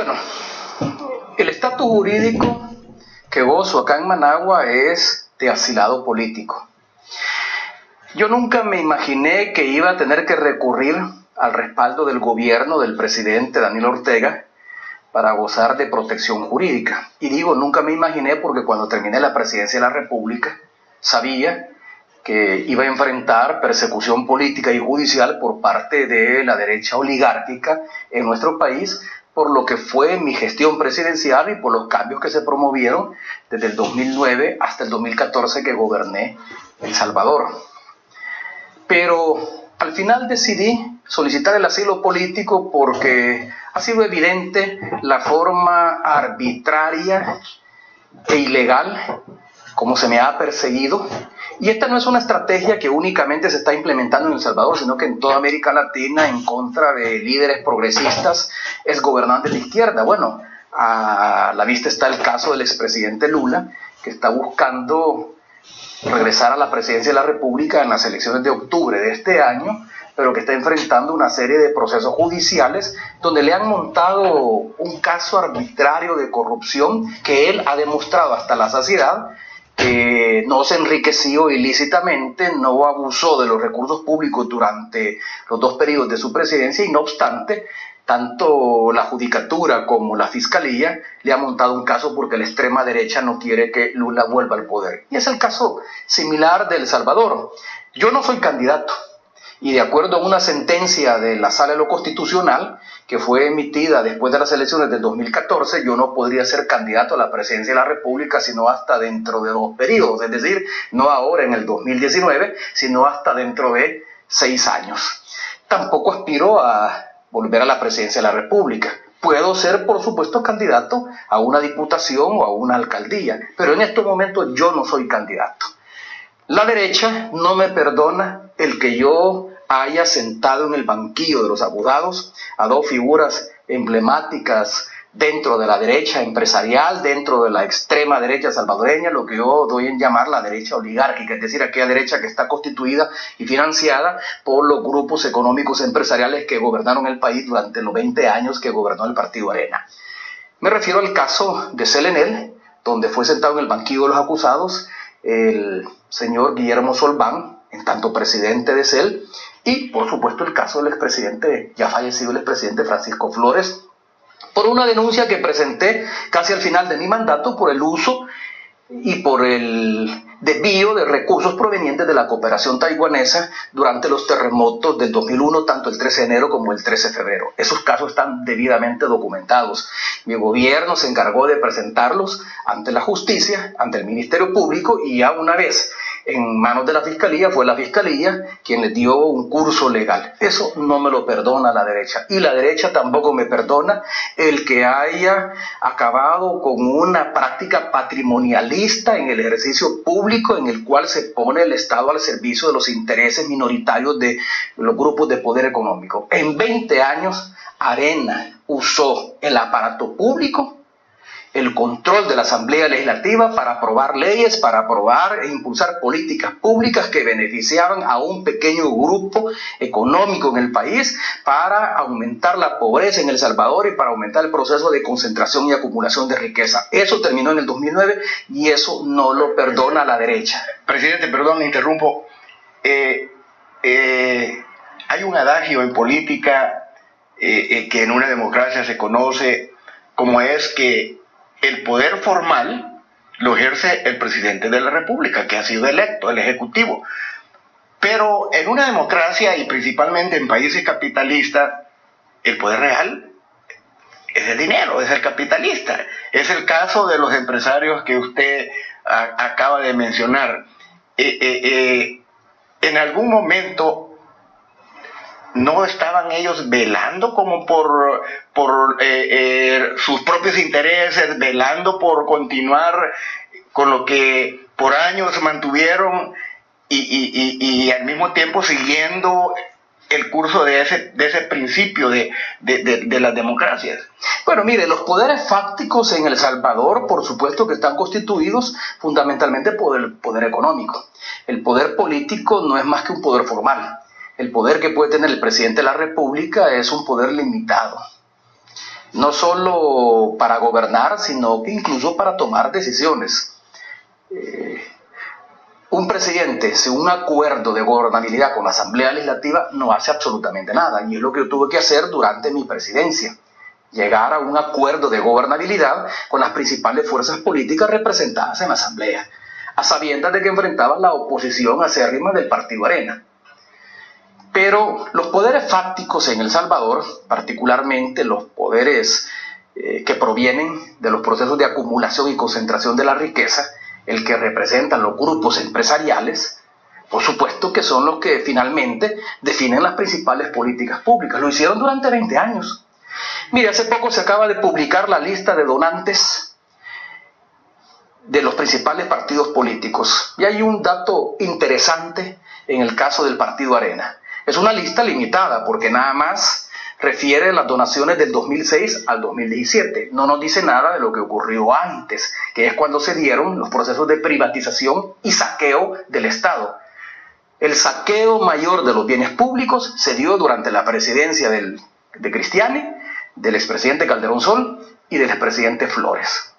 Bueno, el estatus jurídico que gozo acá en Managua es de asilado político. Yo nunca me imaginé que iba a tener que recurrir al respaldo del gobierno del presidente Daniel Ortega para gozar de protección jurídica. Y digo, nunca me imaginé porque cuando terminé la presidencia de la República sabía que iba a enfrentar persecución política y judicial por parte de la derecha oligárquica en nuestro país, por lo que fue mi gestión presidencial y por los cambios que se promovieron desde el 2009 hasta el 2014 que goberné El Salvador. Pero al final decidí solicitar el asilo político porque ha sido evidente la forma arbitraria e ilegal como se me ha perseguido. Y esta no es una estrategia que únicamente se está implementando en El Salvador, sino que en toda América Latina en contra de líderes progresistas, exgobernantes de izquierda. Bueno, a la vista está el caso del expresidente Lula, que está buscando regresar a la presidencia de la República en las elecciones de octubre de este año, pero que está enfrentando una serie de procesos judiciales donde le han montado un caso arbitrario de corrupción que él ha demostrado hasta la saciedad que no se enriqueció ilícitamente, no abusó de los recursos públicos durante los 2 periodos de su presidencia y no obstante, tanto la judicatura como la fiscalía le ha montado un caso porque la extrema derecha no quiere que Lula vuelva al poder. Y es el caso similar de El Salvador. Yo no soy candidato y de acuerdo a una sentencia de la Sala de lo Constitucional que fue emitida después de las elecciones del 2014, yo no podría ser candidato a la presidencia de la República sino hasta dentro de 2 periodos, es decir, no ahora en el 2019, sino hasta dentro de 6 años. Tampoco aspiro a volver a la presidencia de la República. Puedo ser, por supuesto, candidato a una diputación o a una alcaldía, pero en estos momentos yo no soy candidato. La derecha no me perdona el que yo haya sentado en el banquillo de los abogados a 2 figuras emblemáticas dentro de la derecha empresarial, dentro de la extrema derecha salvadoreña, lo que yo doy en llamar la derecha oligárquica, es decir, aquella derecha que está constituida y financiada por los grupos económicos empresariales que gobernaron el país durante los 20 años que gobernó el Partido Arena. Me refiero al caso de Selenel, donde fue sentado en el banquillo de los acusados el señor Guillermo Solván, en tanto presidente de CEL, y por supuesto el caso del expresidente, ya fallecido el expresidente Francisco Flores, por una denuncia que presenté casi al final de mi mandato por el uso y por el desvío de recursos provenientes de la cooperación taiwanesa durante los terremotos del 2001, tanto el 13 de enero como el 13 de febrero. Esos casos están debidamente documentados. Mi gobierno se encargó de presentarlos ante la justicia, ante el Ministerio Público, y ya una vez en manos de la Fiscalía, fue la Fiscalía quien les dio un curso legal. Eso no me lo perdona la derecha. Y la derecha tampoco me perdona el que haya acabado con una práctica patrimonialista en el ejercicio público en el cual se pone el Estado al servicio de los intereses minoritarios de los grupos de poder económico. En 20 años, Arena usó el aparato público, el control de la Asamblea Legislativa para aprobar leyes, para aprobar e impulsar políticas públicas que beneficiaban a un pequeño grupo económico en el país para aumentar la pobreza en El Salvador y para aumentar el proceso de concentración y acumulación de riqueza. Eso terminó en el 2009 y eso no lo perdona la derecha. Presidente, perdón, le interrumpo. Hay un adagio en política que en una democracia se conoce como es que el poder formal lo ejerce el presidente de la República, que ha sido electo, el Ejecutivo. Pero en una democracia, y principalmente en países capitalistas, el poder real es el dinero, es el capitalista. Es el caso de los empresarios que usted acaba de mencionar. En algún momento no estaban ellos velando como por sus propios intereses, velando por continuar con lo que por años mantuvieron y al mismo tiempo siguiendo el curso de ese principio de las democracias. Bueno, mire, los poderes fácticos en El Salvador, por supuesto que están constituidos fundamentalmente por el poder económico. El poder político no es más que un poder formal. El poder que puede tener el presidente de la República es un poder limitado. no solo para gobernar, sino que incluso para tomar decisiones. Un presidente, sin un acuerdo de gobernabilidad con la Asamblea Legislativa, no hace absolutamente nada, y es lo que yo tuve que hacer durante mi presidencia. Llegar a un acuerdo de gobernabilidad con las principales fuerzas políticas representadas en la Asamblea, a sabiendas de que enfrentaban la oposición acérrima del Partido Arena. Pero los poderes fácticos en El Salvador, particularmente los poderes que provienen de los procesos de acumulación y concentración de la riqueza, el que representan los grupos empresariales, por supuesto que son los que finalmente definen las principales políticas públicas. Lo hicieron durante 20 años. Mire, hace poco se acaba de publicar la lista de donantes de los principales partidos políticos. Y hay un dato interesante en el caso del Partido Arena. Es una lista limitada porque nada más refiere las donaciones del 2006 al 2017. No nos dice nada de lo que ocurrió antes, que es cuando se dieron los procesos de privatización y saqueo del Estado. El saqueo mayor de los bienes públicos se dio durante la presidencia de Cristiani, del expresidente Calderón Sol y del expresidente Flores.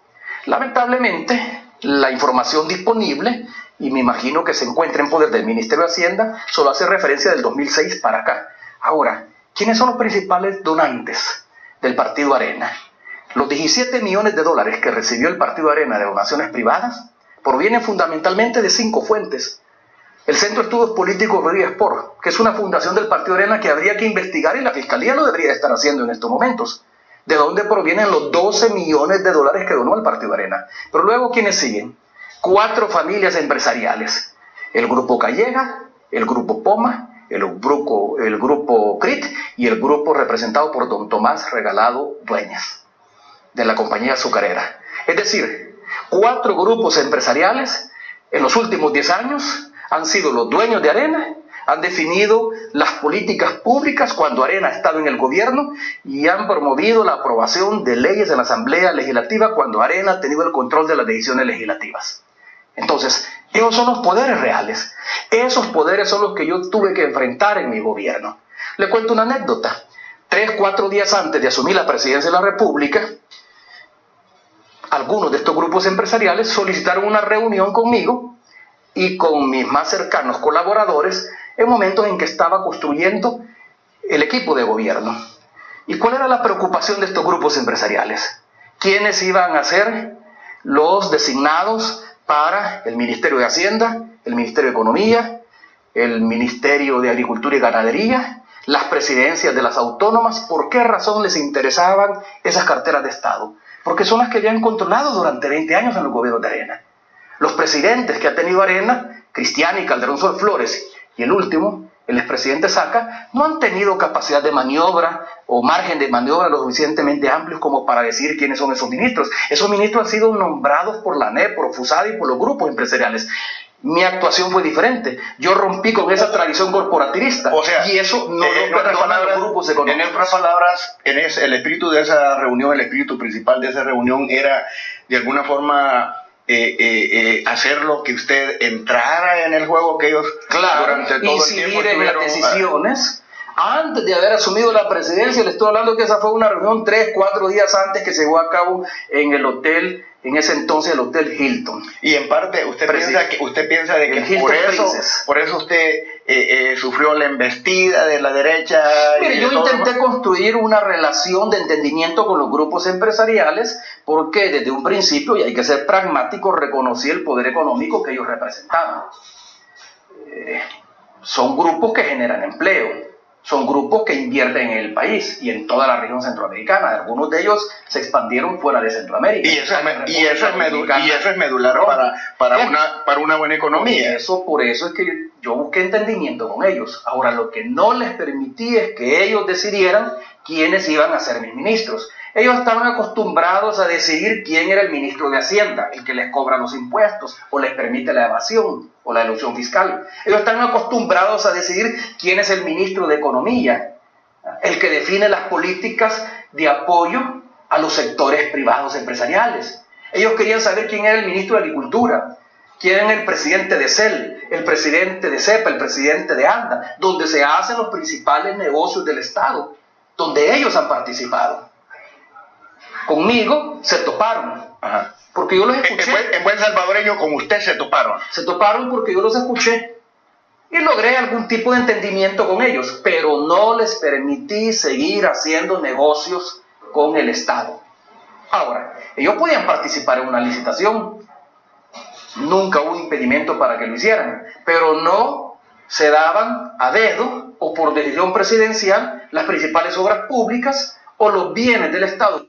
Lamentablemente, la información disponible, y me imagino que se encuentra en poder del Ministerio de Hacienda, solo hace referencia del 2006 para acá. Ahora, ¿quiénes son los principales donantes del Partido Arena? Los 17 millones de dólares que recibió el Partido Arena de donaciones privadas provienen fundamentalmente de 5 fuentes. El Centro de Estudios Políticos Rodríguez Por, que es una fundación del Partido Arena que habría que investigar y la Fiscalía lo debería estar haciendo en estos momentos. ¿De dónde provienen los 12 millones de dólares que donó el Partido Arena? Pero luego, ¿quiénes siguen? 4 familias empresariales. El Grupo Callega, el Grupo Poma, el grupo CRIT y el grupo representado por don Tomás Regalado Dueñas, de la compañía azucarera. Es decir, 4 grupos empresariales en los últimos 10 años han sido los dueños de Arena, han definido las políticas públicas cuando Arena ha estado en el gobierno y han promovido la aprobación de leyes en la Asamblea Legislativa cuando Arena ha tenido el control de las decisiones legislativas. Entonces, esos son los poderes reales. Esos poderes son los que yo tuve que enfrentar en mi gobierno. Le cuento una anécdota. 3 o 4 días antes de asumir la presidencia de la República, algunos de estos grupos empresariales solicitaron una reunión conmigo y con mis más cercanos colaboradores en momentos en que estaba construyendo el equipo de gobierno. ¿Y cuál era la preocupación de estos grupos empresariales? ¿Quiénes iban a ser los designados para el Ministerio de Hacienda, el Ministerio de Economía, el Ministerio de Agricultura y Ganadería, las presidencias de las autónomas? ¿Por qué razón les interesaban esas carteras de Estado? Porque son las que habían controlado durante 20 años en los gobiernos de Arena. Los presidentes que ha tenido Arena, Cristiani, Calderón Sol, Flores, y el último, el expresidente Saca, no han tenido capacidad de maniobra o margen de maniobra lo suficientemente amplios como para decir quiénes son esos ministros. Esos ministros han sido nombrados por la ANEP, por FUSAD y por los grupos empresariales. Mi actuación fue diferente. Yo rompí con esa tradición corporativista. O sea, y eso no lo perdonan los grupos económicos. En otras palabras, el espíritu de esa reunión, el espíritu principal de esa reunión era, de alguna forma, hacer lo que usted entrara en el juego que ellos durante todo el tiempo en las decisiones. Antes de haber asumido la presidencia, le estoy hablando que esa fue una reunión 3 o 4 días antes que se llevó a cabo en el hotel, en ese entonces el Hotel Hilton. Y en parte usted piensa de que por eso usted sufrió la embestida de la derecha. Mire, yo intenté construir una relación de entendimiento con los grupos empresariales porque desde un principio, y hay que ser pragmático, reconocí el poder económico que ellos representaban. Son grupos que generan empleo. Son grupos que invierten en el país y en toda la región centroamericana. Algunos de ellos se expandieron fuera de Centroamérica. Y eso es medular para una buena economía. Por eso es que yo busqué entendimiento con ellos. Ahora, lo que no les permití es que ellos decidieran quiénes iban a ser mis ministros. Ellos estaban acostumbrados a decidir quién era el ministro de Hacienda, el que les cobra los impuestos o les permite la evasión o la elusión fiscal. Ellos están acostumbrados a decidir quién es el ministro de Economía, el que define las políticas de apoyo a los sectores privados empresariales. Ellos querían saber quién era el ministro de Agricultura, quién era el presidente de CEL, el presidente de CEPA, el presidente de ANDA, donde se hacen los principales negocios del Estado, donde ellos han participado. conmigo se toparon. Ajá. Porque yo los escuché. En buen salvadoreño, con usted se toparon. Se toparon porque yo los escuché. Y logré algún tipo de entendimiento con ellos, pero no les permití seguir haciendo negocios con el Estado. Ahora, ellos podían participar en una licitación, nunca hubo impedimento para que lo hicieran, pero no se daban a dedo o por decisión presidencial las principales obras públicas o los bienes del Estado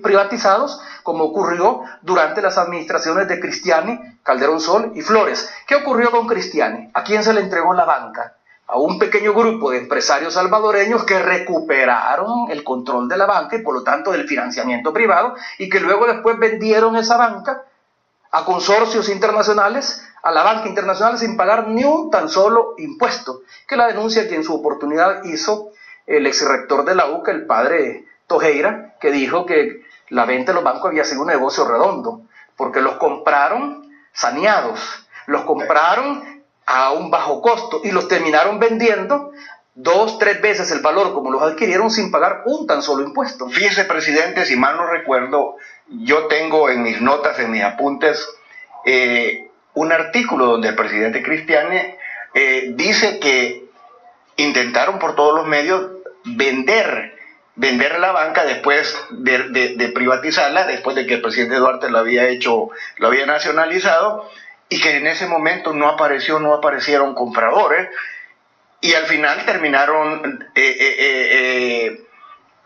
privatizados, como ocurrió durante las administraciones de Cristiani, Calderón Sol y Flores. ¿Qué ocurrió con Cristiani? ¿A quién se le entregó la banca? A un pequeño grupo de empresarios salvadoreños que recuperaron el control de la banca y por lo tanto del financiamiento privado, y que luego después vendieron esa banca a consorcios internacionales, a la banca internacional, sin pagar ni un tan solo impuesto, que la denuncia que en su oportunidad hizo el exrector de la UCA, el padre Tojeira, que dijo que la venta de los bancos había sido un negocio redondo, porque los compraron saneados, los compraron a un bajo costo y los terminaron vendiendo 2, 3 veces el valor como los adquirieron sin pagar un tan solo impuesto. Fíjese, presidente, si mal no recuerdo, yo tengo en mis notas, en mis apuntes, un artículo donde el presidente Cristiani dice que intentaron por todos los medios vender la banca después de privatizarla, después de que el presidente Duarte lo había nacionalizado, y que en ese momento no aparecieron compradores, y al final terminaron,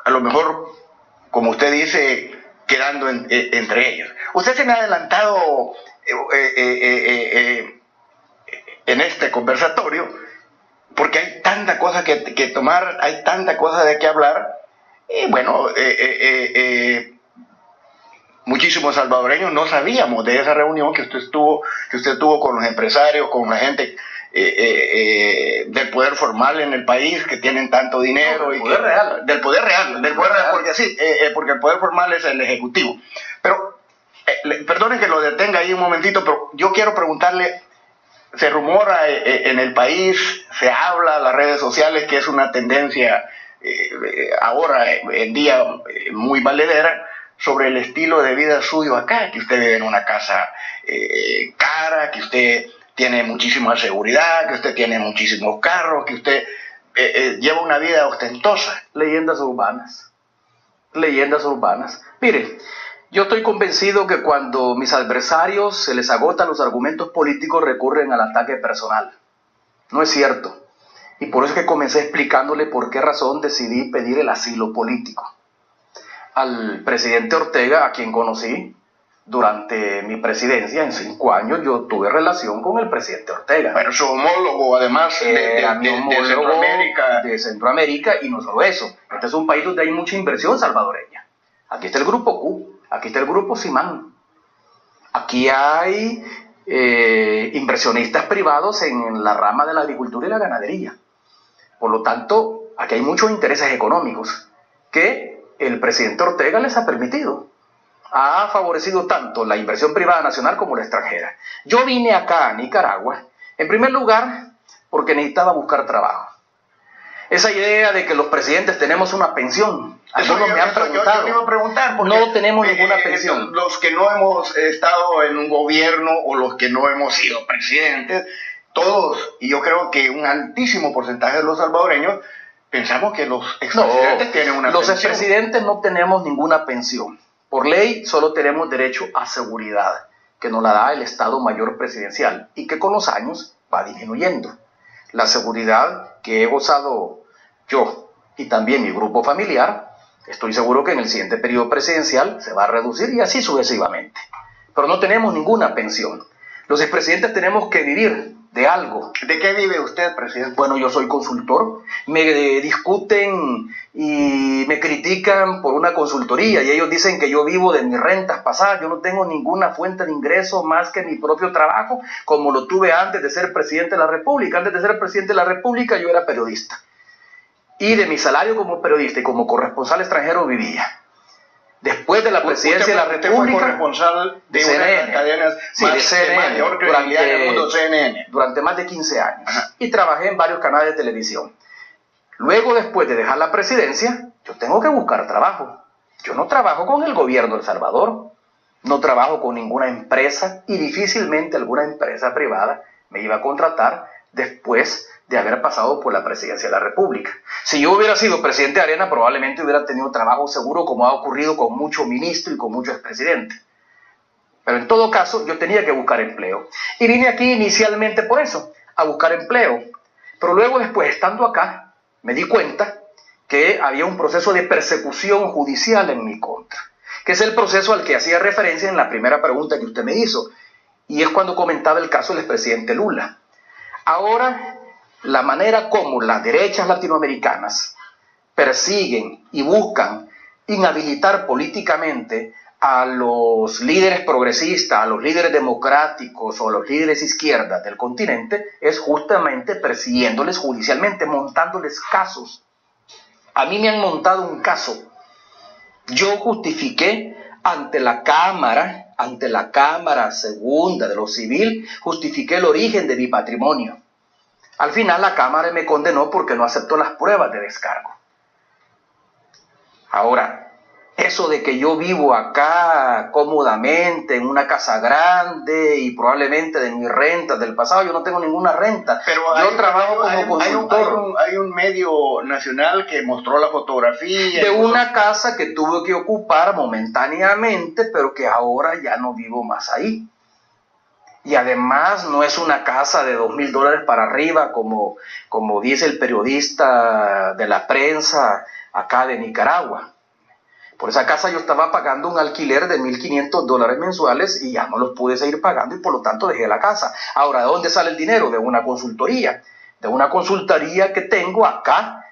a lo mejor, como usted dice, quedando entre ellos. Usted se me ha adelantado en este conversatorio, porque hay tanta cosa que tomar, hay tanta cosa de qué hablar. Y bueno, muchísimos salvadoreños no sabíamos de esa reunión que usted tuvo con los empresarios, con la gente del poder formal en el país, que tienen tanto dinero. Del poder real, porque el poder formal es el ejecutivo. Pero, perdonen que lo detenga ahí un momentito, pero yo quiero preguntarle, se rumora en el país, se habla, las redes sociales, que es una tendencia ahora en día muy valedera, sobre el estilo de vida suyo acá, que usted vive en una casa cara, que usted tiene muchísima seguridad, que usted tiene muchísimos carros, que usted lleva una vida ostentosa. Leyendas urbanas. Mire, yo estoy convencido que cuando mis adversarios se les agotan los argumentos políticos recurren al ataque personal. No es cierto. Y por eso es que comencé explicándole por qué razón decidí pedir el asilo político. Al presidente Ortega, a quien conocí durante mi presidencia, en 5 años, yo tuve relación con el presidente Ortega. Pero su homólogo, además, de Centroamérica. De Centroamérica, y no solo eso. Este es un país donde hay mucha inversión salvadoreña. Aquí está el Grupo Q, aquí está el Grupo Simán. Aquí hay inversionistas privados en la rama de la agricultura y la ganadería. Por lo tanto, aquí hay muchos intereses económicos que el presidente Ortega les ha permitido. Ha favorecido tanto la inversión privada nacional como la extranjera. Yo vine acá a Nicaragua, en primer lugar, porque necesitaba buscar trabajo. Esa idea de que los presidentes tenemos una pensión, algunos me han preguntado. Yo iba a preguntar, porque no tenemos ninguna pensión. Los que no hemos estado en un gobierno o los que no hemos sido presidentes, todos, y yo creo que un altísimo porcentaje de los salvadoreños, pensamos que los expresidentes tienen una pensión. Los expresidentes no tenemos ninguna pensión. Por ley solo tenemos derecho a seguridad, que nos la da el Estado Mayor Presidencial y que con los años va disminuyendo. La seguridad que he gozado yo y también mi grupo familiar, estoy seguro que en el siguiente periodo presidencial se va a reducir y así sucesivamente. Pero no tenemos ninguna pensión. Los expresidentes tenemos que vivir de algo. ¿De qué vive usted, presidente? Bueno, yo soy consultor. Me discuten y me critican por una consultoría y ellos dicen que yo vivo de mis rentas pasadas. Yo no tengo ninguna fuente de ingreso más que mi propio trabajo, como lo tuve antes de ser presidente de la República. Antes de ser presidente de la República yo era periodista. Y de mi salario como periodista y como corresponsal extranjero vivía. Después de la presidencia de la República, fue corresponsal de una de las cadenas de mayor credibilidad en el mundo, CNN. Durante más de 15 años. Ajá. Y trabajé en varios canales de televisión. Luego, después de dejar la presidencia, yo tengo que buscar trabajo. Yo no trabajo con el gobierno de El Salvador, no trabajo con ninguna empresa y difícilmente alguna empresa privada me iba a contratar después de haber pasado por la presidencia de la República. Si yo hubiera sido presidente de Arena, probablemente hubiera tenido trabajo seguro, como ha ocurrido con muchos ministros y con muchos expresidentes. Pero en todo caso, yo tenía que buscar empleo. Y vine aquí inicialmente por eso, a buscar empleo. Pero luego después, estando acá, me di cuenta que había un proceso de persecución judicial en mi contra, que es el proceso al que hacía referencia en la primera pregunta que usted me hizo, y es cuando comentaba el caso del expresidente Lula. Ahora, la manera como las derechas latinoamericanas persiguen y buscan inhabilitar políticamente a los líderes progresistas, a los líderes democráticos o a los líderes izquierdas del continente, es justamente persiguiéndoles judicialmente, montándoles casos. A mí me han montado un caso. Yo justifiqué ante la Cámara Segunda de lo Civil, justifiqué el origen de mi patrimonio. Al final la Cámara me condenó porque no aceptó las pruebas de descargo. Ahora, eso de que yo vivo acá cómodamente en una casa grande y probablemente de mis rentas del pasado, yo no tengo ninguna renta. Pero yo trabajo como consultor. Hay un medio nacional que mostró la fotografía. De una casa que tuve que ocupar momentáneamente, pero que ahora ya no vivo más ahí. Y además no es una casa de $2,000 para arriba, como dice el periodista de la prensa acá de Nicaragua. Por esa casa yo estaba pagando un alquiler de $1,500 mensuales y ya no los pude seguir pagando y por lo tanto dejé la casa. Ahora, ¿de dónde sale el dinero? De una consultoría que tengo acá,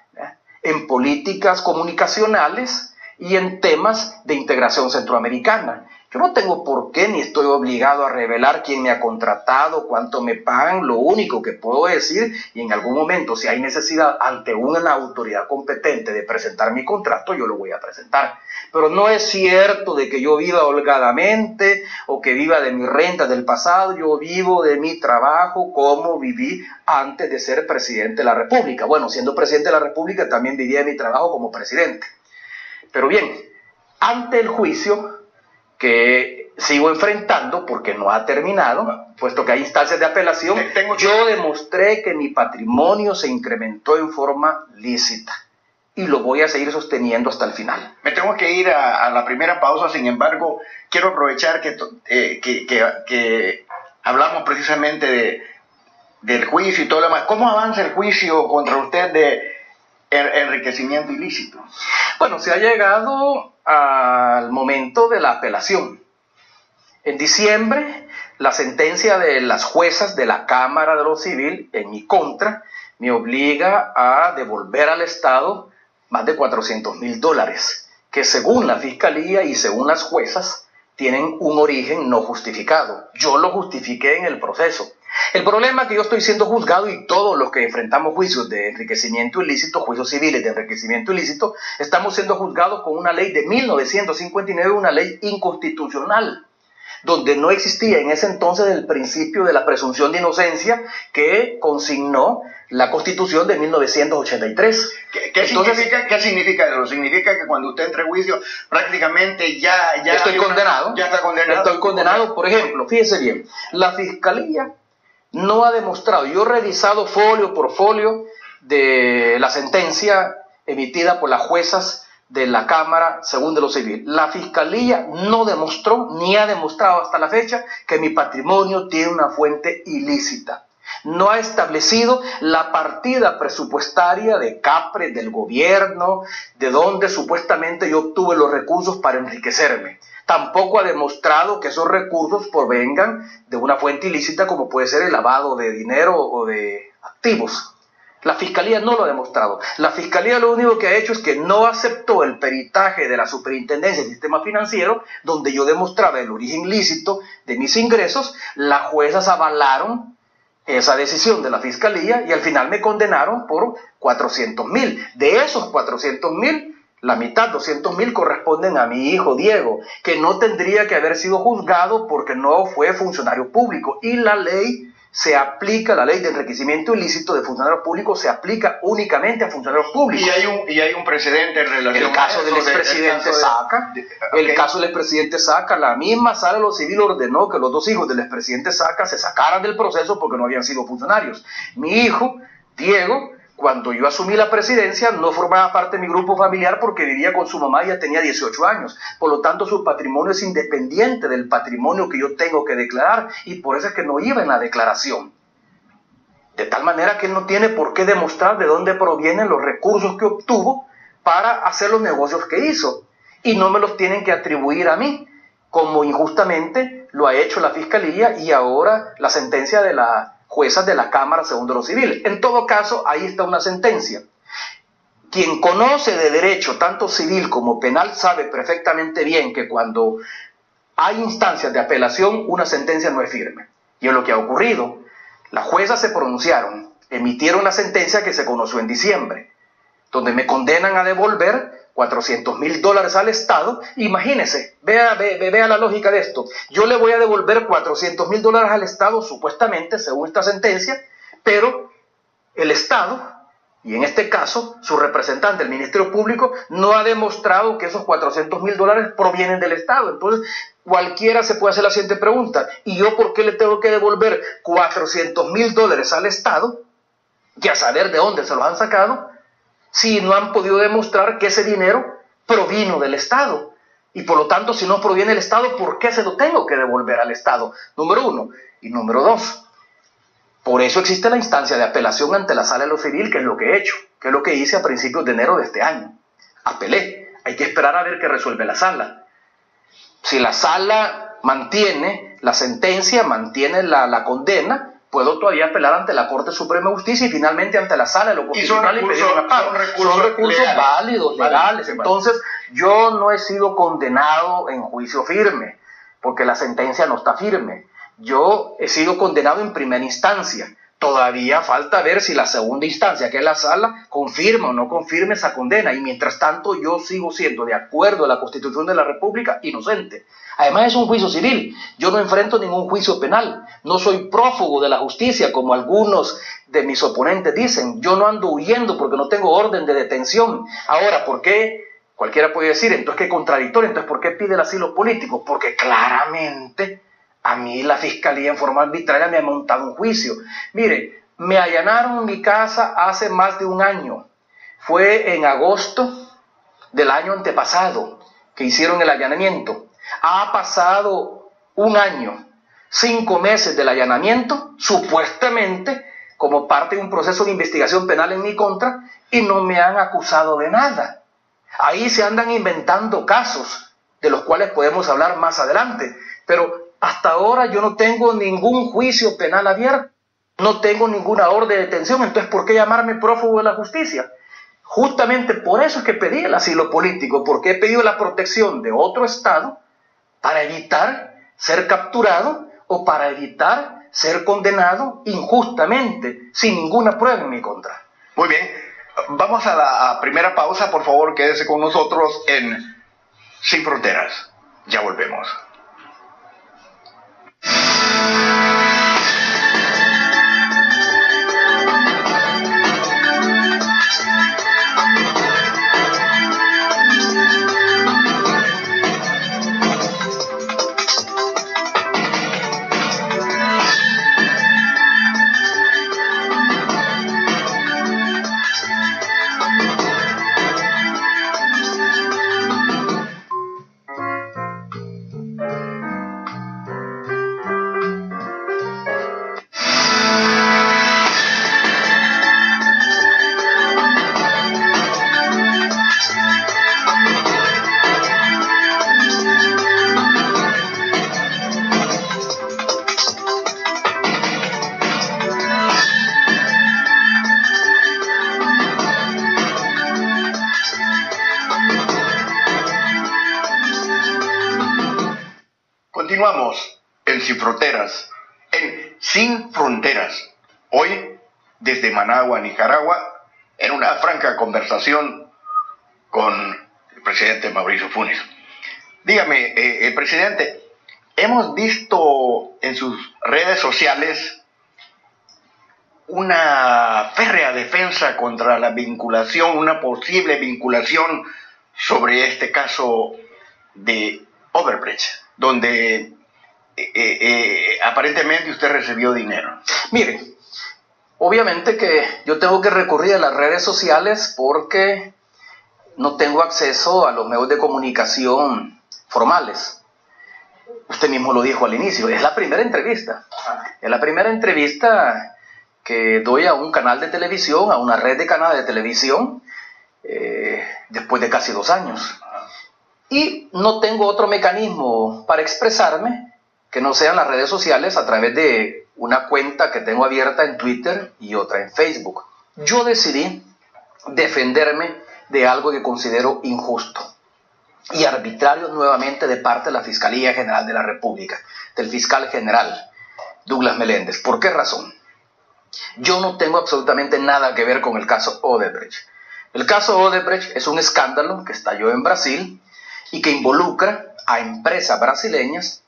en políticas comunicacionales y en temas de integración centroamericana. Yo no tengo por qué ni estoy obligado a revelar quién me ha contratado, cuánto me pagan. Lo único que puedo decir, y en algún momento si hay necesidad ante una autoridad competente de presentar mi contrato, yo lo voy a presentar. Pero no es cierto de que yo viva holgadamente o que viva de mis rentas del pasado. Yo vivo de mi trabajo como viví antes de ser presidente de la República. Bueno, siendo presidente de la República también vivía de mi trabajo como presidente. Pero bien, ante el juicio que sigo enfrentando porque no ha terminado, puesto que hay instancias de apelación, yo demostré que mi patrimonio se incrementó en forma lícita y lo voy a seguir sosteniendo hasta el final. Me tengo que ir a la primera pausa, sin embargo, quiero aprovechar que hablamos precisamente del juicio y todo lo demás. ¿Cómo avanza el juicio contra usted de enriquecimiento ilícito? Bueno, se ha llegado al momento de la apelación. En diciembre, la sentencia de las juezas de la Cámara de lo Civil en mi contra me obliga a devolver al Estado más de $400,000, que según la Fiscalía y según las juezas tienen un origen no justificado. Yo lo justifiqué en el proceso. El problema es que yo estoy siendo juzgado y todos los que enfrentamos juicios de enriquecimiento ilícito, juicios civiles de enriquecimiento ilícito, estamos siendo juzgados con una ley de 1959, una ley inconstitucional, donde no existía en ese entonces el principio de la presunción de inocencia que consignó la Constitución de 1983. ¿Qué significa eso? ¿Significa que cuando usted entre a juicio prácticamente ya estoy condenado? ¿Ya está condenado? Estoy condenado. Por ejemplo, fíjese bien, la Fiscalía no ha demostrado, yo he revisado folio por folio de la sentencia emitida por las juezas de la Cámara Segunda de lo Civil. La Fiscalía no demostró, ni ha demostrado hasta la fecha, que mi patrimonio tiene una fuente ilícita. No ha establecido la partida presupuestaria de CAPRES, del gobierno, de donde supuestamente yo obtuve los recursos para enriquecerme. Tampoco ha demostrado que esos recursos provengan de una fuente ilícita como puede ser el lavado de dinero o de activos. La Fiscalía no lo ha demostrado. La Fiscalía lo único que ha hecho es que no aceptó el peritaje de la Superintendencia del Sistema Financiero, donde yo demostraba el origen lícito de mis ingresos. Las juezas avalaron esa decisión de la Fiscalía y al final me condenaron por 400,000. De esos 400,000, la mitad, 200,000, corresponden a mi hijo Diego, que no tendría que haber sido juzgado porque no fue funcionario público. Y la ley se aplica la ley de enriquecimiento ilícito de funcionarios públicos, se aplica únicamente a funcionarios públicos. Y hay un precedente en relación el caso del expresidente Saca, el caso del expresidente Saca, la misma sala de lo civil ordenó que los dos hijos del expresidente Saca se sacaran del proceso porque no habían sido funcionarios. Mi hijo, Diego, cuando yo asumí la presidencia, no formaba parte de mi grupo familiar porque vivía con su mamá y ya tenía 18 años. Por lo tanto, su patrimonio es independiente del patrimonio que yo tengo que declarar y por eso es que no iba en la declaración. De tal manera que él no tiene por qué demostrar de dónde provienen los recursos que obtuvo para hacer los negocios que hizo. Y no me los tienen que atribuir a mí, como injustamente lo ha hecho la Fiscalía y ahora la sentencia de la juezas de la Cámara Segundo lo Civil. En todo caso, ahí está una sentencia. Quien conoce de derecho, tanto civil como penal, sabe perfectamente bien que cuando hay instancias de apelación, una sentencia no es firme. Y es lo que ha ocurrido. Las juezas se pronunciaron, emitieron la sentencia que se conoció en diciembre, donde me condenan a devolver $400,000 al Estado. Imagínese, vea la lógica de esto. Yo le voy a devolver $400,000 al Estado, supuestamente, según esta sentencia, pero el Estado, y en este caso, su representante, el Ministerio Público, no ha demostrado que esos $400,000 provienen del Estado. Entonces, cualquiera se puede hacer la siguiente pregunta: ¿y yo por qué le tengo que devolver $400,000 al Estado? Y a saber de dónde se los han sacado, si no han podido demostrar que ese dinero provino del Estado. Y por lo tanto, si no proviene del Estado, ¿por qué se lo tengo que devolver al Estado? Número uno. Y número dos, por eso existe la instancia de apelación ante la Sala de lo Civil, que es lo que he hecho, que es lo que hice a principios de enero de este año. Apelé. Hay que esperar a ver qué resuelve la Sala. Si la Sala mantiene la sentencia, mantiene la condena, puedo todavía apelar ante la Corte Suprema de Justicia y finalmente ante la Sala de lo Constitucional y pedir una paz. Son recursos válidos, legales. Entonces, yo no he sido condenado en juicio firme, porque la sentencia no está firme. Yo he sido condenado en primera instancia. Todavía falta ver si la segunda instancia, que es la Sala, confirma o no confirma esa condena. Y mientras tanto, yo sigo siendo, de acuerdo a la Constitución de la República, inocente. Además, es un juicio civil. Yo no enfrento ningún juicio penal. No soy prófugo de la justicia, como algunos de mis oponentes dicen. Yo no ando huyendo porque no tengo orden de detención. Ahora, ¿por qué? Cualquiera puede decir, entonces qué contradictorio. Entonces, ¿por qué pide el asilo político? Porque claramente a mí la Fiscalía en forma arbitraria me ha montado un juicio. Mire, me allanaron mi casa hace más de un año. Fue en agosto del año antepasado que hicieron el allanamiento. Ha pasado un año, 5 meses del allanamiento, supuestamente como parte de un proceso de investigación penal en mi contra, y no me han acusado de nada. Ahí se andan inventando casos, de los cuales podemos hablar más adelante, pero hasta ahora yo no tengo ningún juicio penal abierto, no tengo ninguna orden de detención. Entonces, ¿por qué llamarme prófugo de la justicia? Justamente por eso es que pedí el asilo político, porque he pedido la protección de otro Estado para evitar ser capturado o para evitar ser condenado injustamente, sin ninguna prueba en mi contra. Muy bien, vamos a la primera pausa. Por favor, quédese con nosotros en Sin Fronteras. Ya volvemos. Continuamos en Sin Fronteras, Sin Fronteras. Hoy, desde Managua, Nicaragua, en una franca conversación con el presidente Mauricio Funes. Dígame, presidente, hemos visto en sus redes sociales una férrea defensa contra la vinculación, una posible vinculación sobre este caso de Odebrecht, donde aparentemente usted recibió dinero. Mire, obviamente que yo tengo que recurrir a las redes sociales porque no tengo acceso a los medios de comunicación formales. Usted mismo lo dijo al inicio, es la primera entrevista. Es la primera entrevista que doy a un canal de televisión, a una red de canales de televisión, después de casi 2 años. Y no tengo otro mecanismo para expresarme que no sean las redes sociales a través de una cuenta que tengo abierta en Twitter y otra en Facebook. Yo decidí defenderme de algo que considero injusto y arbitrario nuevamente de parte de la Fiscalía General de la República, del fiscal general Douglas Meléndez. ¿Por qué razón? Yo no tengo absolutamente nada que ver con el caso Odebrecht. El caso Odebrecht es un escándalo que estalló en Brasil y que involucra a empresas brasileñas,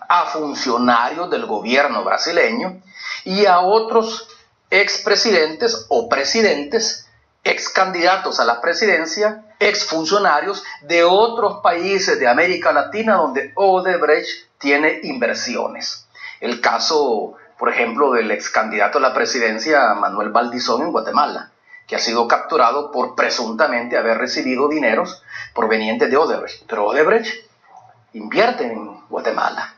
a funcionarios del gobierno brasileño y a otros expresidentes o presidentes, excandidatos a la presidencia, exfuncionarios de otros países de América Latina donde Odebrecht tiene inversiones. El caso, por ejemplo, del excandidato a la presidencia Manuel Valdizón en Guatemala, que ha sido capturado por presuntamente haber recibido dineros provenientes de Odebrecht. Pero Odebrecht invierte en Guatemala,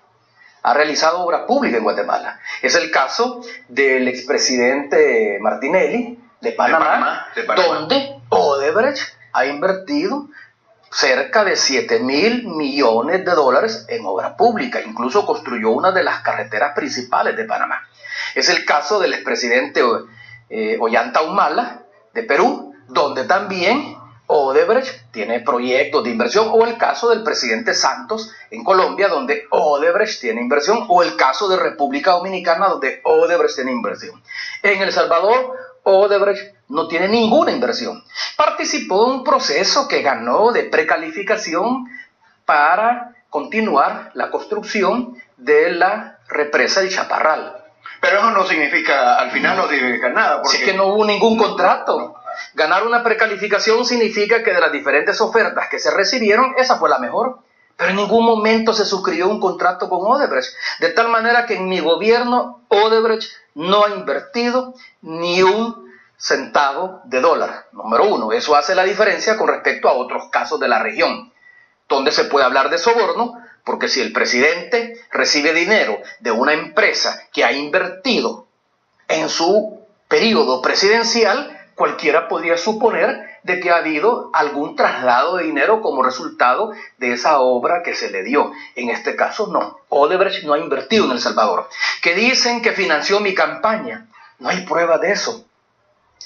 ha realizado obra pública en Guatemala. Es el caso del expresidente Martinelli de Panamá, donde Odebrecht ha invertido cerca de $7.000 millones en obra pública. Incluso construyó una de las carreteras principales de Panamá. Es el caso del expresidente Ollanta Humala de Perú, donde también Odebrecht tiene proyectos de inversión, o el caso del presidente Santos en Colombia, donde Odebrecht tiene inversión, o el caso de República Dominicana, donde Odebrecht tiene inversión. En El Salvador, Odebrecht no tiene ninguna inversión. Participó en un proceso que ganó de precalificación para continuar la construcción de la represa del Chaparral. Pero eso no significa, al final no significa nada. Porque... es que no hubo ningún contrato. Ganar una precalificación significa que de las diferentes ofertas que se recibieron, esa fue la mejor. Pero en ningún momento se suscribió un contrato con Odebrecht. De tal manera que en mi gobierno Odebrecht no ha invertido ni un centavo de dólar. Número uno, eso hace la diferencia con respecto a otros casos de la región, donde se puede hablar de soborno, porque si el presidente recibe dinero de una empresa que ha invertido en su periodo presidencial, cualquiera podría suponer de que ha habido algún traslado de dinero como resultado de esa obra que se le dio. En este caso no. Odebrecht no ha invertido en El Salvador. Que dicen que financió mi campaña. No hay prueba de eso.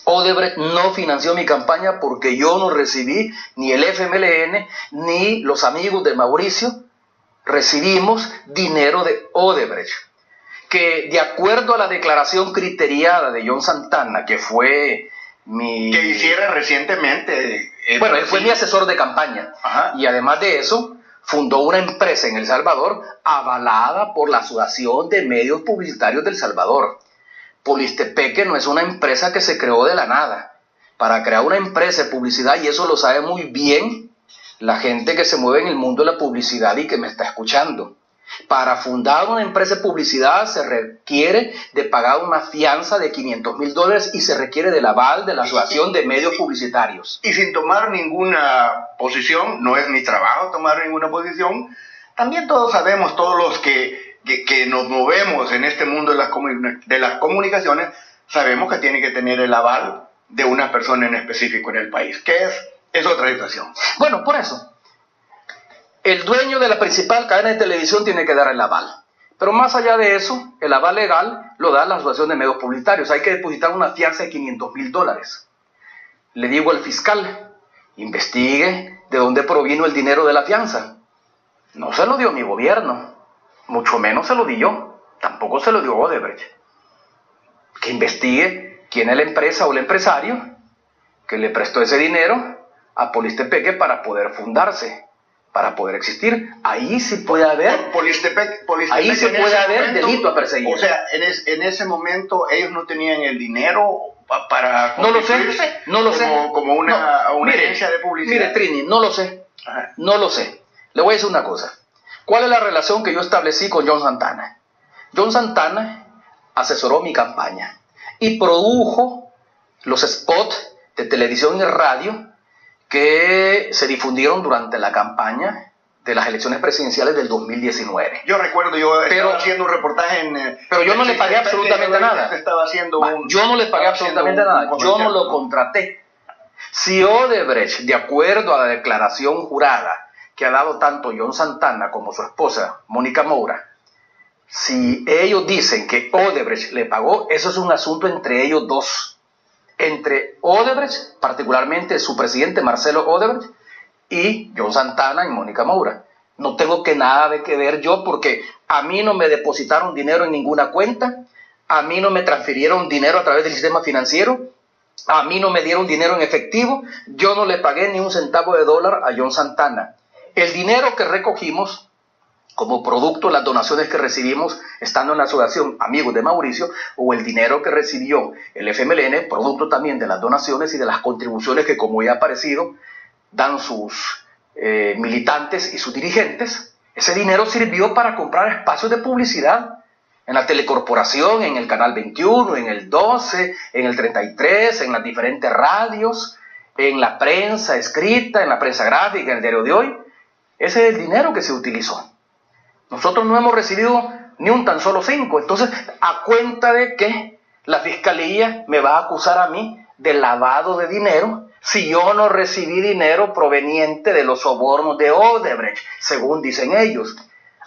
Odebrecht no financió mi campaña porque yo no recibí ni el FMLN ni los amigos de Mauricio recibimos dinero de Odebrecht. Que de acuerdo a la declaración criteriada de John Santana, que fue que hiciera recientemente. Bueno, él fue mi asesor de campaña. Ajá. Y además de eso, fundó una empresa en El Salvador avalada por la Asociación de Medios Publicitarios del Salvador. Polistepeque no es una empresa que se creó de la nada. Para crear una empresa de publicidad, y eso lo sabe muy bien la gente que se mueve en el mundo de la publicidad y que me está escuchando. Para fundar una empresa de publicidad se requiere de pagar una fianza de $500,000 y se requiere del aval de la Asociación de Medios Publicitarios. Y sin tomar ninguna posición, no es mi trabajo tomar ninguna posición, también todos sabemos, todos los que nos movemos en este mundo de las comunicaciones, sabemos que tiene que tener el aval de una persona en específico en el país, que es otra situación. Bueno, por eso. El dueño de la principal cadena de televisión tiene que dar el aval. Pero más allá de eso, el aval legal lo da la Asociación de Medios Publicitarios. Hay que depositar una fianza de $500,000. Le digo al fiscal, investigue de dónde provino el dinero de la fianza. No se lo dio mi gobierno, mucho menos se lo di yo, tampoco se lo dio Odebrecht. Que investigue quién es la empresa o el empresario que le prestó ese dinero a Polistepeque para poder fundarse, para poder existir. Ahí sí puede haber, Polistepec ahí sí puede haber delito a perseguir. O sea, en ese momento ellos no tenían el dinero para no lo sé, no lo sé. Como una agencia de publicidad. Mire, Trini, no lo sé. Ajá. No lo sé. Le voy a decir una cosa. ¿Cuál es la relación que yo establecí con John Santana? John Santana asesoró mi campaña y produjo los spots de televisión y radio que se difundieron durante la campaña de las elecciones presidenciales del 2019. Yo recuerdo, estaba haciendo un reportaje en... Pero yo no le pagué absolutamente nada. Yo no le pagué absolutamente nada. Yo no lo contraté. Si Odebrecht, de acuerdo a la declaración jurada que ha dado tanto John Santana como su esposa, Mónica Moura, si ellos dicen que Odebrecht le pagó, eso es un asunto entre ellos dos. Entre Odebrecht, particularmente su presidente Marcelo Odebrecht, y John Santana y Mónica Moura. No tengo nada que ver yo, porque a mí no me depositaron dinero en ninguna cuenta, a mí no me transfirieron dinero a través del sistema financiero, a mí no me dieron dinero en efectivo, yo no le pagué ni un centavo de dólar a John Santana. El dinero que recogimos como producto de las donaciones que recibimos estando en la asociación Amigos de Mauricio, o el dinero que recibió el FMLN, producto también de las donaciones y de las contribuciones que, como ya ha aparecido, dan sus militantes y sus dirigentes. Ese dinero sirvió para comprar espacios de publicidad en la telecorporación, en el canal 21, en el 12, en el 33, en las diferentes radios, en la prensa escrita, en la prensa gráfica, en el diario de hoy. Ese es el dinero que se utilizó. Nosotros no hemos recibido ni un tan solo 5. Entonces, ¿a cuenta de qué la fiscalía me va a acusar a mí de lavado de dinero si yo no recibí dinero proveniente de los sobornos de Odebrecht, según dicen ellos?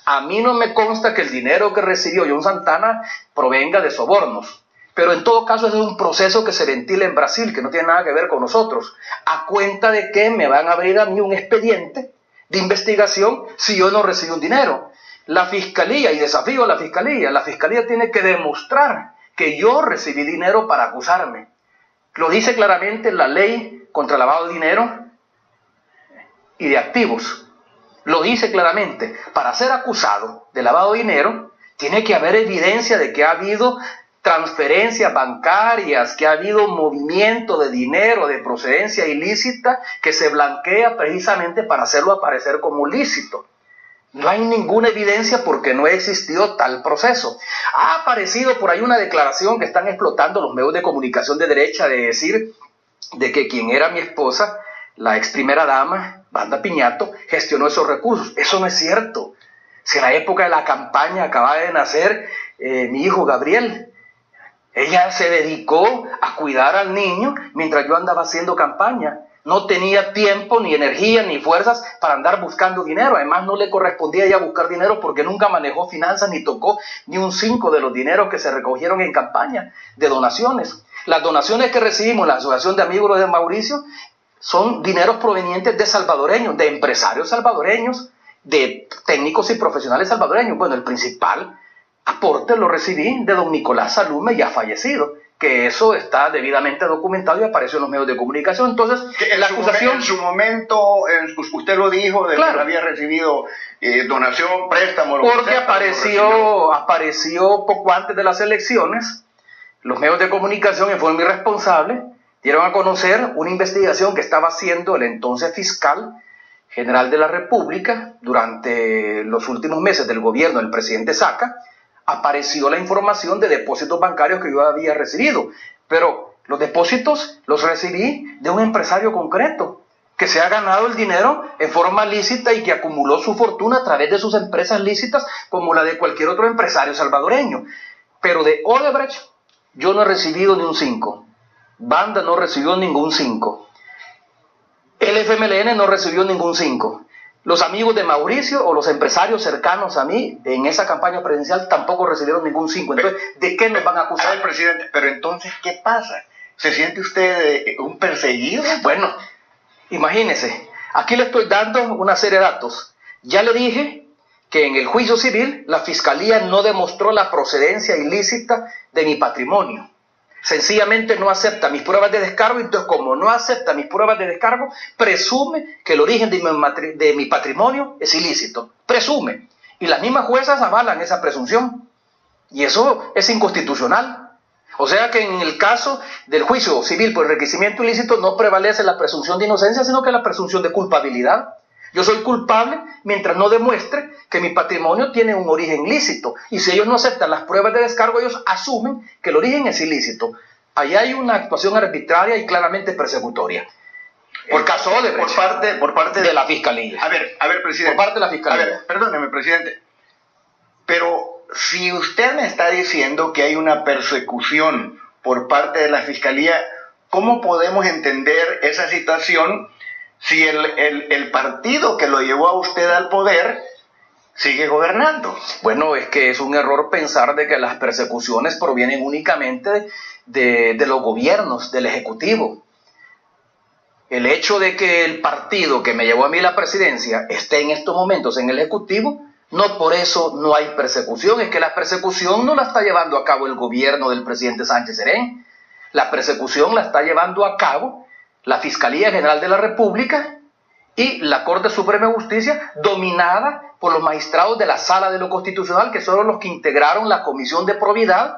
A mí no me consta que el dinero que recibió John Santana provenga de sobornos. Pero en todo caso es un proceso que se ventila en Brasil, que no tiene nada que ver con nosotros. ¿A cuenta de qué me van a abrir a mí un expediente de investigación si yo no recibí un dinero? La fiscalía, y desafío a la fiscalía tiene que demostrar que yo recibí dinero para acusarme. Lo dice claramente la ley contra el lavado de dinero y de activos. Lo dice claramente. Para ser acusado de lavado de dinero, tiene que haber evidencia de que ha habido transferencias bancarias, que ha habido movimiento de dinero de procedencia ilícita que se blanquea precisamente para hacerlo aparecer como lícito. No hay ninguna evidencia porque no existió tal proceso. Ha aparecido por ahí una declaración que están explotando los medios de comunicación de derecha de decir de que quien era mi esposa, la ex primera dama, Wanda Piñato, gestionó esos recursos. Eso no es cierto. Si en la época de la campaña acababa de nacer mi hijo Gabriel, ella se dedicó a cuidar al niño mientras yo andaba haciendo campaña. No tenía tiempo, ni energía, ni fuerzas para andar buscando dinero. Además, no le correspondía a ella buscar dinero porque nunca manejó finanzas ni tocó ni un 5 de los dineros que se recogieron en campaña de donaciones. Las donaciones que recibimos en la Asociación de Amigos de Mauricio son dineros provenientes de salvadoreños, de empresarios salvadoreños, de técnicos y profesionales salvadoreños. Bueno, el principal aporte lo recibí de don Nicolás Salume, ya fallecido, que eso está debidamente documentado y apareció en los medios de comunicación. Entonces, la acusación... En su momento, usted lo dijo, de claro, que había recibido donación, préstamo... Porque apareció poco antes de las elecciones, los medios de comunicación, en forma irresponsable, dieron a conocer una investigación que estaba haciendo el entonces fiscal general de la República durante los últimos meses del gobierno del presidente Saca. Apareció la información de depósitos bancarios que yo había recibido, pero los depósitos los recibí de un empresario concreto que se ha ganado el dinero en forma lícita y que acumuló su fortuna a través de sus empresas lícitas como la de cualquier otro empresario salvadoreño. Pero de Odebrecht yo no he recibido ni un 5, Wanda no recibió ningún 5, el FMLN no recibió ningún 5. Los amigos de Mauricio o los empresarios cercanos a mí en esa campaña presidencial tampoco recibieron ningún 5. Entonces, ¿de qué nos van a acusar? A ver, presidente, pero entonces, ¿qué pasa? ¿Se siente usted un perseguido? Bueno, imagínese, aquí le estoy dando una serie de datos. Ya le dije que en el juicio civil la fiscalía no demostró la procedencia ilícita de mi patrimonio. sencillamente no acepta mis pruebas de descargo, y entonces como no acepta mis pruebas de descargo, presume que el origen de mi patrimonio es ilícito. Presume. Y las mismas juezas avalan esa presunción. Y eso es inconstitucional. O sea que en el caso del juicio civil por enriquecimiento ilícito no prevalece la presunción de inocencia, sino que la presunción de culpabilidad. Yo soy culpable mientras no demuestre que mi patrimonio tiene un origen lícito. Y si ellos no aceptan las pruebas de descargo, ellos asumen que el origen es ilícito. Ahí hay una actuación arbitraria y claramente persecutoria. Por caso de por parte de la Fiscalía. A ver, presidente. Por parte de la Fiscalía. A ver, perdóneme, presidente. Pero si usted me está diciendo que hay una persecución por parte de la Fiscalía, ¿cómo podemos entender esa situación si el partido que lo llevó a usted al poder sigue gobernando? Bueno, es que es un error pensar de que las persecuciones provienen únicamente de los gobiernos, del Ejecutivo. El hecho de que el partido que me llevó a mí la presidencia esté en estos momentos en el Ejecutivo, no por eso no hay persecución. Es que la persecución no la está llevando a cabo el gobierno del presidente Sánchez Serén. La persecución la está llevando a cabo la Fiscalía General de la República y la Corte Suprema de Justicia, dominada por los magistrados de la Sala de lo Constitucional, que son los que integraron la Comisión de Probidad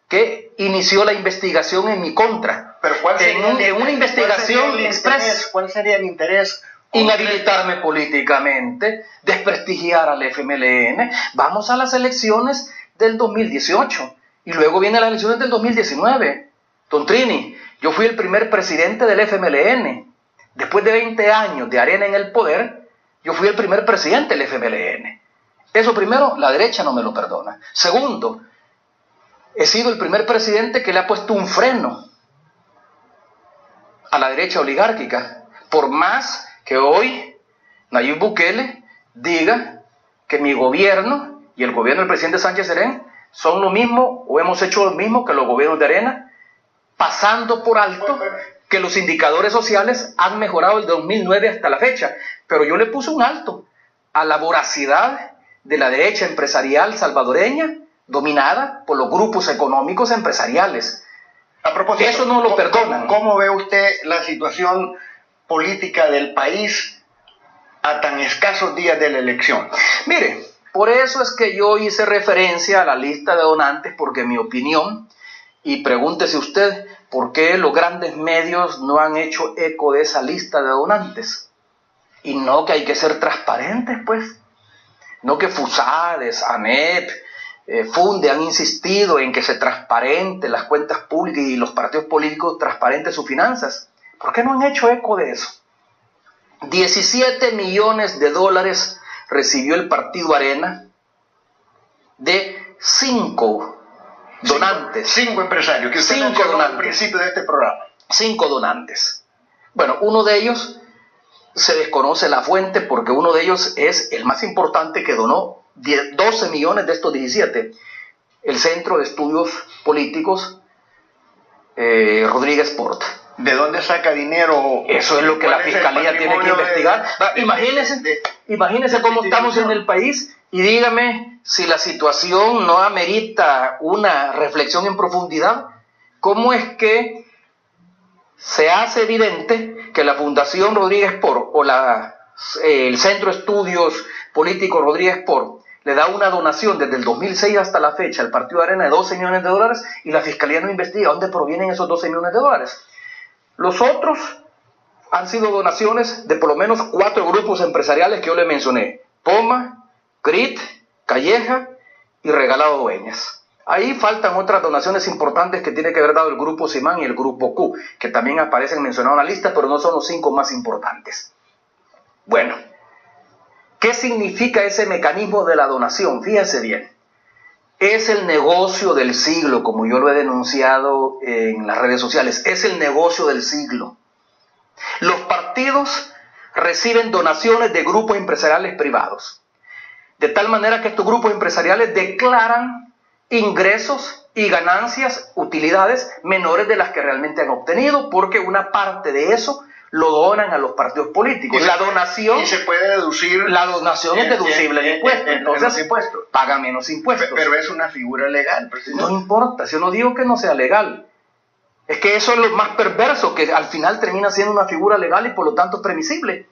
que inició la investigación en mi contra. Pero ¿cuál sería en una investigación express? ¿Cuál sería el interés? Inhabilitarme políticamente, desprestigiar al FMLN. Vamos a las elecciones del 2018 y luego vienen las elecciones del 2019. Don Trini, yo fui el primer presidente del FMLN. Después de 20 años de Arena en el poder, yo fui el primer presidente del FMLN. Eso primero, la derecha no me lo perdona. Segundo, he sido el primer presidente que le ha puesto un freno a la derecha oligárquica. Por más que hoy Nayib Bukele diga que mi gobierno y el gobierno del presidente Sánchez Serén son lo mismo o hemos hecho lo mismo que los gobiernos de Arena, pasando por alto que los indicadores sociales han mejorado desde 2009 hasta la fecha. Pero yo le puse un alto a la voracidad de la derecha empresarial salvadoreña, dominada por los grupos económicos empresariales. A propósito, eso no lo perdonan. ¿Cómo ve usted la situación política del país a tan escasos días de la elección? Mire, por eso es que yo hice referencia a la lista de donantes, porque en mi opinión, y pregúntese usted, ¿por qué los grandes medios no han hecho eco de esa lista de donantes? Y no que hay que ser transparentes, pues. No que FUSADES, ANEP, Funde han insistido en que se transparenten las cuentas públicas y los partidos políticos transparenten sus finanzas. ¿Por qué no han hecho eco de eso? 17 millones de dólares recibió el partido Arena de 5 donantes. 5 empresarios, que usted 5 donantes al principio de este programa. 5 donantes. Bueno, uno de ellos se desconoce la fuente, porque uno de ellos es el más importante, que donó 12 millones de estos 17, el Centro de Estudios Políticos Rodríguez Porta. ¿De dónde saca dinero? Eso es lo que la Fiscalía tiene que investigar. Imagínese cómo estamos en el país y dígame si la situación no amerita una reflexión en profundidad. ¿Cómo es que se hace evidente que la Fundación Rodríguez Por o el Centro de Estudios Políticos Rodríguez Por le da una donación desde el 2006 hasta la fecha al Partido Arena de 12 millones de dólares y la Fiscalía no investiga dónde provienen esos 12 millones de dólares? Los otros han sido donaciones de por lo menos 4 grupos empresariales que yo le mencioné: Poma, CRIT, Calleja y Regalado Dueñas. Ahí faltan otras donaciones importantes que tiene que haber dado el Grupo Simán y el Grupo Q, que también aparecen mencionados en la lista, pero no son los 5 más importantes. Bueno, ¿qué significa ese mecanismo de la donación? Fíjese bien. Es el negocio del siglo, como yo lo he denunciado en las redes sociales. Es el negocio del siglo. Los partidos reciben donaciones de grupos empresariales privados, de tal manera que estos grupos empresariales declaran ingresos y ganancias, utilidades menores de las que realmente han obtenido, porque una parte de eso lo donan a los partidos políticos. La donación, y se puede deducir. La donación es deducible en impuestos, entonces pagan menos impuestos. Pero es una figura legal, presidente. No importa, si yo no digo que no sea legal. Es que eso es lo más perverso, que al final termina siendo una figura legal y por lo tanto previsible.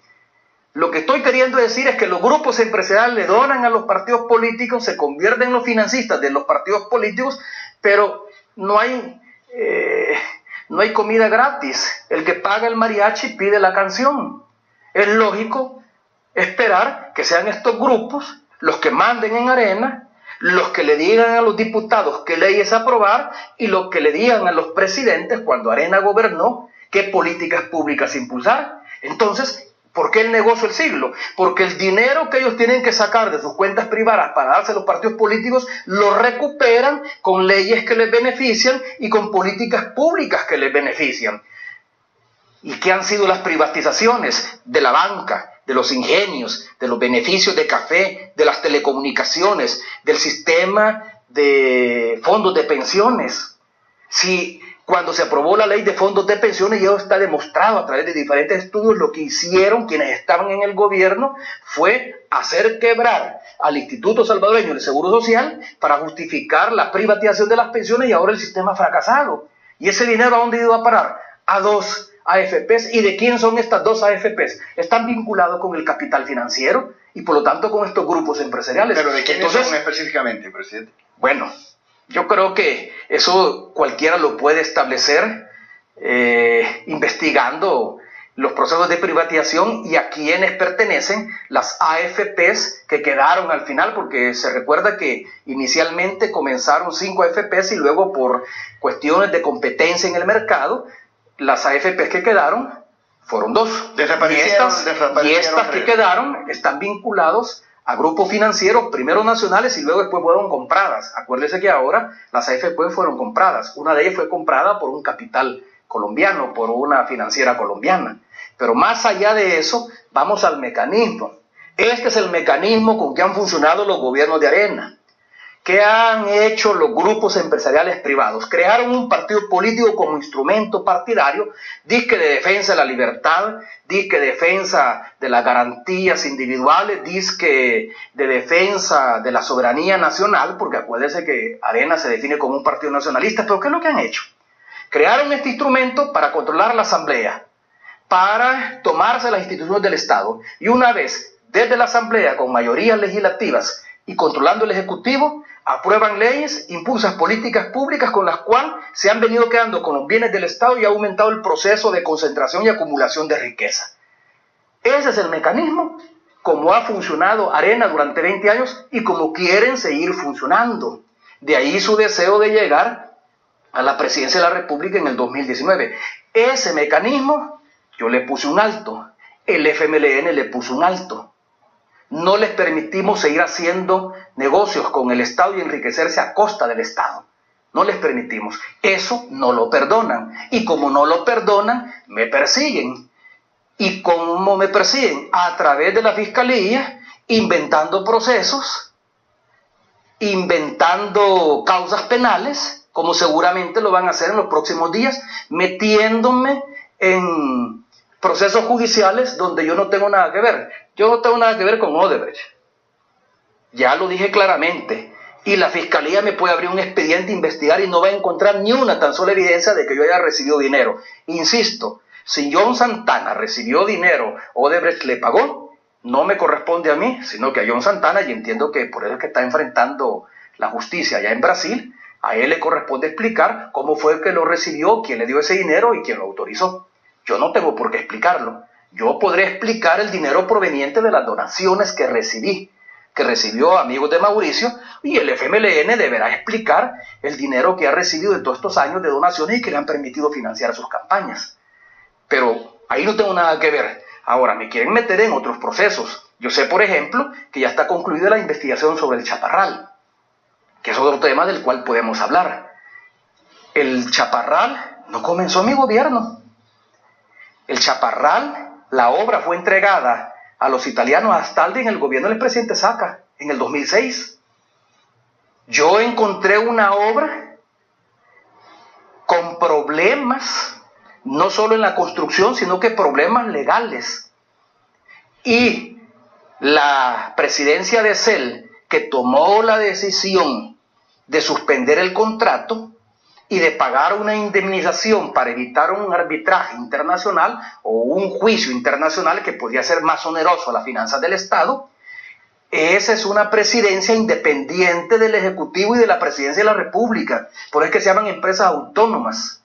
Lo que estoy queriendo decir es que los grupos empresariales le donan a los partidos políticos, se convierten en los financistas de los partidos políticos, pero no hay comida gratis. El que paga el mariachi pide la canción. Es lógico esperar que sean estos grupos los que manden en Arena, los que le digan a los diputados qué leyes aprobar y los que le digan a los presidentes cuando Arena gobernó qué políticas públicas impulsar. Entonces, ¿por qué el negocio del siglo? Porque el dinero que ellos tienen que sacar de sus cuentas privadas para darse a los partidos políticos, lo recuperan con leyes que les benefician y con políticas públicas que les benefician. ¿Y qué han sido las privatizaciones de la banca, de los ingenios, de los beneficios de café, de las telecomunicaciones, del sistema de fondos de pensiones? Si cuando se aprobó la ley de fondos de pensiones, ya está demostrado a través de diferentes estudios, lo que hicieron quienes estaban en el gobierno fue hacer quebrar al Instituto Salvadoreño del Seguro Social para justificar la privatización de las pensiones y ahora el sistema ha fracasado. ¿Y ese dinero a dónde ha ido a parar? A dos AFPs. ¿Y de quién son estas dos AFPs? Están vinculados con el capital financiero y por lo tanto con estos grupos empresariales. ¿Pero de quiénes son específicamente, presidente? Bueno, yo creo que eso cualquiera lo puede establecer investigando los procesos de privatización y a quiénes pertenecen las AFPs que quedaron al final, porque se recuerda que inicialmente comenzaron 5 AFPs y luego por cuestiones de competencia en el mercado, las AFPs que quedaron fueron 2. Y estas que quedaron están vinculados a grupos financieros, primero nacionales y luego después fueron compradas. Acuérdese que ahora las AFP fueron compradas. Una de ellas fue comprada por un capital colombiano, por una financiera colombiana. Pero más allá de eso, vamos al mecanismo. Este es el mecanismo con que han funcionado los gobiernos de Arena. ¿Qué han hecho los grupos empresariales privados? Crearon un partido político como instrumento partidario, disque de defensa de la libertad, disque de defensa de las garantías individuales, disque de defensa de la soberanía nacional, porque acuérdense que Arena se define como un partido nacionalista. ¿Pero qué es lo que han hecho? Crearon este instrumento para controlar la asamblea, para tomarse las instituciones del Estado, y una vez desde la asamblea con mayorías legislativas y controlando el Ejecutivo, aprueban leyes, impulsan políticas públicas con las cuales se han venido quedando con los bienes del Estado y ha aumentado el proceso de concentración y acumulación de riqueza. Ese es el mecanismo, como ha funcionado Arena durante 20 años y como quieren seguir funcionando. De ahí su deseo de llegar a la presidencia de la República en el 2019. Ese mecanismo yo le puse un alto, el FMLN le puso un alto. No les permitimos seguir haciendo negocios con el Estado y enriquecerse a costa del Estado. No les permitimos. Eso no lo perdonan. Y como no lo perdonan, me persiguen. ¿Y cómo me persiguen? A través de la Fiscalía, inventando procesos, inventando causas penales, como seguramente lo van a hacer en los próximos días, metiéndome en procesos judiciales donde yo no tengo nada que ver. Yo no tengo nada que ver con Odebrecht. Ya lo dije claramente. Y la Fiscalía me puede abrir un expediente, investigar y no va a encontrar ni una tan sola evidencia de que yo haya recibido dinero. Insisto, si John Santana recibió dinero, Odebrecht le pagó, no me corresponde a mí, sino que a John Santana, y entiendo que por eso es que está enfrentando la justicia allá en Brasil, a él le corresponde explicar cómo fue que lo recibió, quién le dio ese dinero y quién lo autorizó. Yo no tengo por qué explicarlo. Yo podré explicar el dinero proveniente de las donaciones que recibí, que recibió amigos de Mauricio, y el FMLN deberá explicar el dinero que ha recibido de todos estos años de donaciones y que le han permitido financiar sus campañas. Pero ahí no tengo nada que ver. Ahora, me quieren meter en otros procesos. Yo sé, por ejemplo, que ya está concluida la investigación sobre el Chaparral, que es otro tema del cual podemos hablar. El Chaparral no comenzó en mi gobierno. El Chaparral, la obra fue entregada a los italianos Astaldi en el gobierno del presidente Saca, en el 2006. Yo encontré una obra con problemas, no solo en la construcción, sino que problemas legales. Y la presidencia de CEL, que tomó la decisión de suspender el contrato, y de pagar una indemnización para evitar un arbitraje internacional o un juicio internacional que podría ser más oneroso a las finanzas del Estado, esa es una presidencia independiente del Ejecutivo y de la Presidencia de la República. Por eso es que se llaman empresas autónomas.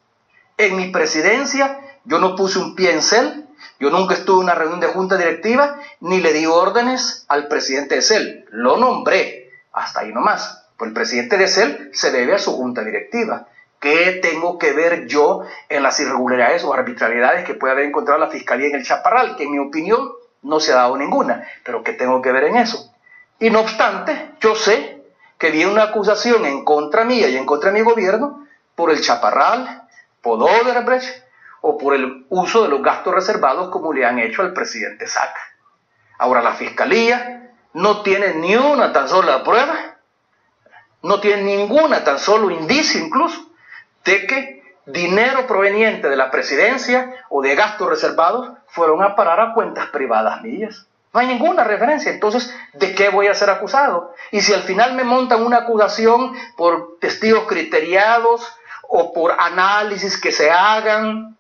En mi presidencia yo no puse un pie en CEL, yo nunca estuve en una reunión de junta directiva, ni le di órdenes al presidente de CEL. Lo nombré, hasta ahí nomás. Pues el presidente de CEL se debe a su junta directiva. ¿Qué tengo que ver yo en las irregularidades o arbitrariedades que puede haber encontrado la Fiscalía en el Chaparral? Que en mi opinión no se ha dado ninguna, pero ¿qué tengo que ver en eso? Y no obstante, yo sé que viene una acusación en contra mía y en contra de mi gobierno por el Chaparral, por Odebrecht o por el uso de los gastos reservados como le han hecho al presidente Saca. Ahora la Fiscalía no tiene ni una tan sola prueba, no tiene ninguna tan solo indicio incluso de que dinero proveniente de la presidencia o de gastos reservados fueron a parar a cuentas privadas mías. No hay ninguna referencia. Entonces, ¿de qué voy a ser acusado? Y si al final me montan una acusación por testigos criteriados o por análisis que se hagan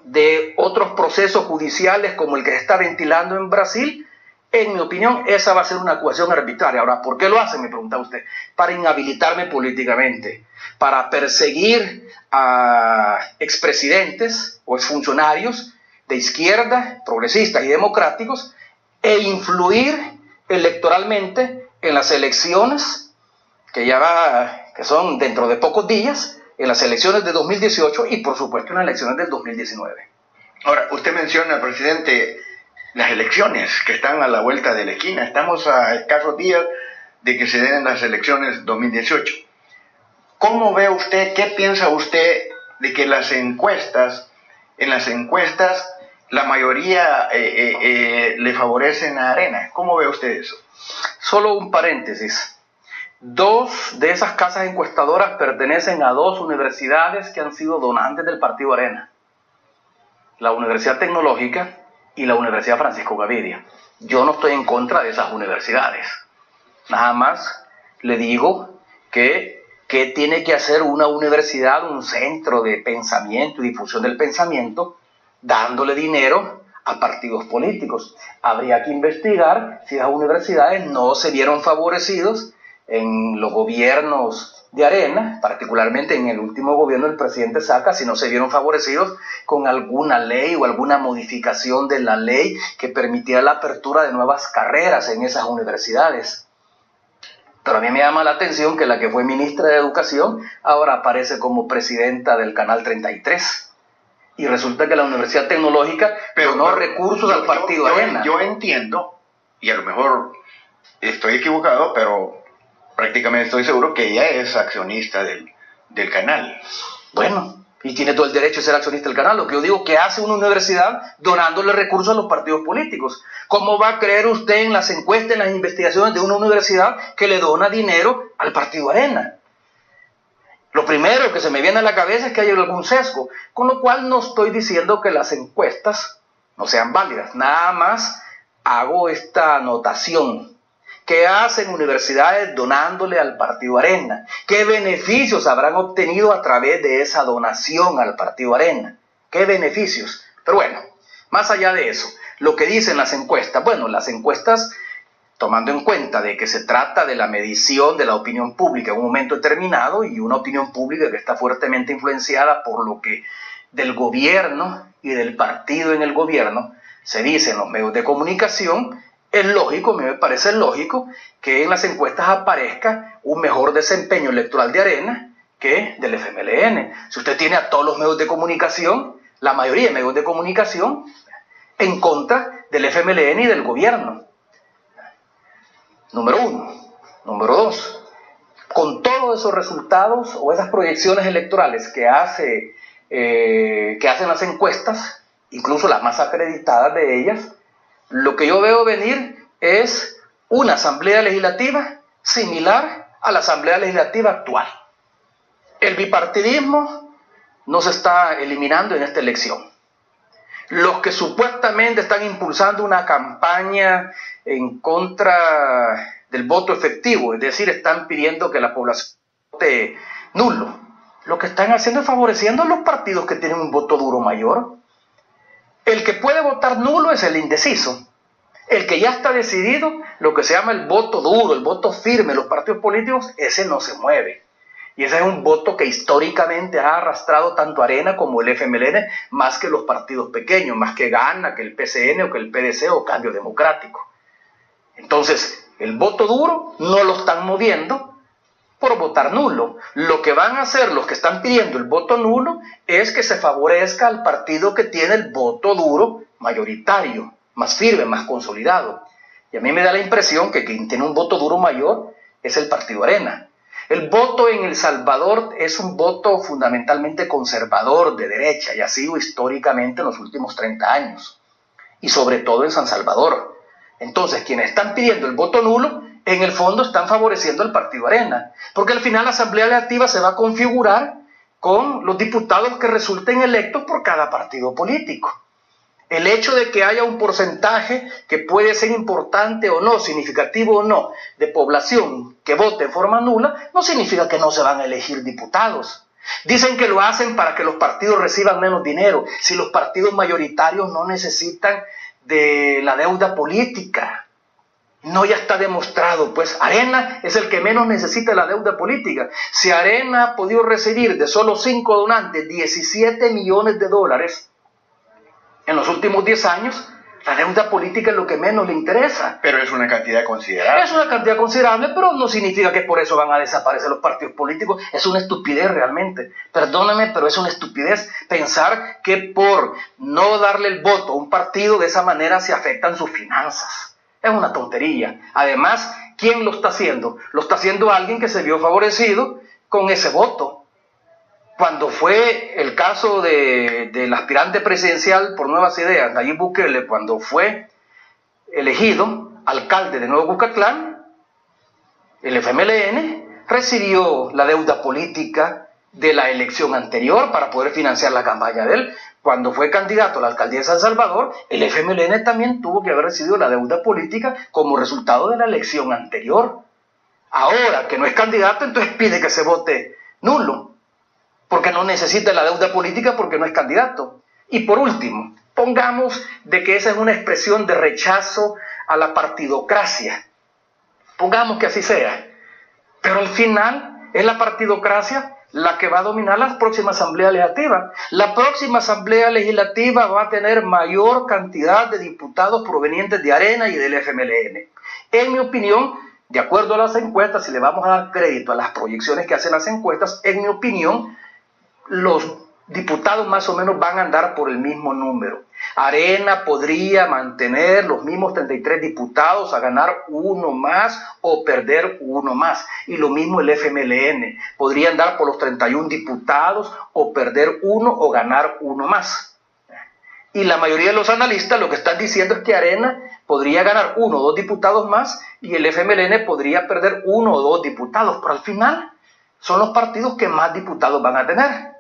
de otros procesos judiciales como el que se está ventilando en Brasil, en mi opinión, esa va a ser una acusación arbitraria. Ahora, ¿por qué lo hacen? Me pregunta usted. Para inhabilitarme políticamente, para perseguir a expresidentes o exfuncionarios de izquierda, progresistas y democráticos, e influir electoralmente en las elecciones que son dentro de pocos días, en las elecciones de 2018 y por supuesto en las elecciones del 2019. Ahora, usted menciona, presidente, las elecciones que están a la vuelta de la esquina. Estamos a escasos días de que se den las elecciones 2018. ¿Cómo ve usted, qué piensa usted de que en las encuestas la mayoría le favorecen a Arena? ¿Cómo ve usted eso? Solo un paréntesis. 2 de esas casas encuestadoras pertenecen a 2 universidades que han sido donantes del Partido Arena. La Universidad Tecnológica y la Universidad Francisco Gavidia. Yo no estoy en contra de esas universidades. Nada más le digo que tiene que hacer una universidad, un centro de pensamiento y difusión del pensamiento, dándole dinero a partidos políticos. Habría que investigar si esas universidades no se vieron favorecidos en los gobiernos de Arena, particularmente en el último gobierno del presidente Saca, si no se vieron favorecidos con alguna ley o alguna modificación de la ley que permitiera la apertura de nuevas carreras en esas universidades. Pero a mí me llama la atención que la que fue ministra de Educación ahora aparece como presidenta del Canal 33. Y resulta que la Universidad Tecnológica donó recursos al Partido Arena. Yo entiendo, y a lo mejor estoy equivocado, pero prácticamente estoy seguro que ella es accionista del canal. Bueno, y tiene todo el derecho de ser accionista del canal. Lo que yo digo, ¿qué hace una universidad donándole recursos a los partidos políticos? ¿Cómo va a creer usted en las encuestas, en las investigaciones de una universidad que le dona dinero al Partido Arena? Lo primero que se me viene a la cabeza es que hay algún sesgo, con lo cual no estoy diciendo que las encuestas no sean válidas. Nada más hago esta anotación. ¿Qué hacen universidades donándole al Partido Arena? ¿Qué beneficios habrán obtenido a través de esa donación al Partido Arena? ¿Qué beneficios? Pero bueno, más allá de eso, lo que dicen las encuestas, bueno, las encuestas, tomando en cuenta de que se trata de la medición de la opinión pública en un momento determinado y una opinión pública que está fuertemente influenciada por lo que del gobierno y del partido en el gobierno se dice en los medios de comunicación, es lógico, me parece lógico, que en las encuestas aparezca un mejor desempeño electoral de Arena que del FMLN. Si usted tiene a todos los medios de comunicación, la mayoría de medios de comunicación, en contra del FMLN y del gobierno. Número 1. Número 2. Con todos esos resultados o esas proyecciones electorales que hacen las encuestas, incluso las más acreditadas de ellas, lo que yo veo venir es una asamblea legislativa similar a la asamblea legislativa actual. El bipartidismo no se está eliminando en esta elección. Los que supuestamente están impulsando una campaña en contra del voto efectivo, es decir, están pidiendo que la población vote nulo, lo que están haciendo es favoreciendo a los partidos que tienen un voto duro mayor. El que puede votar nulo es el indeciso. El que ya está decidido, lo que se llama el voto duro, el voto firme, los partidos políticos, ese no se mueve. Y ese es un voto que históricamente ha arrastrado tanto Arena como el FMLN, más que los partidos pequeños, más que Gana, que el PCN o que el PDC o Cambio Democrático. Entonces, el voto duro no lo están moviendo por votar nulo. Lo que van a hacer los que están pidiendo el voto nulo es que se favorezca al partido que tiene el voto duro mayoritario, más firme, más consolidado. Y a mí me da la impresión que quien tiene un voto duro mayor es el partido Arena. El voto en El Salvador es un voto fundamentalmente conservador, de derecha, y ha sido históricamente en los últimos 30 años. Y sobre todo en San Salvador. Entonces, quienes están pidiendo el voto nulo, en el fondo están favoreciendo al partido Arena. Porque al final la Asamblea Legislativa se va a configurar con los diputados que resulten electos por cada partido político. El hecho de que haya un porcentaje que puede ser importante o no, significativo o no, de población que vote en forma nula, no significa que no se van a elegir diputados. Dicen que lo hacen para que los partidos reciban menos dinero, si los partidos mayoritarios no necesitan de la deuda política. No, ya está demostrado, pues Arena es el que menos necesita la deuda política. Si Arena ha podido recibir de solo 5 donantes 17 millones de dólares, en los últimos 10 años, la deuda política es lo que menos le interesa. Pero es una cantidad considerable. Es una cantidad considerable, pero no significa que por eso van a desaparecer los partidos políticos. Es una estupidez realmente. Perdóname, pero es una estupidez pensar que por no darle el voto a un partido de esa manera se afectan sus finanzas. Es una tontería. Además, ¿quién lo está haciendo? Lo está haciendo alguien que se vio favorecido con ese voto. Cuando fue el caso del aspirante presidencial por Nuevas Ideas, Nayib Bukele, cuando fue elegido alcalde de Nuevo Cucatlán, el FMLN recibió la deuda política de la elección anterior para poder financiar la campaña de él. Cuando fue candidato a la alcaldía de San Salvador, el FMLN también tuvo que haber recibido la deuda política como resultado de la elección anterior. Ahora que no es candidato, entonces pide que se vote nulo, porque no necesita la deuda política porque no es candidato. Y por último, pongamos de que esa es una expresión de rechazo a la partidocracia. Pongamos que así sea. Pero al final es la partidocracia la que va a dominar la próxima Asamblea Legislativa. La próxima Asamblea Legislativa va a tener mayor cantidad de diputados provenientes de Arena y del FMLN. En mi opinión, de acuerdo a las encuestas, si le vamos a dar crédito a las proyecciones que hacen las encuestas, en mi opinión, los diputados más o menos van a andar por el mismo número. Arena podría mantener los mismos 33 diputados, a ganar uno más o perder uno más. Y lo mismo el FMLN, podría andar por los 31 diputados o perder uno o ganar uno más. Y la mayoría de los analistas lo que están diciendo es que Arena podría ganar uno o dos diputados más y el FMLN podría perder uno o dos diputados. Pero al final son los partidos que más diputados van a tener.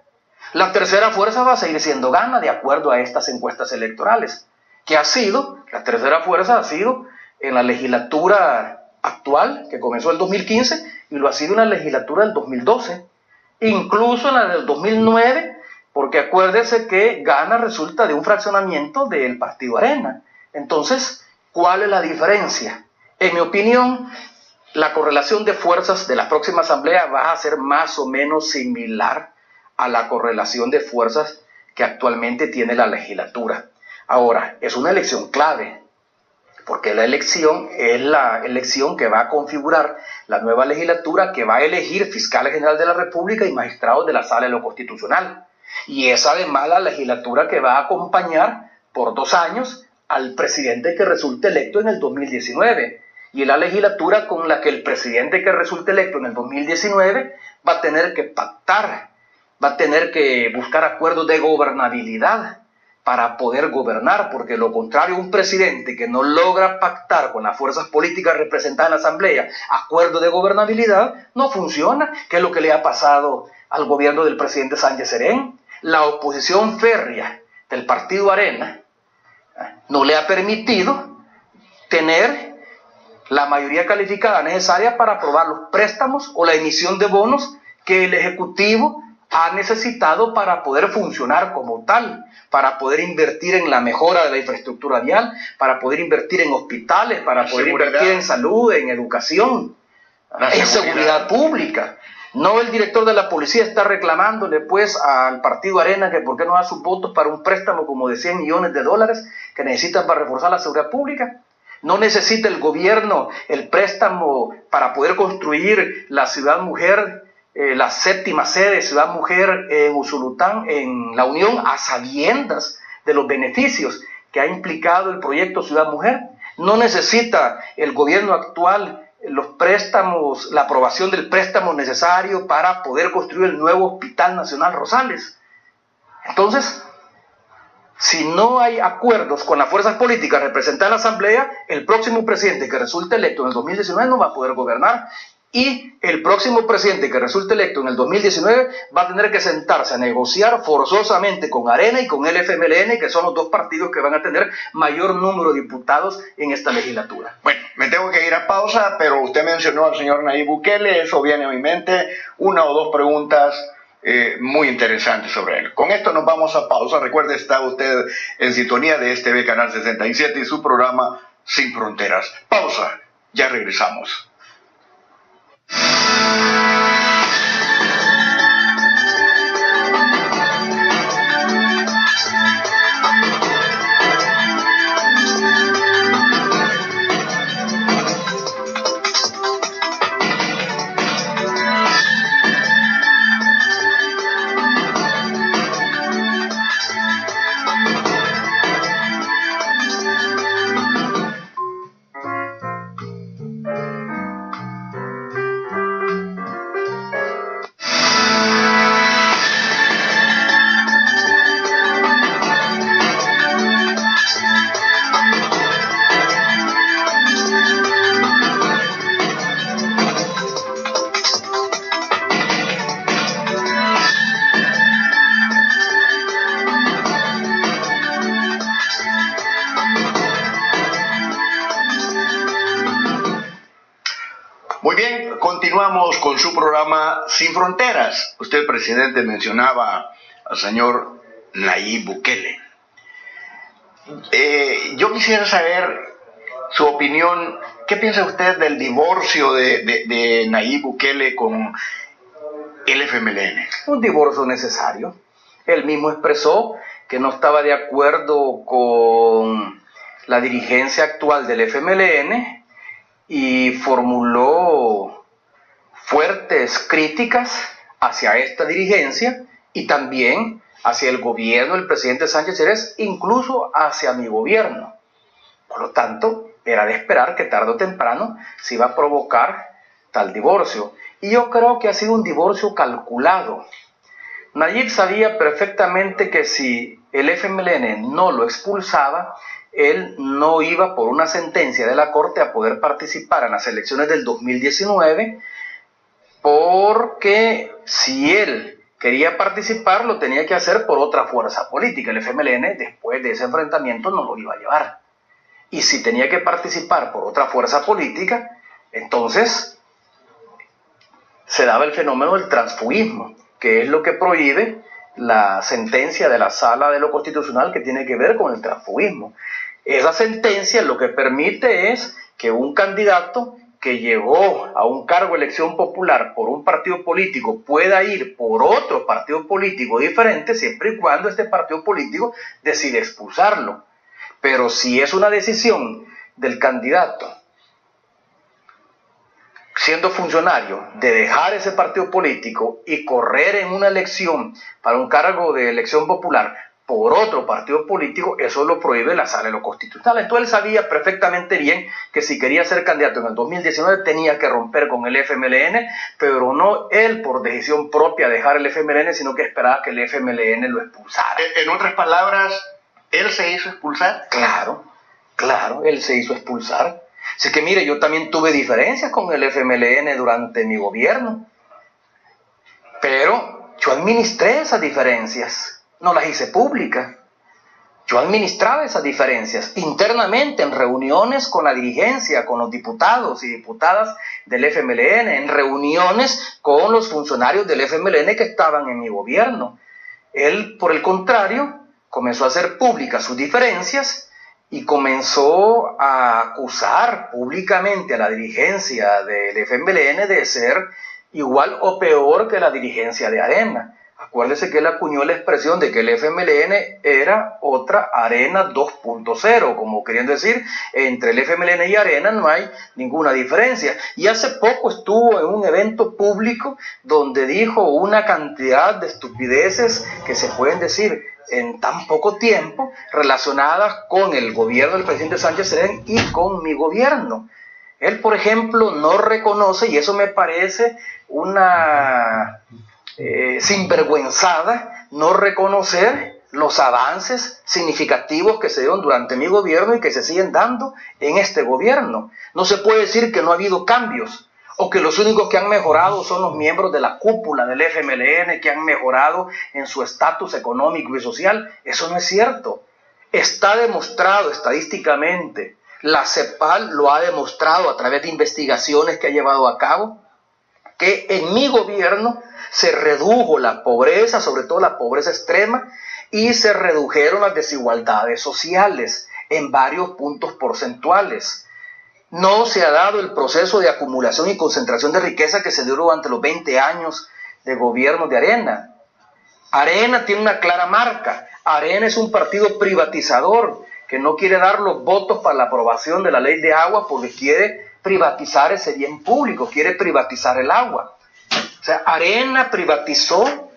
La tercera fuerza va a seguir siendo Gana, de acuerdo a estas encuestas electorales. La tercera fuerza ha sido en la legislatura actual, que comenzó en el 2015, y lo ha sido en la legislatura del 2012. Incluso en la del 2009, porque acuérdese que Gana resulta de un fraccionamiento del partido Arena. Entonces, ¿cuál es la diferencia? En mi opinión, la correlación de fuerzas de la próxima asamblea va a ser más o menos similar a la correlación de fuerzas que actualmente tiene la legislatura. Ahora, es una elección clave, porque la elección es la elección que va a configurar la nueva legislatura, que va a elegir fiscal general de la República y magistrados de la Sala de lo Constitucional. Y es además la legislatura que va a acompañar por 2 años al presidente que resulte electo en el 2019. Y es la legislatura con la que el presidente que resulte electo en el 2019 va a tener que pactar, va a tener que buscar acuerdos de gobernabilidad para poder gobernar, porque lo contrario, un presidente que no logra pactar con las fuerzas políticas representadas en la Asamblea acuerdos de gobernabilidad, no funciona, que es lo que le ha pasado al gobierno del presidente Sánchez Serén. La oposición férrea del partido Arena no le ha permitido tener la mayoría calificada necesaria para aprobar los préstamos o la emisión de bonos que el Ejecutivo ha necesitado para poder funcionar como tal, para poder invertir en la mejora de la infraestructura vial, para poder invertir en hospitales, para poder invertir en salud, en educación, en seguridad pública. No el director de la policía está reclamándole pues al partido Arena que por qué no da sus votos para un préstamo como de $100 millones que necesitan para reforzar la seguridad pública. No necesita el gobierno el préstamo para poder construir la Ciudad Mujer, la séptima sede de Ciudad Mujer en Usulután, en La Unión, a sabiendas de los beneficios que ha implicado el proyecto Ciudad Mujer. No necesita el gobierno actual los préstamos, la aprobación del préstamo necesario para poder construir el nuevo Hospital Nacional Rosales. Entonces, si no hay acuerdos con las fuerzas políticas representadas en la Asamblea, el próximo presidente que resulte electo en el 2019 no va a poder gobernar, y el próximo presidente que resulte electo en el 2019 va a tener que sentarse a negociar forzosamente con Arena y con el FMLN, que son los dos partidos que van a tener mayor número de diputados en esta legislatura. Bueno, me tengo que ir a pausa, pero usted mencionó al señor Nayib Bukele, eso viene a mi mente, una o dos preguntas muy interesantes sobre él. Con esto nos vamos a pausa. Recuerde, está usted en sintonía de este Canal 67 y su programa Sin Fronteras. Pausa, ya regresamos. Muy bien, continuamos con su programa Sin Fronteras. Usted, presidente, mencionaba al señor Nayib Bukele. Yo quisiera saber su opinión. ¿Qué piensa usted del divorcio de Nayib Bukele con el FMLN? Un divorcio necesario. Él mismo expresó que no estaba de acuerdo con la dirigencia actual del FMLN y formuló fuertes críticas hacia esta dirigencia y también hacia el gobierno del presidente Sánchez Cerés, incluso hacia mi gobierno. Por lo tanto, era de esperar que tarde o temprano se iba a provocar tal divorcio. Y yo creo que ha sido un divorcio calculado. Nayib sabía perfectamente que si el FMLN no lo expulsaba, él no iba por una sentencia de la Corte a poder participar en las elecciones del 2019, porque si él quería participar, lo tenía que hacer por otra fuerza política. El FMLN, después de ese enfrentamiento, no lo iba a llevar. Y si tenía que participar por otra fuerza política, entonces se daba el fenómeno del transfugismo, que es lo que prohíbe la sentencia de la Sala de lo Constitucional, que tiene que ver con el transfugismo. Esa sentencia lo que permite es que un candidato que llegó a un cargo de elección popular por un partido político pueda ir por otro partido político diferente, siempre y cuando este partido político decide expulsarlo. Pero si es una decisión del candidato, siendo funcionario, de dejar ese partido político y correr en una elección para un cargo de elección popular por otro partido político, eso lo prohíbe la Sala de lo Constitucional. Entonces él sabía perfectamente bien que si quería ser candidato en el 2019 tenía que romper con el FMLN, pero no él por decisión propia dejar el FMLN, sino que esperaba que el FMLN lo expulsara. En otras palabras, ¿él se hizo expulsar? Claro, él se hizo expulsar. Así que mire, yo también tuve diferencias con el FMLN durante mi gobierno, pero yo administré esas diferencias, no las hice públicas. Yo administraba esas diferencias internamente en reuniones con la dirigencia, con los diputados y diputadas del FMLN, en reuniones con los funcionarios del FMLN que estaban en mi gobierno. Él, por el contrario, comenzó a hacer públicas sus diferencias y comenzó a acusar públicamente a la dirigencia del FMLN de ser igual o peor que la dirigencia de Arena. Acuérdese que él acuñó la expresión de que el FMLN era otra Arena 2.0, como queriendo decir, entre el FMLN y Arena no hay ninguna diferencia. Y hace poco estuvo en un evento público donde dijo una cantidad de estupideces que se pueden decir en tan poco tiempo relacionadas con el gobierno del presidente Sánchez Serén y con mi gobierno. Él, por ejemplo, no reconoce, y eso me parece una sinvergüenzada, no reconocer los avances significativos que se dieron durante mi gobierno y que se siguen dando en este gobierno. No se puede decir que no ha habido cambios o que los únicos que han mejorado son los miembros de la cúpula del FMLN que han mejorado en su estatus económico y social. Eso no es cierto. Está demostrado estadísticamente, la CEPAL lo ha demostrado a través de investigaciones que ha llevado a cabo, que en mi gobierno se redujo la pobreza, sobre todo la pobreza extrema, y se redujeron las desigualdades sociales en varios puntos porcentuales. No se ha dado el proceso de acumulación y concentración de riqueza que se dio durante los 20 años de gobierno de Arena. Arena tiene una clara marca. Arena es un partido privatizador que no quiere dar los votos para la aprobación de la ley de agua porque quiere privatizar ese bien público, quiere privatizar el agua. O sea, Arena privatizó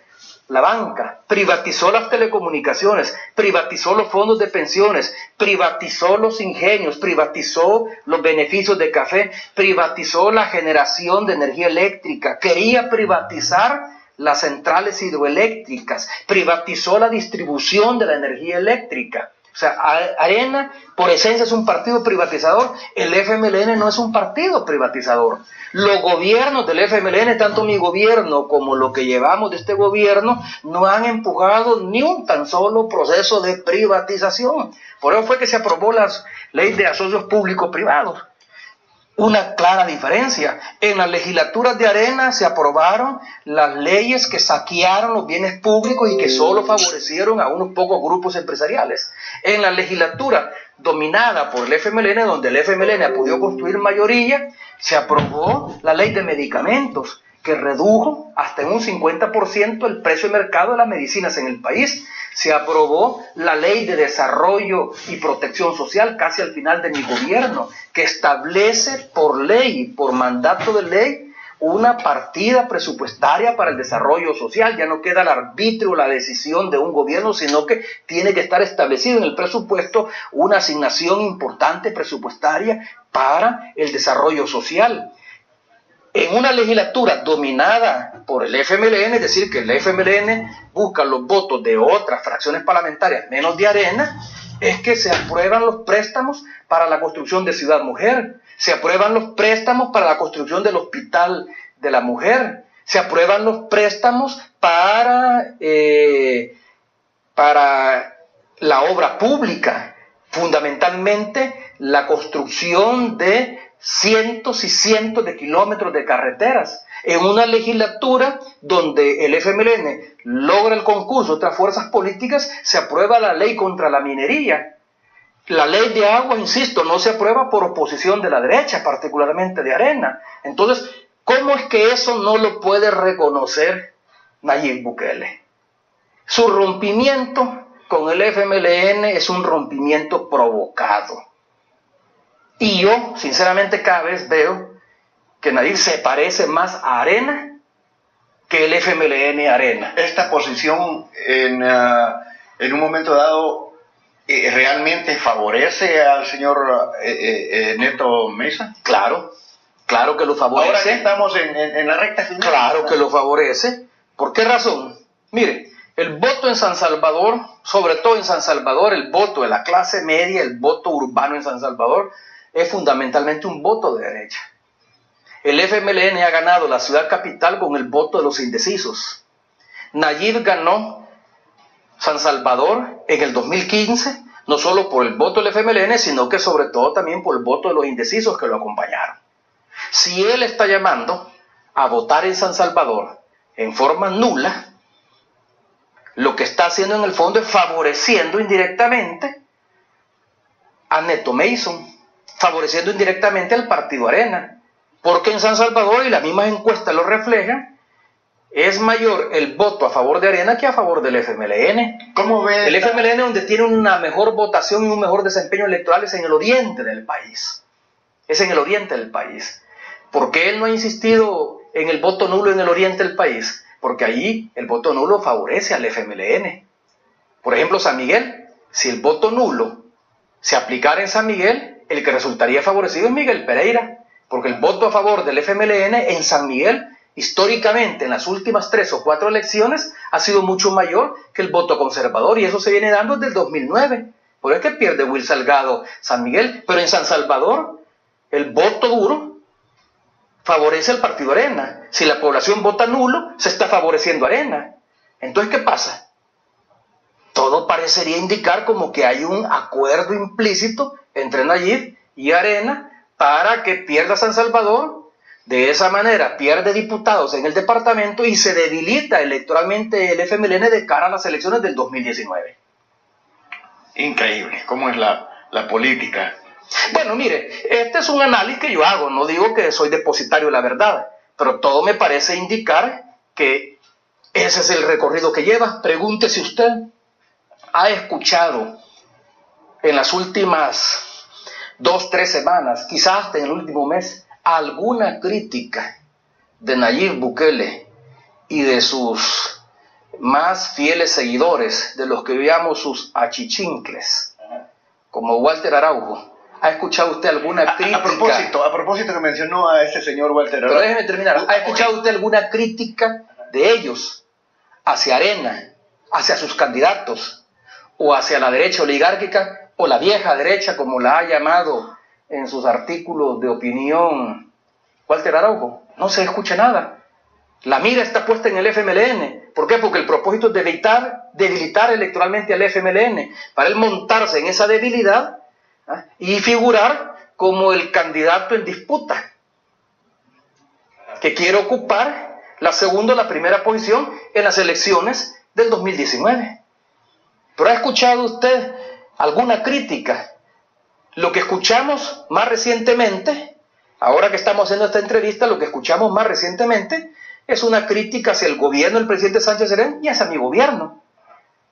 la banca, privatizó las telecomunicaciones, privatizó los fondos de pensiones, privatizó los ingenios, privatizó los beneficios de café, privatizó la generación de energía eléctrica, quería privatizar las centrales hidroeléctricas, privatizó la distribución de la energía eléctrica. O sea, Arena por esencia es un partido privatizador. El FMLN no es un partido privatizador. Los gobiernos del FMLN, tanto mi gobierno como lo que llevamos de este gobierno, no han empujado ni un tan solo proceso de privatización. Por eso fue que se aprobó la ley de asocios público-privados. Una clara diferencia. En las legislaturas de Arena se aprobaron las leyes que saquearon los bienes públicos y que solo favorecieron a unos pocos grupos empresariales. En la legislatura dominada por el FMLN, donde el FMLN ha podido construir mayoría, se aprobó la ley de medicamentos, que redujo hasta en un 50% el precio de mercado de las medicinas en el país. Se aprobó la ley de desarrollo y protección social casi al final de mi gobierno, que establece por ley, por mandato de ley, una partida presupuestaria para el desarrollo social. Ya no queda el arbitrio, la decisión de un gobierno, sino que tiene que estar establecido en el presupuesto una asignación importante presupuestaria para el desarrollo social. En una legislatura dominada por el FMLN, es decir, que el FMLN busca los votos de otras fracciones parlamentarias, menos de Arena, es que se aprueban los préstamos para la construcción de Ciudad Mujer, se aprueban los préstamos para la construcción del Hospital de la Mujer, se aprueban los préstamos para la obra pública, fundamentalmente la construcción de cientos y cientos de kilómetros de carreteras, en una legislatura donde el FMLN logra el concurso de otras fuerzas políticas, se aprueba la ley contra la minería. La ley de agua, insisto, no se aprueba por oposición de la derecha, particularmente de Arena. Entonces, ¿cómo es que eso no lo puede reconocer Nayib Bukele? Su rompimiento con el FMLN es un rompimiento provocado. Y yo, sinceramente, cada vez veo que Nayib se parece más a Arena que el FMLN a Arena. Esta posición en un momento dado realmente favorece al señor Neto Mesa. Claro, claro que lo favorece. Ahora que estamos en la recta final. Claro que lo favorece. ¿Por qué razón? Mire, el voto en San Salvador, sobre todo en San Salvador, el voto de la clase media, el voto urbano en San Salvador, es fundamentalmente un voto de derecha. El FMLN ha ganado la ciudad capital con el voto de los indecisos. Nayib ganó San Salvador en el 2015, no solo por el voto del FMLN, sino que sobre todo también por el voto de los indecisos que lo acompañaron. Si él está llamando a votar en San Salvador en forma nula, lo que está haciendo en el fondo es favoreciendo indirectamente a Neto Mason, favoreciendo indirectamente al Partido Arena, porque en San Salvador, y las mismas encuestas lo reflejan, es mayor el voto a favor de Arena que a favor del FMLN. ¿Cómo ve? El FMLN, donde tiene una mejor votación y un mejor desempeño electoral, es en el oriente del país. Es en el oriente del país. ¿Por qué él no ha insistido en el voto nulo en el oriente del país? Porque ahí el voto nulo favorece al FMLN. Por ejemplo, San Miguel, si el voto nulo se aplicara en San Miguel, el que resultaría favorecido es Miguel Pereira, porque el voto a favor del FMLN en San Miguel, históricamente en las últimas 3 o 4 elecciones, ha sido mucho mayor que el voto conservador, y eso se viene dando desde el 2009. Por eso es que pierde Will Salgado San Miguel, pero en San Salvador el voto duro favorece al Partido Arena. Si la población vota nulo, se está favoreciendo a Arena. Entonces, ¿qué pasa? Todo parecería indicar como que hay un acuerdo implícito entre Nayib y Arena para que pierda San Salvador. De esa manera pierde diputados en el departamento y se debilita electoralmente el FMLN de cara a las elecciones del 2019. Increíble, ¿cómo es la política? Bueno, mire, este es un análisis que yo hago, no digo que soy depositario de la verdad, pero todo me parece indicar que ese es el recorrido que lleva. Pregúntese usted, ¿ha escuchado en las últimas 2, 3 semanas, quizás hasta en el último mes, alguna crítica de Nayib Bukele y de sus más fieles seguidores, de los que veamos sus achichincles, como Walter Araujo? ¿Ha escuchado usted alguna crítica? A propósito que mencionó a este señor Walter Araujo. Pero déjeme terminar. ¿Ha escuchado usted alguna crítica de ellos hacia Arena, hacia sus candidatos, o hacia la derecha oligárquica, o la vieja derecha, como la ha llamado en sus artículos de opinión Walter Araujo? No se escucha nada. La mira está puesta en el FMLN. ¿Por qué? Porque el propósito es debilitar electoralmente al FMLN, para él montarse en esa debilidad y figurar como el candidato en disputa, que quiere ocupar la segunda o la primera posición en las elecciones del 2019. ¿Pero ha escuchado usted alguna crítica? Lo que escuchamos más recientemente, ahora que estamos haciendo esta entrevista, lo que escuchamos más recientemente es una crítica hacia el gobierno del presidente Sánchez Serén y hacia mi gobierno.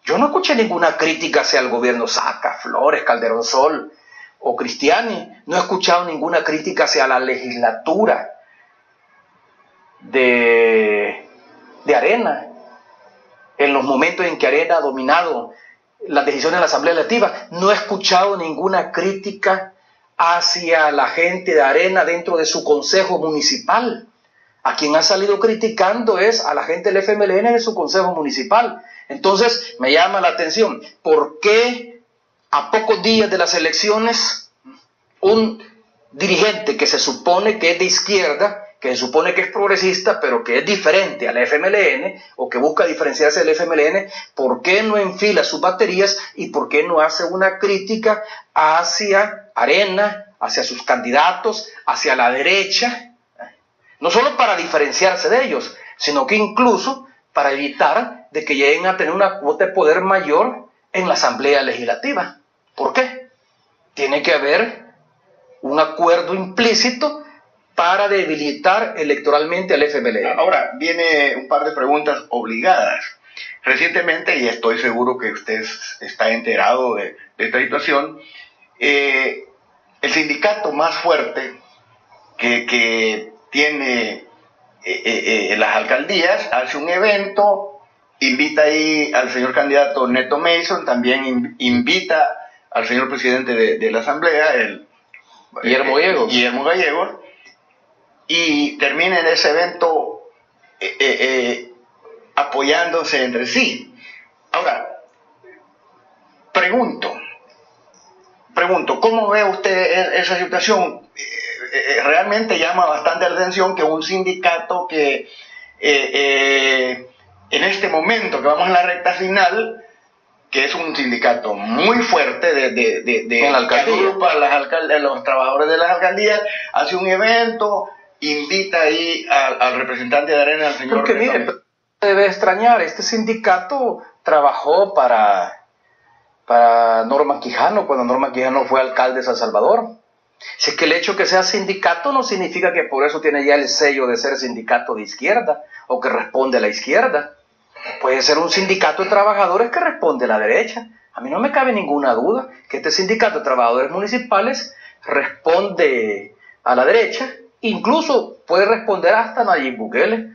Yo no escuché ninguna crítica hacia el gobierno Saca, Flores, Calderón Sol o Cristiani. No he escuchado ninguna crítica hacia la legislatura de Arena, en los momentos en que Arena ha dominado las decisiones de la Asamblea Legislativa. No he escuchado ninguna crítica hacia la gente de Arena dentro de su consejo municipal. A quien ha salido criticando es a la gente del FMLN de su consejo municipal. Entonces me llama la atención, ¿por qué a pocos días de las elecciones un dirigente que se supone que es de izquierda, que se supone que es progresista, pero que es diferente a la FMLN, o que busca diferenciarse del FMLN, ¿por qué no enfila sus baterías y por qué no hace una crítica hacia Arena, hacia sus candidatos, hacia la derecha? No solo para diferenciarse de ellos, sino que incluso para evitar de que lleguen a tener una cuota de poder mayor en la Asamblea Legislativa. ¿Por qué? Tiene que haber un acuerdo implícito para debilitar electoralmente al FMLN. Ahora, viene un par de preguntas obligadas. Recientemente, y estoy seguro que usted está enterado de esta situación, el sindicato más fuerte que tiene las alcaldías hace un evento, invita ahí al señor candidato Neto Mason, también invita al señor presidente de la Asamblea, Guillermo Gallegos, y termina en ese evento apoyándose entre sí. Ahora, pregunto, ¿cómo ve usted esa situación? Realmente llama bastante la atención que un sindicato que en este momento que vamos en la recta final que es un sindicato muy fuerte en la alcaldía, que agrupa a los trabajadores de las alcaldías, hace un evento, invita ahí al representante de Arena, al señor... Porque mire, debe extrañar, este sindicato trabajó para Norman Quijano, cuando Norman Quijano fue alcalde de San Salvador. Si es que el hecho que sea sindicato no significa que por eso tiene ya el sello de ser sindicato de izquierda o que responde a la izquierda. Puede ser un sindicato de trabajadores que responde a la derecha. A mí no me cabe ninguna duda que este sindicato de trabajadores municipales responde a la derecha, incluso puede responder hasta Nayib Bukele.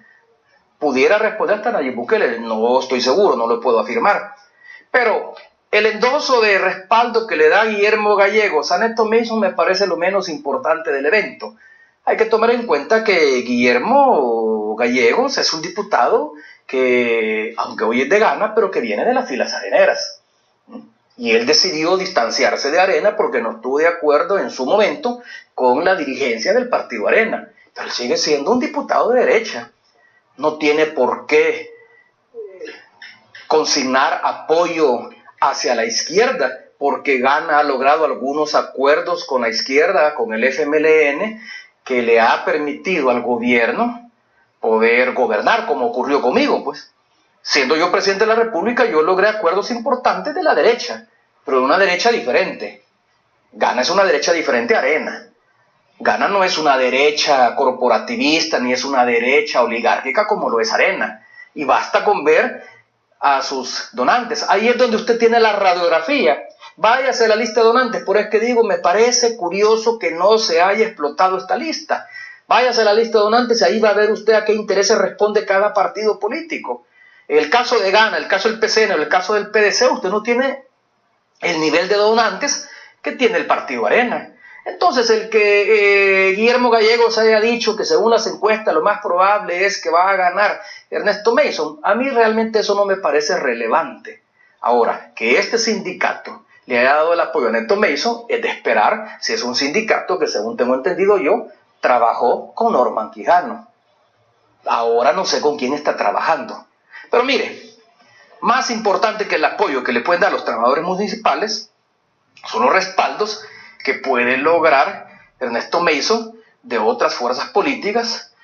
Pudiera responder hasta Nayib Bukele, no estoy seguro, no lo puedo afirmar. Pero el endoso de respaldo que le da Guillermo Gallegos a Neto Mason me parece lo menos importante del evento. Hay que tomar en cuenta que Guillermo Gallegos es un diputado que, aunque hoy es de Gana, pero que viene de las filas areneras. Y él decidió distanciarse de Arena porque no estuvo de acuerdo en su momento con la dirigencia del partido Arena. Pero él sigue siendo un diputado de derecha. No tiene por qué consignar apoyo hacia la izquierda, porque Gana ha logrado algunos acuerdos con la izquierda, con el FMLN, que le ha permitido al gobierno poder gobernar, como ocurrió conmigo, pues. Siendo yo presidente de la República, yo logré acuerdos importantes de la derecha, pero de una derecha diferente. Gana es una derecha diferente a Arena. Gana no es una derecha corporativista, ni es una derecha oligárquica como lo es Arena. Y basta con ver a sus donantes. Ahí es donde usted tiene la radiografía. Váyase a la lista de donantes, por eso es que digo, me parece curioso que no se haya explotado esta lista. Váyase a la lista de donantes, ahí va a ver usted a qué intereses responde cada partido político. En el caso de Gana, el caso del PCN, el caso del PDC, usted no tiene el nivel de donantes que tiene el partido Arena. Entonces, el que Guillermo Gallegos haya dicho que según las encuestas lo más probable es que va a ganar Ernesto Mason, a mí realmente eso no me parece relevante. Ahora, que este sindicato le haya dado el apoyo a Ernesto Mason es de esperar, si es un sindicato que, según tengo entendido yo, trabajó con Norman Quijano. Ahora no sé con quién está trabajando. Pero mire, más importante que el apoyo que le pueden dar los trabajadores municipales son los respaldos que puede lograr Ernesto Mason de otras fuerzas políticas,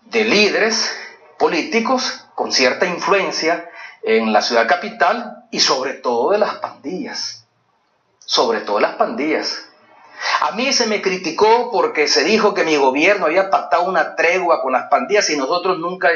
de líderes políticos con cierta influencia en la ciudad capital y sobre todo de las pandillas. Sobre todo las pandillas. A mí se me criticó porque se dijo que mi gobierno había pactado una tregua con las pandillas y nosotros nunca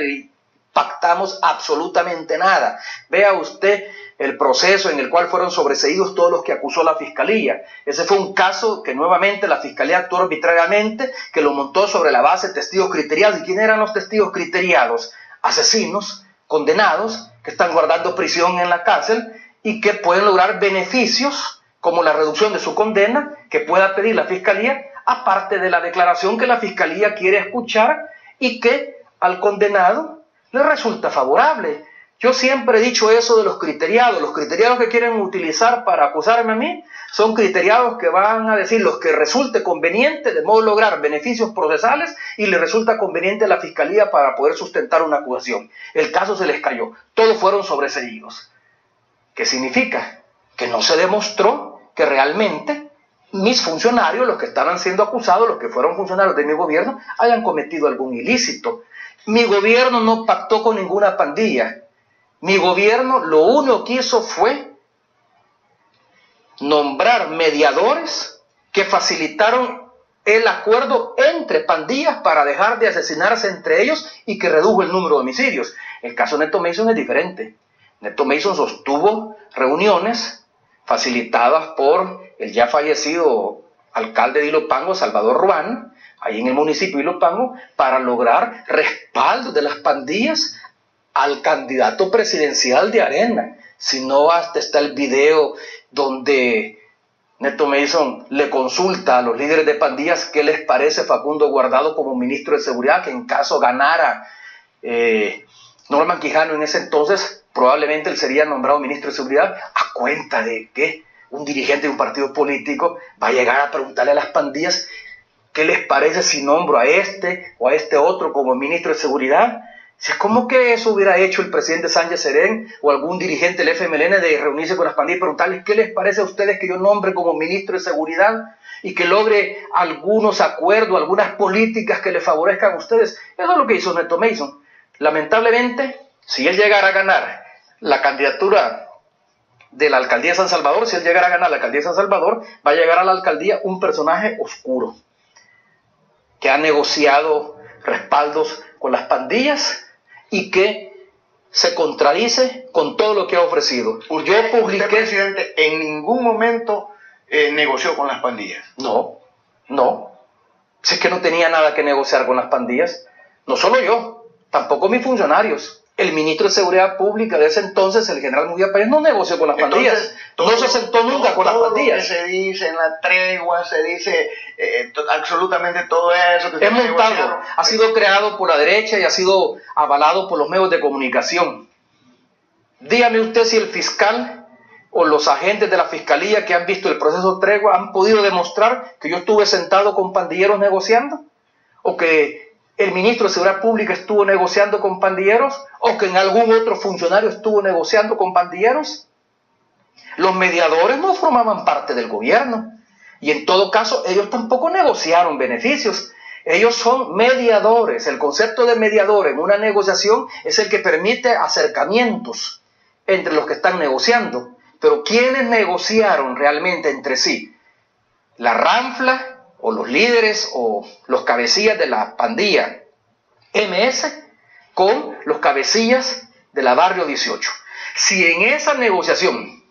pactamos absolutamente nada. Vea usted el proceso en el cual fueron sobreseídos todos los que acusó la Fiscalía. Ese fue un caso que nuevamente la Fiscalía actuó arbitrariamente, que lo montó sobre la base de testigos criteriados. ¿Y quién eran los testigos criteriados? Asesinos, condenados, que están guardando prisión en la cárcel y que pueden lograr beneficios como la reducción de su condena que pueda pedir la Fiscalía, aparte de la declaración que la Fiscalía quiere escuchar y que al condenado le resulta favorable. Yo siempre he dicho eso de los criteriados que quieren utilizar para acusarme a mí, son criteriados que van a decir los que resulte conveniente de modo lograr beneficios procesales y le resulta conveniente a la Fiscalía para poder sustentar una acusación. El caso se les cayó, todos fueron sobreseídos. ¿Qué significa? Que no se demostró que realmente mis funcionarios, los que estaban siendo acusados, los que fueron funcionarios de mi gobierno, hayan cometido algún ilícito. Mi gobierno no pactó con ninguna pandilla. Mi gobierno lo único que hizo fue nombrar mediadores que facilitaron el acuerdo entre pandillas para dejar de asesinarse entre ellos y que redujo el número de homicidios. El caso de Neto Mason es diferente. Neto Mason sostuvo reuniones facilitadas por el ya fallecido alcalde de Ilopango, Salvador Ruán, ahí en el municipio de Ilopango, para lograr respaldo de las pandillas al candidato presidencial de Arena. Si no, hasta está el video donde Neto Mason le consulta a los líderes de pandillas qué les parece Facundo Guardado como ministro de Seguridad, que en caso ganara Norman Quijano en ese entonces, probablemente él sería nombrado ministro de Seguridad, a cuenta de que un dirigente de un partido político va a llegar a preguntarle a las pandillas qué les parece si nombro a este o a este otro como ministro de Seguridad. Si es como que eso hubiera hecho el presidente Sánchez Serén o algún dirigente del FMLN de reunirse con las pandillas y preguntarles qué les parece a ustedes que yo nombre como ministro de Seguridad y que logre algunos acuerdos, algunas políticas que les favorezcan a ustedes. Eso es lo que hizo Neto Mason. Lamentablemente, si él llegara a ganar la candidatura de la alcaldía de San Salvador, si él llegara a ganar la alcaldía de San Salvador, va a llegar a la alcaldía un personaje oscuro que ha negociado respaldos con las pandillas y que se contradice con todo lo que ha ofrecido. Usted, presidente, en ningún momento negoció con las pandillas. No. Si es que no tenía nada que negociar con las pandillas. No solo yo, tampoco mis funcionarios. El ministro de Seguridad Pública de ese entonces, el general Mujía Pérez, no negoció con las pandillas. No se sentó nunca con las pandillas. Lo que se dice en la tregua, se dice absolutamente todo eso. Es montado, ha sido creado por la derecha y ha sido avalado por los medios de comunicación. Dígame usted si el fiscal o los agentes de la fiscalía que han visto el proceso de tregua han podido demostrar que yo estuve sentado con pandilleros negociando, o que el ministro de Seguridad Pública estuvo negociando con pandilleros, o que en algún otro funcionario estuvo negociando con pandilleros. Los mediadores no formaban parte del gobierno, y en todo caso ellos tampoco negociaron beneficios. Ellos son mediadores. El concepto de mediador en una negociación es el que permite acercamientos entre los que están negociando. Pero ¿quiénes negociaron realmente entre sí? La ranfla, o los líderes o los cabecillas de la pandilla MS con los cabecillas de la Barrio 18. Si en esa negociación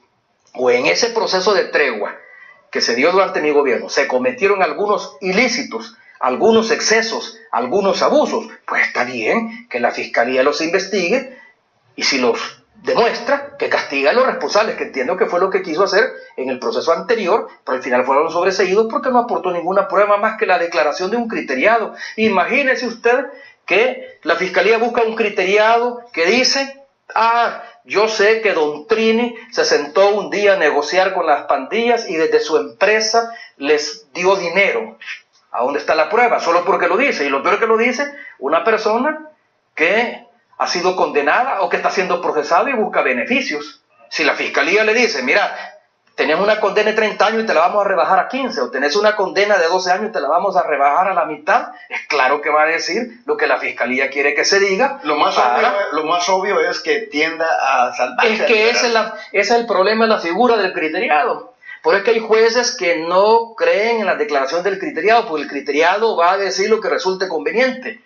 o en ese proceso de tregua que se dio durante mi gobierno se cometieron algunos ilícitos, algunos excesos, algunos abusos, pues está bien que la fiscalía los investigue y si los demuestra, que castiga a los responsables, que entiendo que fue lo que quiso hacer en el proceso anterior, pero al final fueron sobreseídos porque no aportó ninguna prueba más que la declaración de un criteriado. Imagínese usted que la fiscalía busca un criteriado que dice: yo sé que Don Trini se sentó un día a negociar con las pandillas y desde su empresa les dio dinero. ¿A dónde está la prueba? Solo porque lo dice. Y lo peor que lo dice una persona que ha sido condenada o que está siendo procesada y busca beneficios. Si la fiscalía le dice: mira, tenés una condena de 30 años y te la vamos a rebajar a 15, o tenés una condena de 12 años y te la vamos a rebajar a la mitad, es claro que va a decir lo que la fiscalía quiere que se diga. Lo más obvio es que tienda a salvarse. Es que ese es el problema de la figura del criteriado. Por eso es que hay jueces que no creen en la declaración del criteriado, porque el criteriado va a decir lo que resulte conveniente.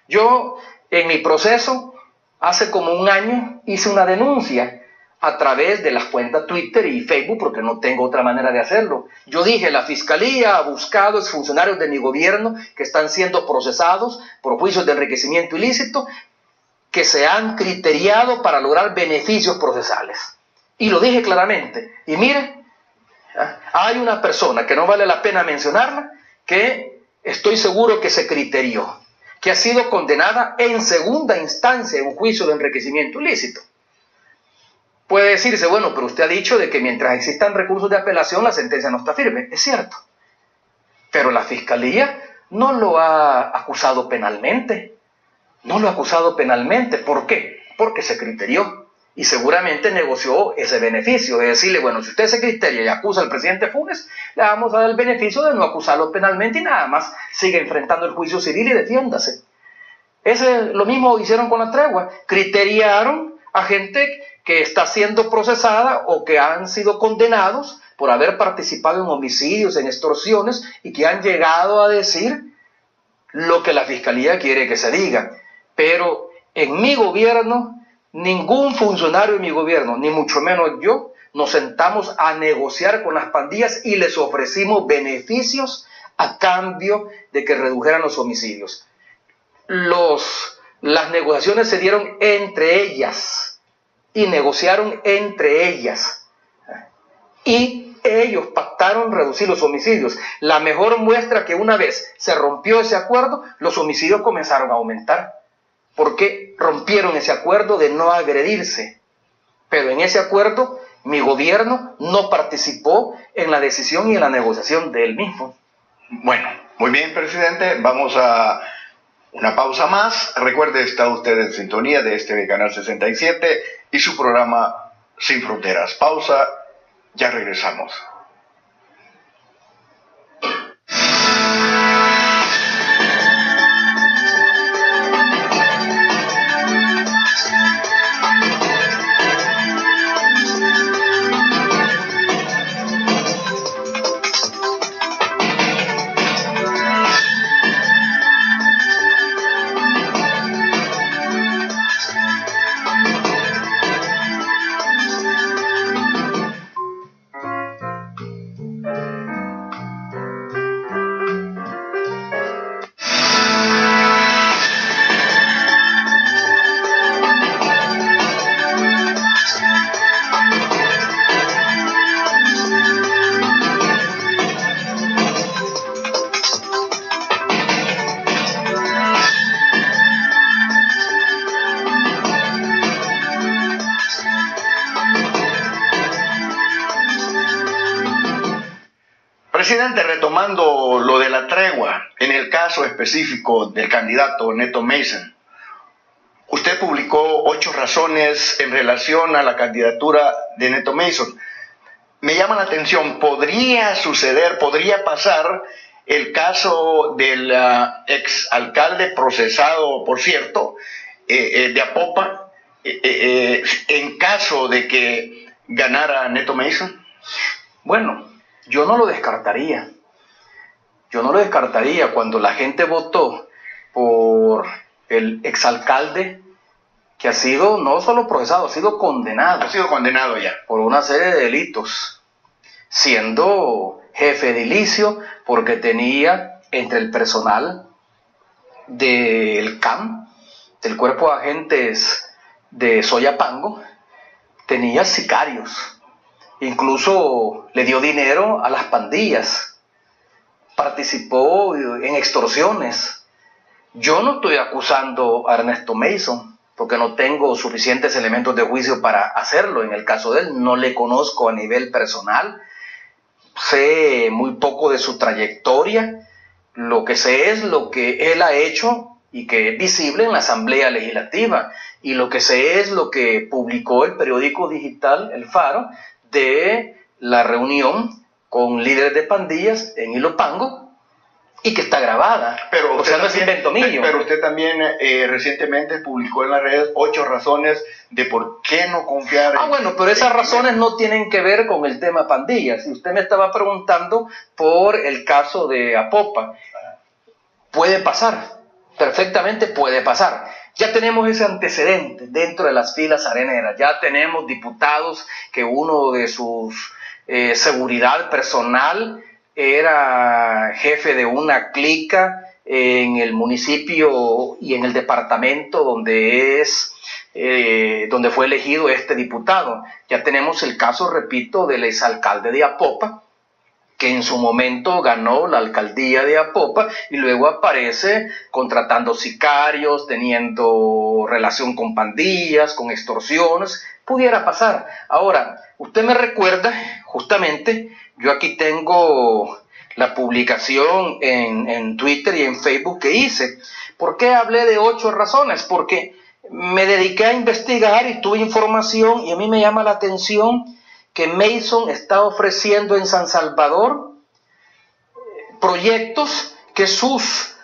Yo, en mi proceso, hace como un año hice una denuncia a través de las cuentas Twitter y Facebook, porque no tengo otra manera de hacerlo. Yo dije: la fiscalía ha buscado exfuncionarios de mi gobierno que están siendo procesados por juicios de enriquecimiento ilícito, que se han criteriado para lograr beneficios procesales. Y lo dije claramente. Y mire, hay una persona que no vale la pena mencionarla, que estoy seguro que se criterió, que ha sido condenada en segunda instancia en un juicio de enriquecimiento ilícito. Puede decirse: bueno, pero usted ha dicho de que mientras existan recursos de apelación la sentencia no está firme. Es cierto, pero la fiscalía no lo ha acusado penalmente. No lo ha acusado penalmente. ¿Por qué? Porque se criterió y seguramente negoció ese beneficio de decirle: bueno, si usted se criteria y acusa al presidente Funes, le vamos a dar el beneficio de no acusarlo penalmente y nada más sigue enfrentando el juicio civil y defiéndase. Lo mismo hicieron con la tregua. Criteriaron a gente que está siendo procesada o que han sido condenados por haber participado en homicidios, en extorsiones, y que han llegado a decir lo que la fiscalía quiere que se diga. Pero en mi gobierno, ningún funcionario de mi gobierno, ni mucho menos yo, nos sentamos a negociar con las pandillas y les ofrecimos beneficios a cambio de que redujeran los homicidios. Las negociaciones se dieron entre ellas y negociaron entre ellas. Y ellos pactaron reducir los homicidios. La mejor muestra que una vez se rompió ese acuerdo, los homicidios comenzaron a aumentar. Porque rompieron ese acuerdo de no agredirse. Pero en ese acuerdo, mi gobierno no participó en la decisión y en la negociación de él mismo. Bueno, muy bien, presidente. Vamos a Una pausa más. Recuerde, está usted en sintonía de este Canal 67 y su programa Sin Fronteras. Pausa, ya regresamos. Presidente, retomando lo de la tregua, en el caso específico del candidato Neto Mason, usted publicó 8 razones en relación a la candidatura de Neto Mason. Me llama la atención, ¿podría suceder, podría pasar el caso del exalcalde procesado, por cierto, de Apopa, en caso de que ganara Neto Mason? Bueno, yo no lo descartaría. Yo no lo descartaría cuando la gente votó por el exalcalde que ha sido no solo procesado, ha sido condenado. Ha sido condenado ya. Por una serie de delitos, siendo jefe edilicio porque tenía entre el personal del CAM, del Cuerpo de Agentes de Soyapango, tenía sicarios. Incluso le dio dinero a las pandillas, participó en extorsiones. Yo no estoy acusando a Ernesto Mason, porque no tengo suficientes elementos de juicio para hacerlo. En el caso de él, no le conozco a nivel personal, sé muy poco de su trayectoria. Lo que sé es lo que él ha hecho y que es visible en la Asamblea Legislativa, y lo que sé es lo que publicó el periódico digital El Faro, de la reunión con líderes de pandillas en Ilopango, y que está grabada. Pero o sea, no es invento mío. Pero usted también recientemente publicó en las redes 8 razones de por qué no confiar en... Bueno, pero esas razones no tienen que ver con el tema pandillas. Si usted me estaba preguntando por el caso de Apopa, puede pasar, perfectamente puede pasar. Ya tenemos ese antecedente dentro de las filas areneras, ya tenemos diputados que uno de sus seguridad personal era jefe de una clica en el municipio y en el departamento donde fue elegido este diputado. Ya tenemos el caso, repito, del exalcalde de Apopa, que en su momento ganó la alcaldía de Apopa y luego aparece contratando sicarios, teniendo relación con pandillas, con extorsiones. Pudiera pasar. Ahora, usted me recuerda, justamente, yo aquí tengo la publicación en Twitter y en Facebook que hice. ¿Por qué hablé de 8 razones? Porque me dediqué a investigar y tuve información, y a mí me llama la atención que Mason está ofreciendo en San Salvador proyectos que sus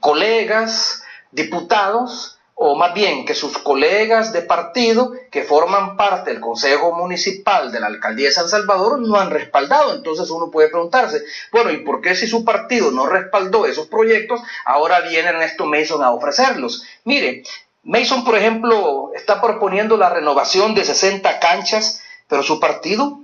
colegas diputados, o más bien que sus colegas de partido que forman parte del Consejo Municipal de la Alcaldía de San Salvador no han respaldado. Entonces uno puede preguntarse, bueno, ¿y por qué si su partido no respaldó esos proyectos, ahora viene Ernesto Mason a ofrecerlos? Mire, Mason, por ejemplo, está proponiendo la renovación de 60 canchas, pero su partido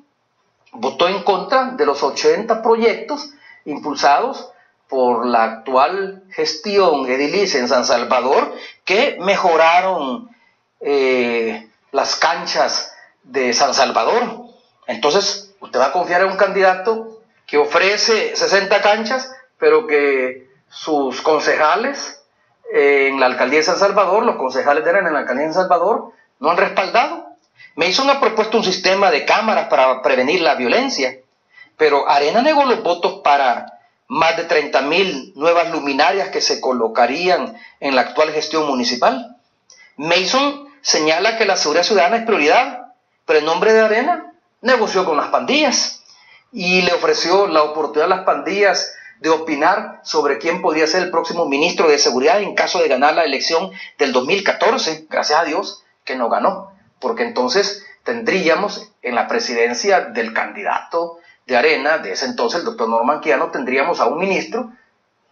votó en contra de los 80 proyectos impulsados por la actual gestión edilicia en San Salvador, que mejoraron las canchas de San Salvador. Entonces, usted va a confiar en un candidato que ofrece 60 canchas, pero que sus concejales en la alcaldía de San Salvador, los concejales de Arena en la alcaldía de San Salvador, no han respaldado. Mason ha propuesto un sistema de cámaras para prevenir la violencia, pero Arena negó los votos para más de 30.000 nuevas luminarias que se colocarían en la actual gestión municipal. Mason señala que la seguridad ciudadana es prioridad, pero en nombre de Arena negoció con las pandillas y le ofreció la oportunidad a las pandillas de opinar sobre quién podía ser el próximo ministro de seguridad en caso de ganar la elección del 2014. Gracias a Dios que no ganó, porque entonces tendríamos en la presidencia del candidato de Arena, de ese entonces, el doctor Norman Quiano, tendríamos a un ministro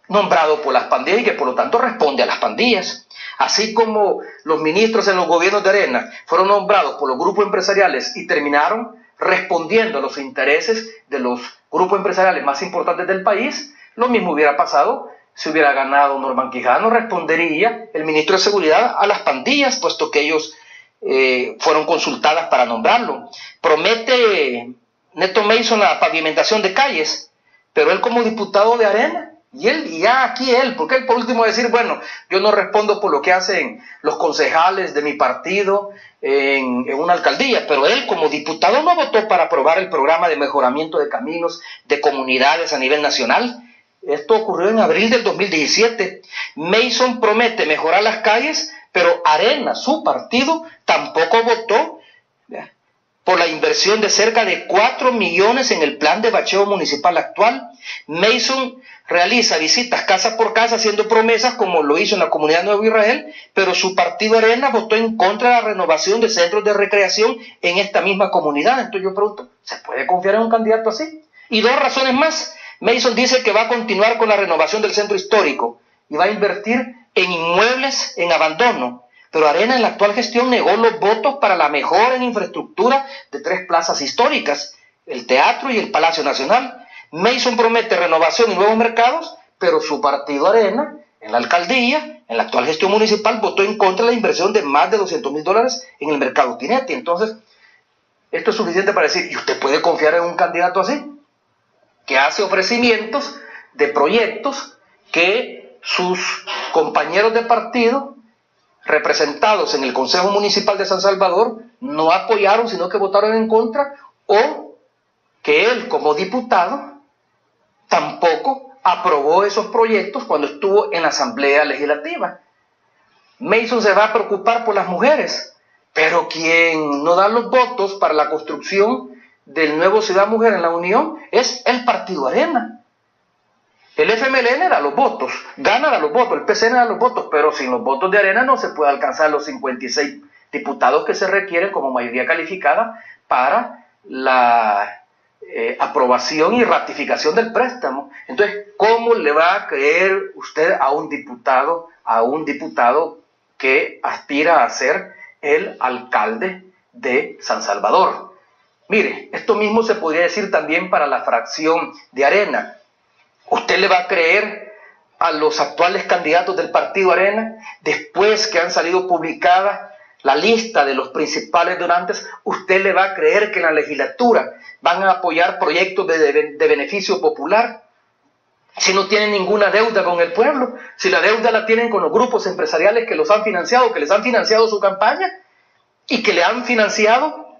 nombrado por las pandillas y que por lo tanto responde a las pandillas. Así como los ministros en los gobiernos de Arena fueron nombrados por los grupos empresariales y terminaron respondiendo a los intereses de los grupos empresariales más importantes del país, lo mismo hubiera pasado si hubiera ganado Norman Quijano. Respondería el ministro de Seguridad a las pandillas, puesto que ellos fueron consultadas para nombrarlo. Promete Neto Mason la pavimentación de calles, pero él como diputado de Arena, porque él por último decir, bueno, yo no respondo por lo que hacen los concejales de mi partido en una alcaldía, pero él como diputado no votó para aprobar el programa de mejoramiento de caminos de comunidades a nivel nacional. Esto ocurrió en abril del 2017. Mason promete mejorar las calles, pero Arena, su partido, tampoco votó por la inversión de cerca de 4 millones en el plan de bacheo municipal actual. Mason realiza visitas casa por casa haciendo promesas como lo hizo en la comunidad Nuevo Israel, pero su partido Arena votó en contra de la renovación de centros de recreación en esta misma comunidad. Entonces yo pregunto, ¿se puede confiar en un candidato así? Y dos razones más. Mason dice que va a continuar con la renovación del centro histórico y va a invertir en inmuebles en abandono. Pero Arena en la actual gestión negó los votos para la mejora en infraestructura de 3 plazas históricas, el Teatro y el Palacio Nacional. Mason promete renovación y nuevos mercados, pero su partido Arena, en la alcaldía, en la actual gestión municipal, votó en contra de la inversión de más de $200,000 en el mercado Tinete. Entonces, esto es suficiente para decir, ¿y usted puede confiar en un candidato así? Que hace ofrecimientos de proyectos que sus compañeros de partido representados en el Consejo Municipal de San Salvador no apoyaron, sino que votaron en contra, o que él como diputado tampoco aprobó esos proyectos cuando estuvo en la Asamblea Legislativa. Mason se va a preocupar por las mujeres, pero quien no da los votos para la construcción del nuevo Ciudad Mujer en la Unión es el partido Arena. El FMLN da los votos, gana los votos, el PCN da los votos, pero sin los votos de Arena no se puede alcanzar los 56 diputados que se requieren como mayoría calificada para la aprobación y ratificación del préstamo. Entonces, ¿cómo le va a creer usted a un diputado que aspira a ser el alcalde de San Salvador? Mire, esto mismo se podría decir también para la fracción de Arena. ¿Usted le va a creer a los actuales candidatos del partido Arena después que han salido publicada la lista de los principales donantes? ¿Usted le va a creer que en la legislatura van a apoyar proyectos de beneficio popular si no tienen ninguna deuda con el pueblo? Si la deuda la tienen con los grupos empresariales que los han financiado, que les han financiado su campaña y que le han financiado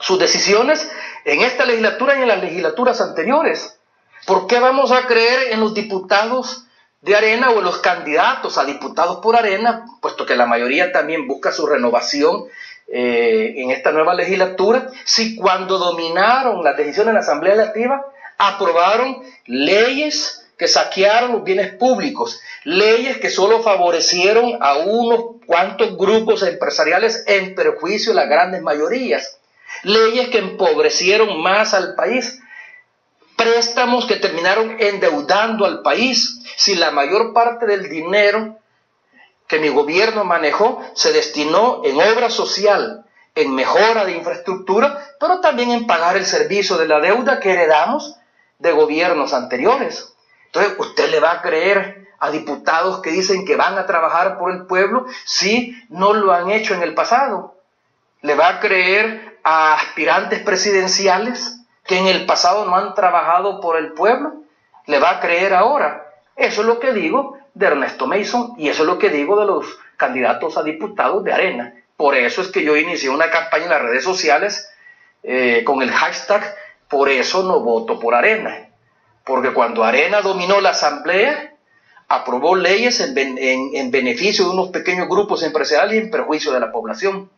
sus decisiones en esta legislatura y en las legislaturas anteriores. ¿Por qué vamos a creer en los diputados de Arena o en los candidatos a diputados por Arena, puesto que la mayoría también busca su renovación en esta nueva legislatura, si cuando dominaron las decisiones en la Asamblea Legislativa aprobaron leyes que saquearon los bienes públicos, leyes que solo favorecieron a unos cuantos grupos empresariales en perjuicio de las grandes mayorías, leyes que empobrecieron más al país, préstamos que terminaron endeudando al país? Si la mayor parte del dinero que mi gobierno manejó se destinó en obra social, en mejora de infraestructura, pero también en pagar el servicio de la deuda que heredamos de gobiernos anteriores. Entonces, ¿usted le va a creer a diputados que dicen que van a trabajar por el pueblo si no lo han hecho en el pasado? ¿Le va a creer a aspirantes presidenciales que en el pasado no han trabajado por el pueblo? ¿Le va a creer ahora? Eso es lo que digo de Ernesto Mason y eso es lo que digo de los candidatos a diputados de Arena. Por eso es que yo inicié una campaña en las redes sociales con el hashtag "Por eso no voto por Arena". porque cuando Arena dominó la asamblea, aprobó leyes en beneficio de unos pequeños grupos empresariales y en perjuicio de la población.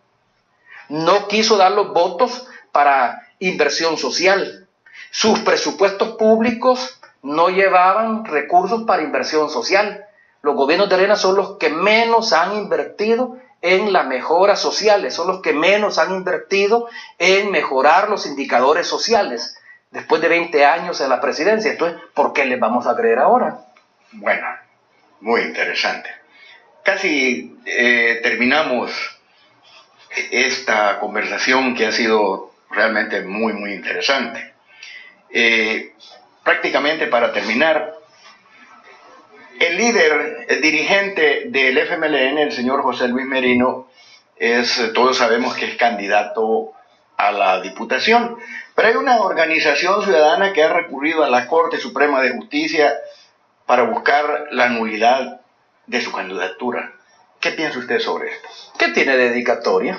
No quiso dar los votos para inversión social. Sus presupuestos públicos no llevaban recursos para inversión social. Los gobiernos de Arena son los que menos han invertido en las mejoras sociales, son los que menos han invertido en mejorar los indicadores sociales después de 20 años en la presidencia. Entonces, ¿por qué les vamos a creer ahora? Bueno, muy interesante. Casi terminamos esta conversación que ha sido realmente muy, muy interesante. Prácticamente para terminar, el líder, el dirigente del FMLN, el señor José Luis Merino, todos sabemos que es candidato a la diputación, pero hay una organización ciudadana que ha recurrido a la Corte Suprema de Justicia para buscar la nulidad de su candidatura. ¿Qué piensa usted sobre esto? Que tiene dedicatoria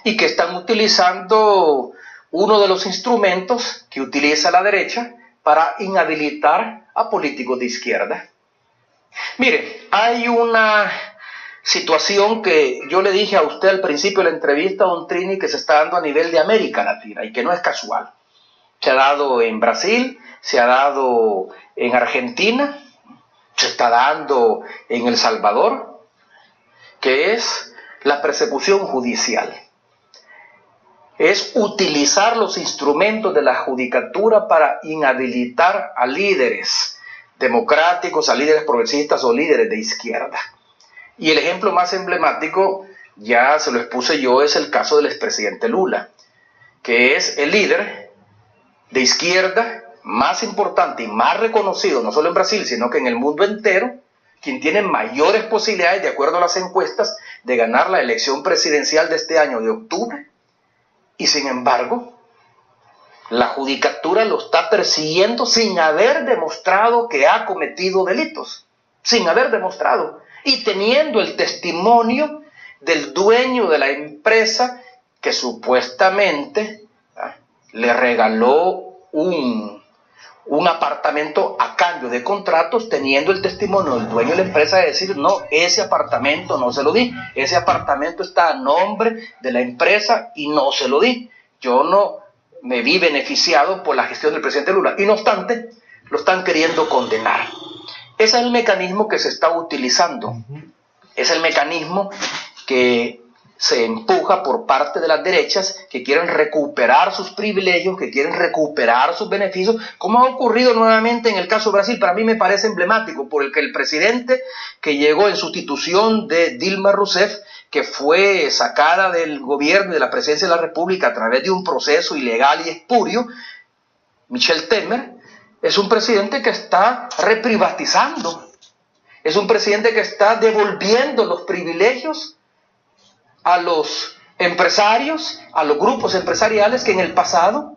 y que están utilizando uno de los instrumentos que utiliza la derecha para inhabilitar a políticos de izquierda. Mire, hay una situación que yo le dije a usted al principio de la entrevista, don Trini, que se está dando a nivel de América Latina y que no es casual. Se ha dado en Brasil, se ha dado en Argentina, se está dando en El Salvador, que es la persecución judicial. Es utilizar los instrumentos de la judicatura para inhabilitar a líderes democráticos, a líderes progresistas o líderes de izquierda. Y el ejemplo más emblemático, ya se lo expuse yo, es el caso del expresidente Lula, que es el líder de izquierda más importante y más reconocido, no solo en Brasil, sino que en el mundo entero, quien tiene mayores posibilidades, de acuerdo a las encuestas, de ganar la elección presidencial de este año de octubre. Y sin embargo, la judicatura lo está persiguiendo sin haber demostrado que ha cometido delitos, sin haber demostrado, y teniendo el testimonio del dueño de la empresa que supuestamente le regaló un apartamento a cambio de contratos, teniendo el testimonio del dueño de la empresa de decir, no, ese apartamento no se lo di, ese apartamento está a nombre de la empresa y no se lo di, yo no me vi beneficiado por la gestión del presidente Lula, y no obstante, lo están queriendo condenar. Ese es el mecanismo que se está utilizando, es el mecanismo que se empuja por parte de las derechas que quieren recuperar sus privilegios, que quieren recuperar sus beneficios, como ha ocurrido nuevamente en el caso de Brasil. Para mí me parece emblemático, por el que el presidente que llegó en sustitución de Dilma Rousseff, que fue sacada del gobierno y de la presidencia de la República a través de un proceso ilegal y espurio, Michel Temer, es un presidente que está reprivatizando, es un presidente que está devolviendo los privilegios a los empresarios, a los grupos empresariales que en el pasado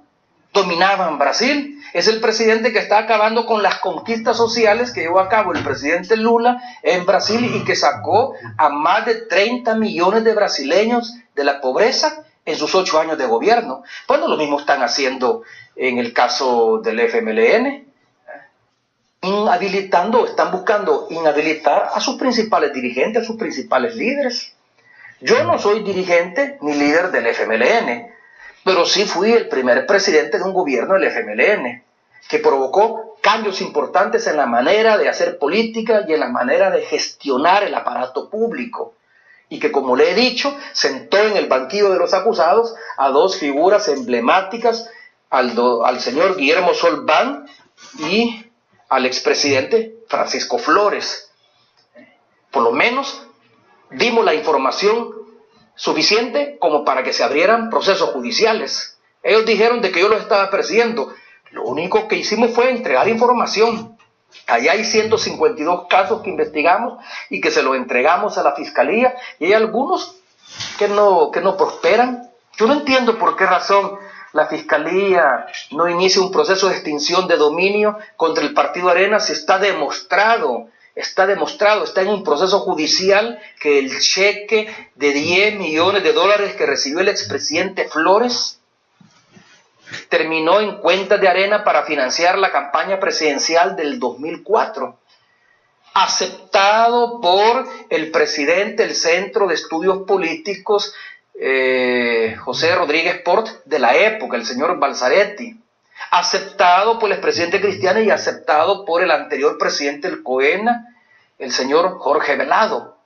dominaban Brasil. Es el presidente que está acabando con las conquistas sociales que llevó a cabo el presidente Lula en Brasil y que sacó a más de 30 millones de brasileños de la pobreza en sus 8 años de gobierno. Bueno, lo mismo están haciendo en el caso del FMLN, están buscando inhabilitar a sus principales dirigentes, a sus principales líderes. Yo no soy dirigente ni líder del FMLN, pero sí fui el primer presidente de un gobierno del FMLN, que provocó cambios importantes en la manera de hacer política y en la manera de gestionar el aparato público, y que, como le he dicho, sentó en el banquillo de los acusados a dos figuras emblemáticas, al señor Guillermo Solbán y al expresidente Francisco Flores. Por lo menos dimos la información suficiente como para que se abrieran procesos judiciales. Ellos dijeron de que yo los estaba persiguiendo. Lo único que hicimos fue entregar información. Allá hay 152 casos que investigamos y que se los entregamos a la fiscalía, y hay algunos que no prosperan. Yo no entiendo por qué razón la fiscalía no inicia un proceso de extinción de dominio contra el Partido Arena si está demostrado, está en un proceso judicial que el cheque de $10 millones que recibió el expresidente Flores terminó en cuentas de Arena para financiar la campaña presidencial del 2004, aceptado por el presidente del Centro de Estudios Políticos, José Rodríguez Port, de la época, el señor Balzaretti, aceptado por el expresidente Cristiano y aceptado por el anterior presidente del COENA, el señor Jorge Velado.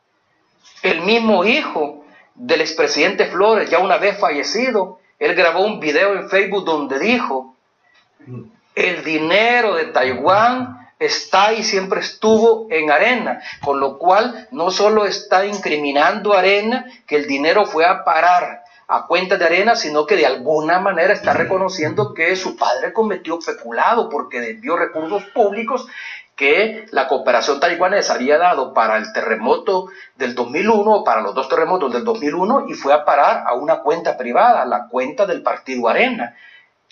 El mismo hijo del expresidente Flores, ya una vez fallecido, él grabó un video en Facebook donde dijo: el dinero de Taiwán está y siempre estuvo en Arena, con lo cual no solo está incriminando a Arena que el dinero fue a parar a cuentas de Arena, sino que de alguna manera está reconociendo que su padre cometió peculado porque desvió recursos públicos que la cooperación taiwanesa había dado para el terremoto del 2001 o para los dos terremotos del 2001 y fue a parar a una cuenta privada, la cuenta del partido Arena.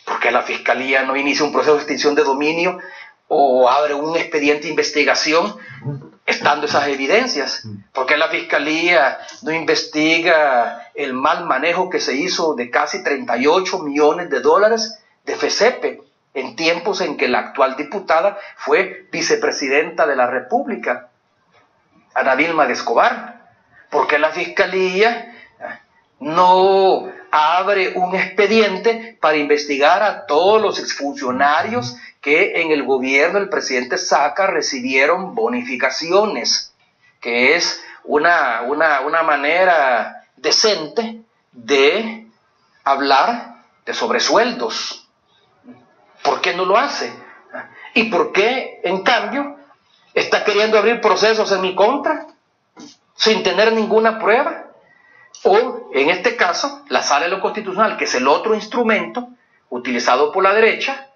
¿Por qué la Fiscalía no inicia un proceso de extinción de dominio o abre un expediente de investigación estando esas evidencias? ¿Por qué la Fiscalía no investiga el mal manejo que se hizo de casi 38 millones de dólares de FECEPE en tiempos en que la actual diputada fue vicepresidenta de la República, Ana Dilma de Escobar? ¿Por qué la Fiscalía no abre un expediente para investigar a todos los exfuncionarios que en el gobierno del presidente Saca recibieron bonificaciones, que es una manera decente de hablar de sobresueldos? ¿Por qué no lo hace? ¿Y por qué, en cambio, está queriendo abrir procesos en mi contra sin tener ninguna prueba? O, en este caso, la Sala de lo Constitucional, que es el otro instrumento utilizado por la derecha,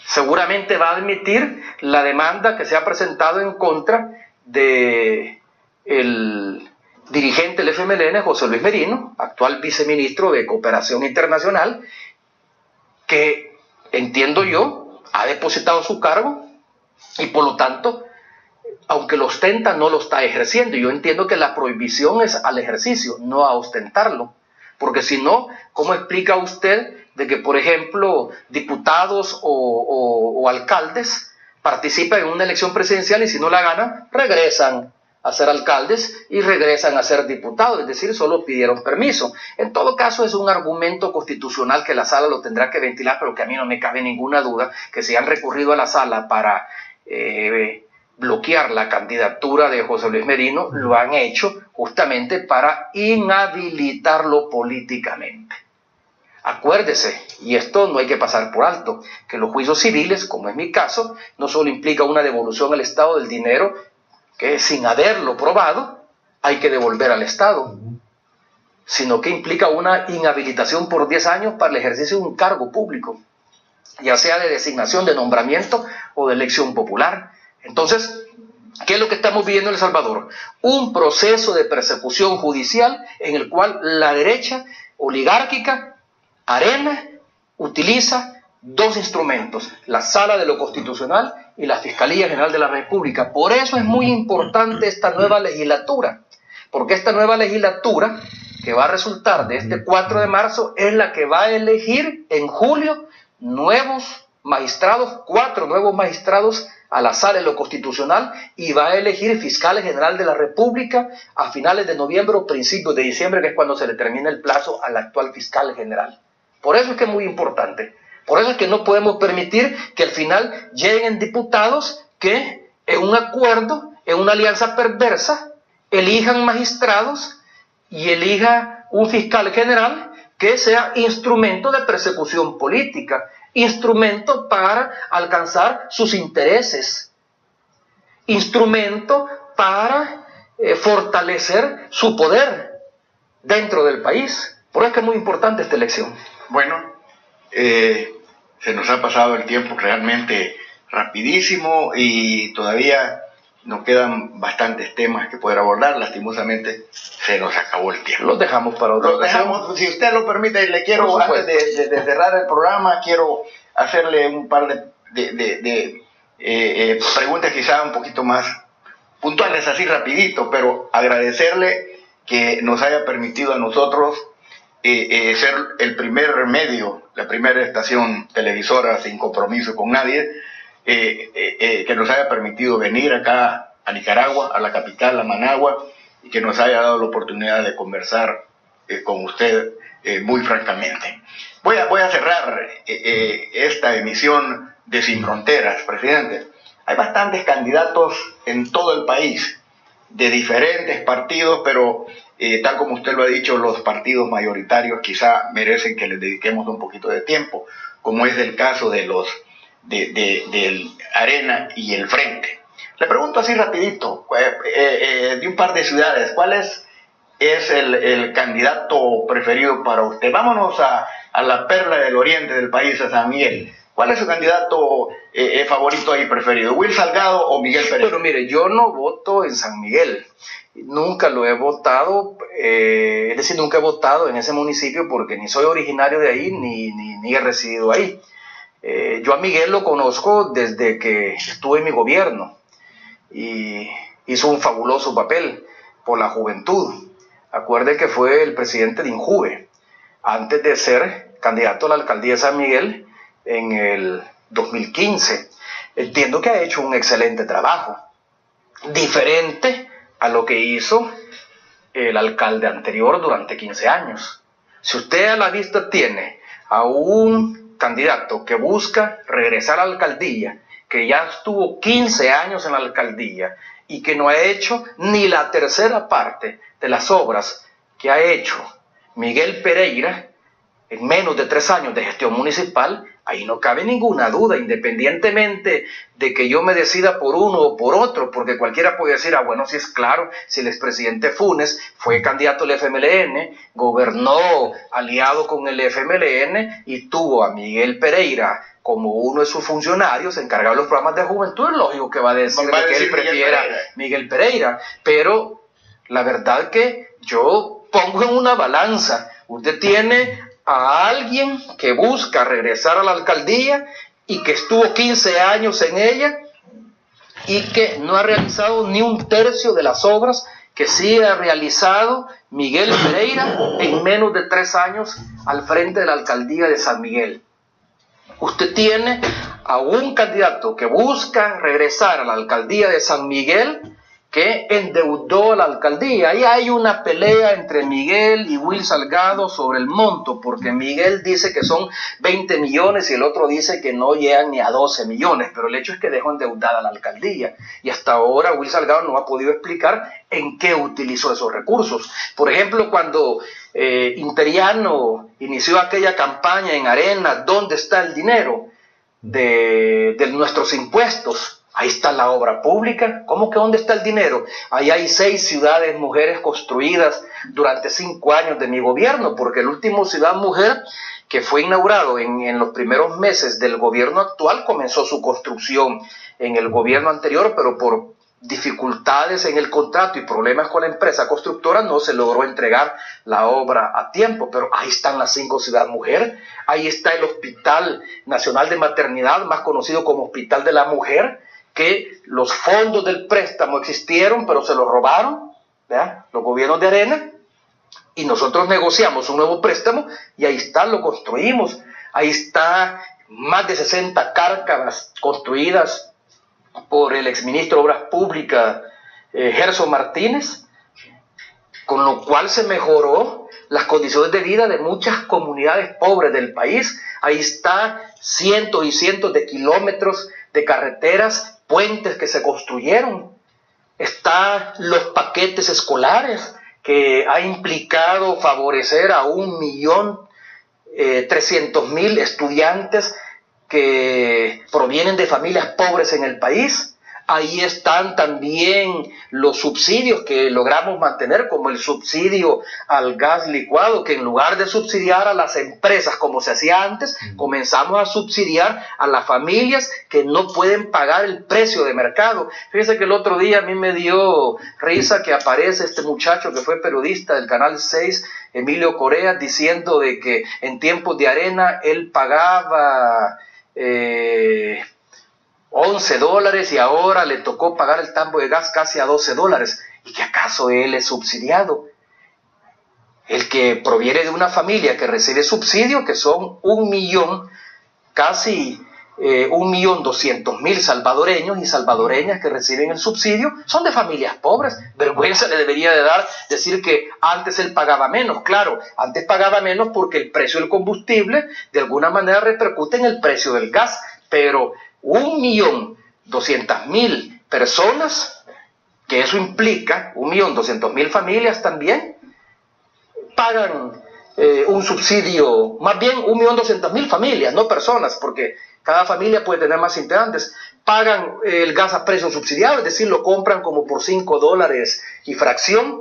seguramente va a admitir la demanda que se ha presentado en contra de el dirigente del FMLN, José Luis Merino, actual viceministro de Cooperación Internacional, que, entiendo yo, ha depositado su cargo y por lo tanto, aunque lo ostenta, no lo está ejerciendo. Yo entiendo que la prohibición es al ejercicio, no a ostentarlo. Porque si no, ¿cómo explica usted de que, por ejemplo, diputados o alcaldes participan en una elección presidencial y si no la ganan, regresan a ser alcaldes y regresan a ser diputados? Es decir, solo pidieron permiso. En todo caso, es un argumento constitucional que la sala lo tendrá que ventilar, pero que a mí no me cabe ninguna duda que si han recurrido a la sala para bloquear la candidatura de José Luis Merino, lo han hecho justamente para inhabilitarlo políticamente. Acuérdese, y esto no hay que pasar por alto, que los juicios civiles, como es mi caso, no solo implica una devolución al Estado del dinero que sin haberlo probado hay que devolver al Estado, sino que implica una inhabilitación por 10 años para el ejercicio de un cargo público, ya sea de designación, de nombramiento o de elección popular. Entonces, ¿qué es lo que estamos viviendo en El Salvador? Un proceso de persecución judicial en el cual la derecha oligárquica, Arena, utiliza dos instrumentos: la Sala de lo Constitucional y la Fiscalía General de la República. Por eso es muy importante esta nueva legislatura, porque esta nueva legislatura que va a resultar de este 4 de marzo es la que va a elegir en julio nuevos magistrados, 4 nuevos magistrados a la Sala de lo Constitucional, y va a elegir fiscal general de la República a finales de noviembre o principios de diciembre, que es cuando se le termina el plazo al actual fiscal general. Por eso es que es muy importante. Por eso es que no podemos permitir que al final lleguen diputados que en un acuerdo, en una alianza perversa, elijan magistrados y elija un fiscal general que sea instrumento de persecución política, instrumento para alcanzar sus intereses, instrumento para fortalecer su poder dentro del país. Por eso es que es muy importante esta elección. Bueno, se nos ha pasado el tiempo realmente rapidísimo y todavía nos quedan bastantes temas que poder abordar. Lastimosamente se nos acabó el tiempo. Los dejamos para otra ocasión. Si usted lo permite, le quiero, antes de cerrar el programa, quiero hacerle un par de preguntas quizá un poquito más puntuales, así rapidito, pero agradecerle que nos haya permitido a nosotros ser el primer medio, la primera estación televisora sin compromiso con nadie, que nos haya permitido venir acá a Nicaragua, a la capital, a Managua, y que nos haya dado la oportunidad de conversar con usted muy francamente. Voy a cerrar esta emisión de Sin Fronteras, presidente. Hay bastantes candidatos en todo el país, de diferentes partidos, pero tal como usted lo ha dicho, los partidos mayoritarios quizá merecen que les dediquemos un poquito de tiempo, como es el caso de del Arena y el Frente. Le pregunto así rapidito, de un par de ciudades, ¿cuál es el candidato preferido para usted? Vámonos a la perla del oriente del país, a San Miguel. ¿Cuál es su candidato favorito ahí preferido? ¿Will Salgado o Miguel Pérez? Pero mire, yo no voto en San Miguel. Nunca lo he votado, es decir, nunca he votado en ese municipio porque ni soy originario de ahí ni he residido ahí. Yo a Miguel lo conozco desde que estuve en mi gobierno y hizo un fabuloso papel por la juventud. Acuerde que fue el presidente de Injuve antes de ser candidato a la alcaldía de San Miguel en el 2015. Entiendo que ha hecho un excelente trabajo, diferente a lo que hizo el alcalde anterior durante 15 años. Si usted a la vista tiene a un candidato que busca regresar a la alcaldía, que ya estuvo 15 años en la alcaldía y que no ha hecho ni la tercera parte de las obras que ha hecho Miguel Pereira en menos de 3 años de gestión municipal, ahí no cabe ninguna duda, independientemente de que yo me decida por uno o por otro, porque cualquiera puede decir, bueno, si es claro, si el expresidente Funes fue candidato al FMLN, gobernó aliado con el FMLN y tuvo a Miguel Pereira como uno de sus funcionarios encargado de los programas de juventud, es lógico que va a decir que él prefiera Miguel Pereira, pero la verdad que yo pongo en una balanza, usted tiene a alguien que busca regresar a la alcaldía y que estuvo 15 años en ella y que no ha realizado ni un tercio de las obras que sí ha realizado Miguel Pereira en menos de 3 años al frente de la alcaldía de San Miguel. Usted tiene a un candidato que busca regresar a la alcaldía de San Miguel que endeudó a la alcaldía. Ahí hay una pelea entre Miguel y Will Salgado sobre el monto, porque Miguel dice que son 20 millones y el otro dice que no llegan ni a 12 millones, pero el hecho es que dejó endeudada a la alcaldía y hasta ahora Will Salgado no ha podido explicar en qué utilizó esos recursos. Por ejemplo, cuando Interiano inició aquella campaña en Arena, ¿dónde está el dinero de nuestros impuestos? Ahí está la obra pública. ¿Cómo que dónde está el dinero? Ahí hay 6 ciudades mujeres construidas durante 5 años de mi gobierno, porque el último Ciudad Mujer que fue inaugurado en los primeros meses del gobierno actual comenzó su construcción en el gobierno anterior, pero por dificultades en el contrato y problemas con la empresa constructora no se logró entregar la obra a tiempo, pero ahí están las 5 Ciudad Mujer, ahí está el Hospital Nacional de Maternidad, más conocido como Hospital de la Mujer, que los fondos del préstamo existieron, pero se los robaron, ¿verdad?, los gobiernos de Arena, y nosotros negociamos un nuevo préstamo, y ahí está, lo construimos. Ahí está más de 60 cárcamas construidas por el exministro de Obras Públicas, Gerson Martínez, con lo cual se mejoró las condiciones de vida de muchas comunidades pobres del país. Ahí está cientos y cientos de kilómetros de carreteras, puentes que se construyeron. Están los paquetes escolares que ha implicado favorecer a 1.300.000 estudiantes que provienen de familias pobres en el país. Ahí están también los subsidios que logramos mantener, como el subsidio al gas licuado, que en lugar de subsidiar a las empresas como se hacía antes, comenzamos a subsidiar a las familias que no pueden pagar el precio de mercado. Fíjense que el otro día a mí me dio risa que aparece este muchacho que fue periodista del Canal 6, Emilio Correa, diciendo de que en tiempos de Arena él pagaba $11 y ahora le tocó pagar el tambo de gas casi a $12. ¿Y que acaso él es subsidiado? El que proviene de una familia que recibe subsidio, que son 1 millón, casi 1.200.000 salvadoreños y salvadoreñas que reciben el subsidio, son de familias pobres. Vergüenza le debería de dar decir que antes él pagaba menos. Claro, antes pagaba menos porque el precio del combustible de alguna manera repercute en el precio del gas, pero 1.200.000 personas, que eso implica 1.200.000 familias también, pagan un subsidio, más bien 1.200.000 familias, no personas, porque cada familia puede tener más integrantes, pagan el gas a precio subsidiado, es decir, lo compran como por $5 y fracción.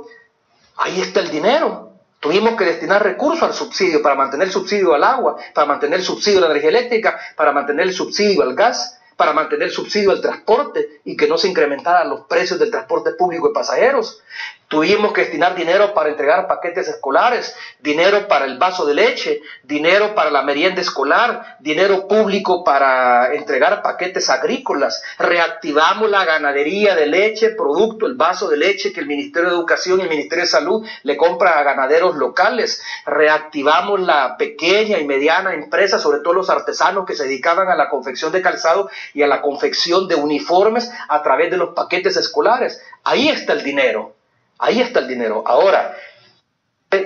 Ahí está el dinero. Tuvimos que destinar recursos al subsidio para mantener el subsidio al agua, para mantener el subsidio a la energía eléctrica, para mantener el subsidio al gas, para mantener el subsidio al transporte y que no se incrementaran los precios del transporte público de pasajeros. Tuvimos que destinar dinero para entregar paquetes escolares, dinero para el vaso de leche, dinero para la merienda escolar, dinero público para entregar paquetes agrícolas. Reactivamos la ganadería de leche, producto, el vaso de leche que el Ministerio de Educación y el Ministerio de Salud le compra a ganaderos locales. Reactivamos la pequeña y mediana empresa, sobre todo los artesanos que se dedicaban a la confección de calzado y a la confección de uniformes a través de los paquetes escolares. Ahí está el dinero. Ahí está el dinero. Ahora,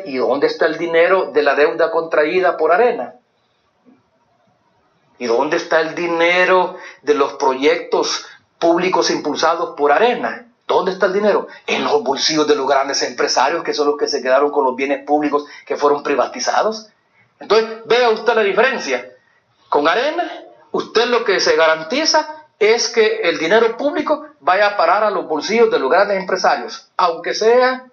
¿y dónde está el dinero de la deuda contraída por Arena? ¿Y dónde está el dinero de los proyectos públicos impulsados por Arena? ¿Dónde está el dinero? En los bolsillos de los grandes empresarios, que son los que se quedaron con los bienes públicos que fueron privatizados. Entonces, vea usted la diferencia. Con Arena, usted lo que se garantiza es que el dinero público vaya a parar a los bolsillos de los grandes empresarios, aunque sea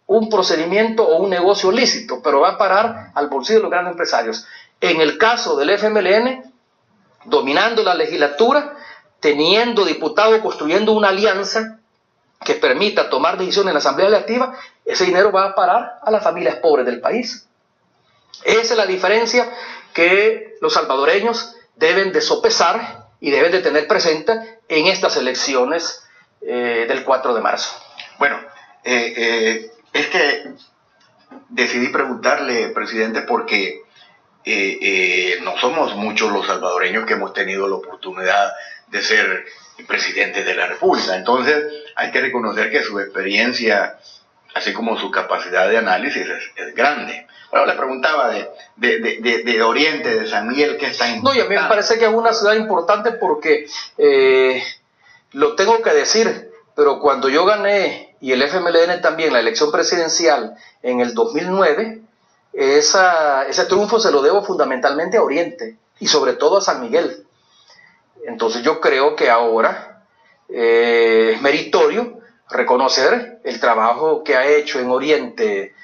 un procedimiento o un negocio lícito, pero va a parar al bolsillo de los grandes empresarios. En el caso del FMLN, dominando la legislatura, teniendo diputados, construyendo una alianza que permita tomar decisiones en la Asamblea Legislativa, ese dinero va a parar a las familias pobres del país. Esa es la diferencia que los salvadoreños deben de sopesar y deben de tener presente en estas elecciones del 4 de marzo. Bueno, es que decidí preguntarle, presidente, porque no somos muchos los salvadoreños que hemos tenido la oportunidad de ser presidente de la República. Entonces, hay que reconocer que su experiencia, así como su capacidad de análisis, es grande. Bueno, le preguntaba de Oriente, de San Miguel, ¿qué está importante? No, y a mí me parece que es una ciudad importante porque, lo tengo que decir, pero cuando yo gané, y el FMLN también, la elección presidencial en el 2009, ese triunfo se lo debo fundamentalmente a Oriente, y sobre todo a San Miguel. Entonces yo creo que ahora es meritorio reconocer el trabajo que ha hecho en Oriente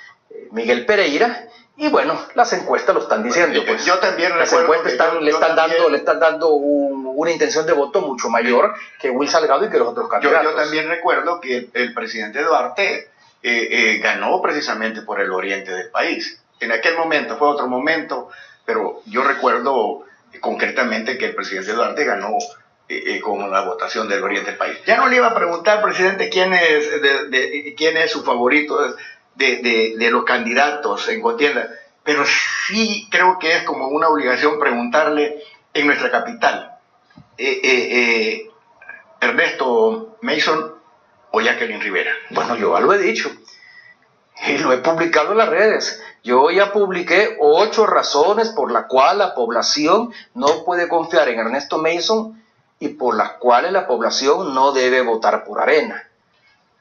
Miguel Pereira, y bueno, las encuestas lo están diciendo. Pues, yo también las encuestas le están dando una intención de voto mucho mayor que Will Salgado y que los otros candidatos. Yo también recuerdo que el presidente Duarte ganó precisamente por el oriente del país. En aquel momento, fue otro momento, pero yo recuerdo concretamente que el presidente Duarte ganó con la votación del oriente del país. Ya no le iba a preguntar, presidente, quién es su favorito de los candidatos en contienda, pero sí creo que es como una obligación preguntarle en nuestra capital, Ernesto Mason o Jacqueline Rivera. Bueno, yo ya lo he dicho y lo he publicado en las redes. Yo ya publiqué 8 razones por las cuales la población no puede confiar en Ernesto Mason y por las cuales la población no debe votar por Arena.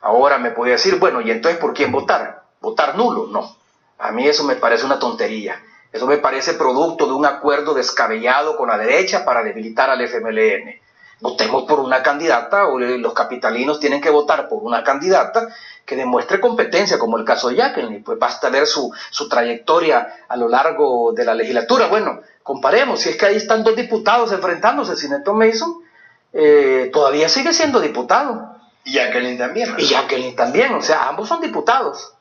Ahora me puede decir, bueno, ¿y entonces por quién votar? ¿Votar nulo? No. A mí eso me parece una tontería. Eso me parece producto de un acuerdo descabellado con la derecha para debilitar al FMLN. Votemos por una candidata, o los capitalinos tienen que votar por una candidata que demuestre competencia, como el caso de Jacqueline. Pues basta ver su trayectoria a lo largo de la legislatura. Bueno, comparemos, si es que ahí están 2 diputados enfrentándose, Ernesto Mason todavía sigue siendo diputado. Y Jacqueline también, ¿no? Y Jacqueline también, o sea, ambos son diputados.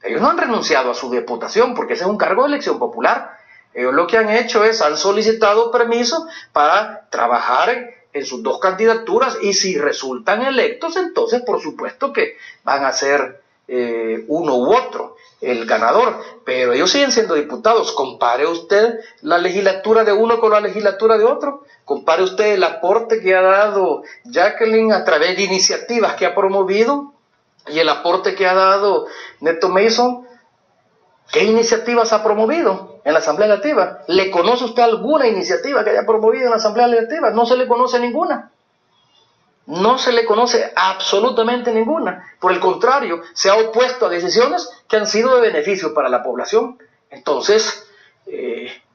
Ellos no han renunciado a su diputación porque ese es un cargo de elección popular. Ellos lo que han hecho es, han solicitado permiso para trabajar en sus 2 candidaturas y si resultan electos, entonces por supuesto que van a ser uno u otro, el ganador, pero ellos siguen siendo diputados. Compare usted la legislatura de uno con la legislatura de otro, compare usted el aporte que ha dado Jacqueline a través de iniciativas que ha promovido y el aporte que ha dado Neto Mason. ¿Qué iniciativas ha promovido en la Asamblea Legislativa? ¿Le conoce usted alguna iniciativa que haya promovido en la Asamblea Legislativa? No se le conoce ninguna. No se le conoce absolutamente ninguna. Por el contrario, se ha opuesto a decisiones que han sido de beneficio para la población. Entonces,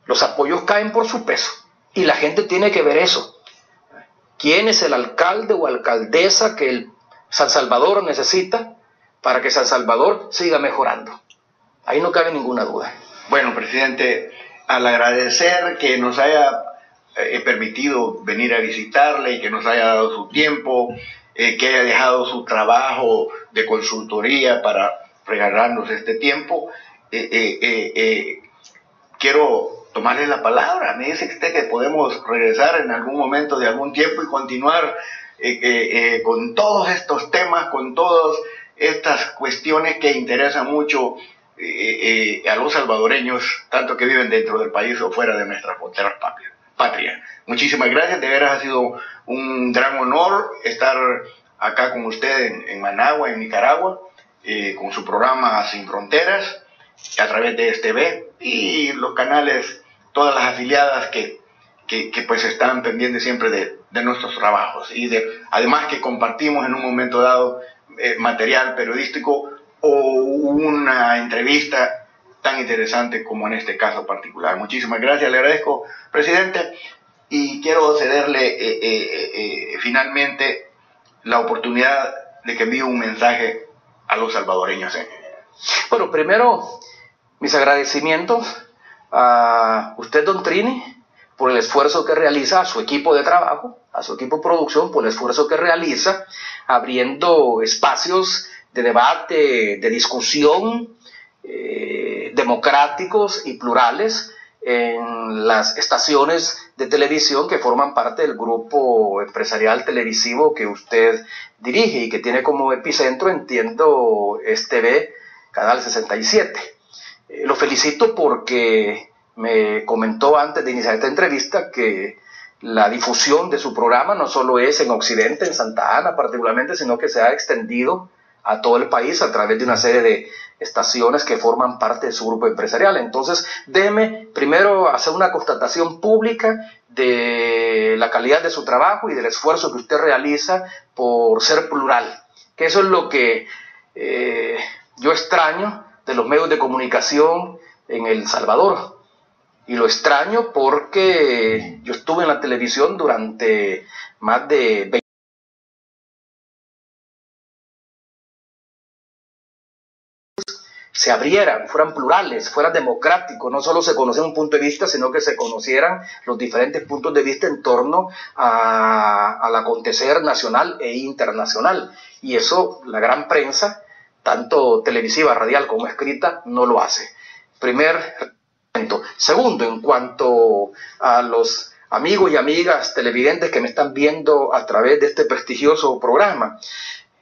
los apoyos caen por su peso. Y la gente tiene que ver eso. ¿Quién es el alcalde o alcaldesa que el San Salvador necesita para que San Salvador siga mejorando? Ahí no cabe ninguna duda. Bueno, presidente, al agradecer que nos haya permitido venir a visitarle y que nos haya dado su tiempo, que haya dejado su trabajo de consultoría para regalarnos este tiempo, quiero tomarle la palabra. Me dice usted que podemos regresar en algún momento de algún tiempo y continuar con todos estos temas, con todas estas cuestiones que interesan mucho a los salvadoreños, tanto que viven dentro del país o fuera de nuestras fronteras patria. Muchísimas gracias, de veras ha sido un gran honor estar acá con usted en Managua, en Nicaragua, con su programa Sin Fronteras, a través de TV y los canales, todas las afiliadas que pues están pendientes siempre de nuestros trabajos y además que compartimos en un momento dado material periodístico o una entrevista tan interesante como en este caso particular. Muchísimas gracias, le agradezco, presidente, y quiero cederle finalmente la oportunidad de que envíe un mensaje a los salvadoreños. Bueno, primero, mis agradecimientos a usted, don Trini, por el esfuerzo que realiza, a su equipo de trabajo, a su equipo de producción, por el esfuerzo que realiza, abriendo espacios de debate, de discusión, democráticos y plurales en las estaciones de televisión que forman parte del grupo empresarial televisivo que usted dirige y que tiene como epicentro, entiendo, TV, Canal 67. Lo felicito porque me comentó antes de iniciar esta entrevista que la difusión de su programa no solo es en Occidente, en Santa Ana particularmente, sino que se ha extendido a todo el país a través de una serie de estaciones que forman parte de su grupo empresarial. Entonces, déjeme primero hacer una constatación pública de la calidad de su trabajo y del esfuerzo que usted realiza por ser plural, que eso es lo que yo extraño de los medios de comunicación en El Salvador. Y lo extraño porque yo estuve en la televisión durante más de 20 se abrieran, fueran plurales, fueran democráticos, no solo se conociera un punto de vista, sino que se conocieran los diferentes puntos de vista en torno al acontecer nacional e internacional. Y eso la gran prensa, tanto televisiva, radial como escrita, no lo hace. Primer punto. Segundo, en cuanto a los amigos y amigas televidentes que me están viendo a través de este prestigioso programa,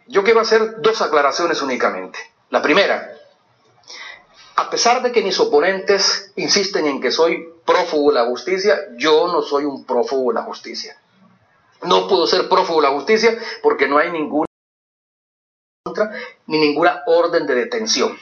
yo quiero hacer dos aclaraciones únicamente. La primera: a pesar de que mis oponentes insisten en que soy prófugo de la justicia, yo no soy un prófugo de la justicia. No puedo ser prófugo de la justicia porque no hay ninguna ni ninguna orden de detención.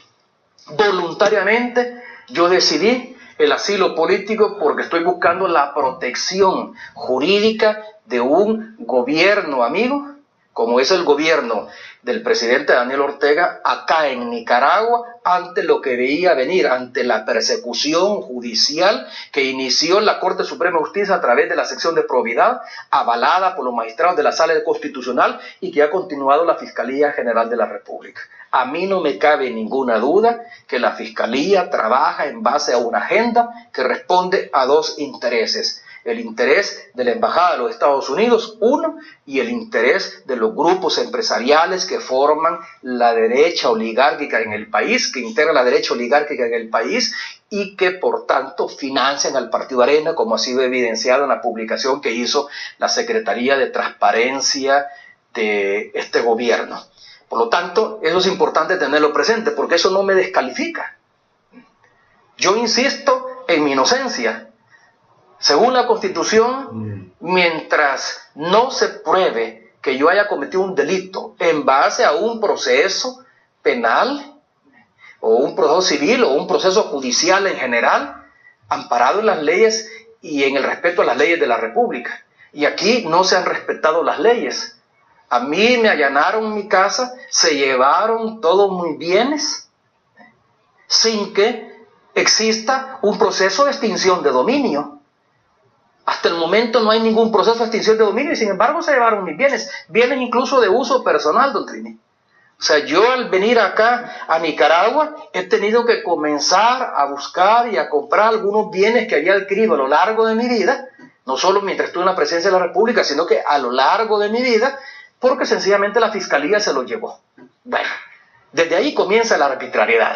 Voluntariamente yo decidí el asilo político porque estoy buscando la protección jurídica de un gobierno amigo, como es el gobierno del presidente Daniel Ortega acá en Nicaragua, ante lo que veía venir, ante la persecución judicial que inició la Corte Suprema de Justicia a través de la sección de probidad, avalada por los magistrados de la Sala Constitucional y que ha continuado la Fiscalía General de la República. A mí no me cabe ninguna duda que la Fiscalía trabaja en base a una agenda que responde a dos intereses: el interés de la Embajada de los Estados Unidos, uno, y el interés de los grupos empresariales que forman la derecha oligárquica en el país, que integra la derecha oligárquica en el país y que por tanto financian al Partido Arena, como ha sido evidenciado en la publicación que hizo la Secretaría de Transparencia de este gobierno. Por lo tanto, eso es importante tenerlo presente, porque eso no me descalifica. Yo insisto en mi inocencia. Según la Constitución, mientras no se pruebe que yo haya cometido un delito en base a un proceso penal, o un proceso civil, o un proceso judicial en general, amparado en las leyes y en el respeto a las leyes de la República. Y aquí no se han respetado las leyes. A mí me allanaron mi casa, se llevaron todos mis bienes, sin que exista un proceso de extinción de dominio. Hasta el momento no hay ningún proceso de extinción de dominio y sin embargo se llevaron mis bienes, bienes incluso de uso personal, don Trini. O sea, yo al venir acá a Nicaragua he tenido que comenzar a buscar y a comprar algunos bienes que había adquirido a lo largo de mi vida, no solo mientras estuve en la presidencia de la República, sino que a lo largo de mi vida, porque sencillamente la Fiscalía se los llevó. Bueno, desde ahí comienza la arbitrariedad.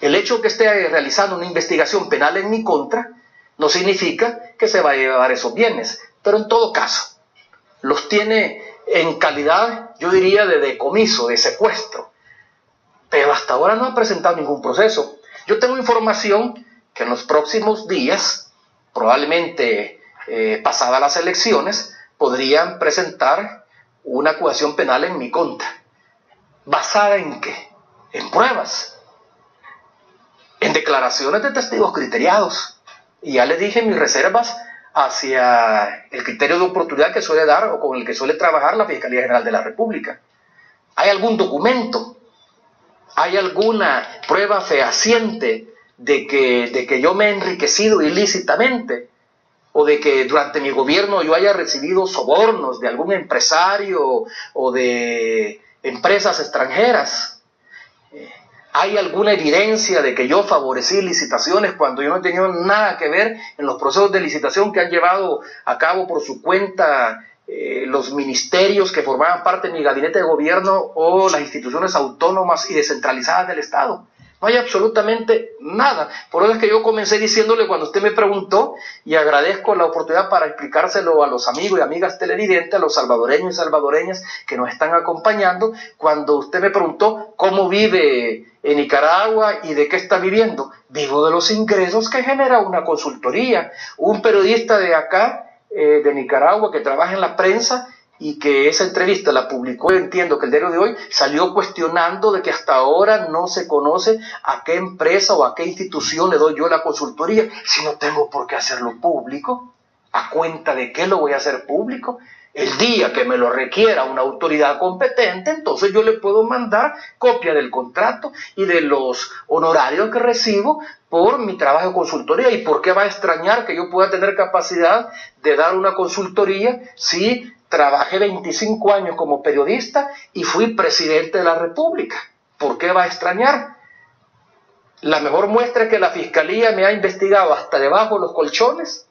El hecho de que esté realizando una investigación penal en mi contra no significa que se va a llevar esos bienes, pero en todo caso, los tiene en calidad, yo diría, de decomiso, de secuestro. Pero hasta ahora no ha presentado ningún proceso. Yo tengo información que en los próximos días, probablemente pasadas las elecciones, podrían presentar una acusación penal en mi contra. ¿Basada en qué? En pruebas, en declaraciones de testigos criteriados. Y ya les dije mis reservas hacia el criterio de oportunidad que suele dar o con el que suele trabajar la Fiscalía General de la República. ¿Hay algún documento? ¿Hay alguna prueba fehaciente de que yo me he enriquecido ilícitamente? ¿O de que durante mi gobierno yo haya recibido sobornos de algún empresario o de empresas extranjeras? ¿Hay alguna evidencia de que yo favorecí licitaciones cuando yo no he tenido nada que ver en los procesos de licitación que han llevado a cabo por su cuenta los ministerios que formaban parte de mi gabinete de gobierno o las instituciones autónomas y descentralizadas del Estado? No hay absolutamente nada. Por eso es que yo comencé diciéndole cuando usted me preguntó, y agradezco la oportunidad para explicárselo a los amigos y amigas televidentes, a los salvadoreños y salvadoreñas que nos están acompañando, cuando usted me preguntó cómo vive en Nicaragua y de qué está viviendo. Vivo de los ingresos que genera una consultoría. Un periodista de acá, de Nicaragua, que trabaja en la prensa, y que esa entrevista la publicó, entiendo que el diario de hoy, salió cuestionando de que hasta ahora no se conoce a qué empresa o a qué institución le doy yo la consultoría, si no tengo por qué hacerlo público. ¿A cuenta de qué lo voy a hacer público? El día que me lo requiera una autoridad competente, entonces yo le puedo mandar copia del contrato y de los honorarios que recibo por mi trabajo de consultoría. ¿Y por qué va a extrañar que yo pueda tener capacidad de dar una consultoría si trabajé 25 años como periodista y fui presidente de la República? ¿Por qué va a extrañar? La mejor muestra es que la Fiscalía me ha investigado hasta debajo de los colchones,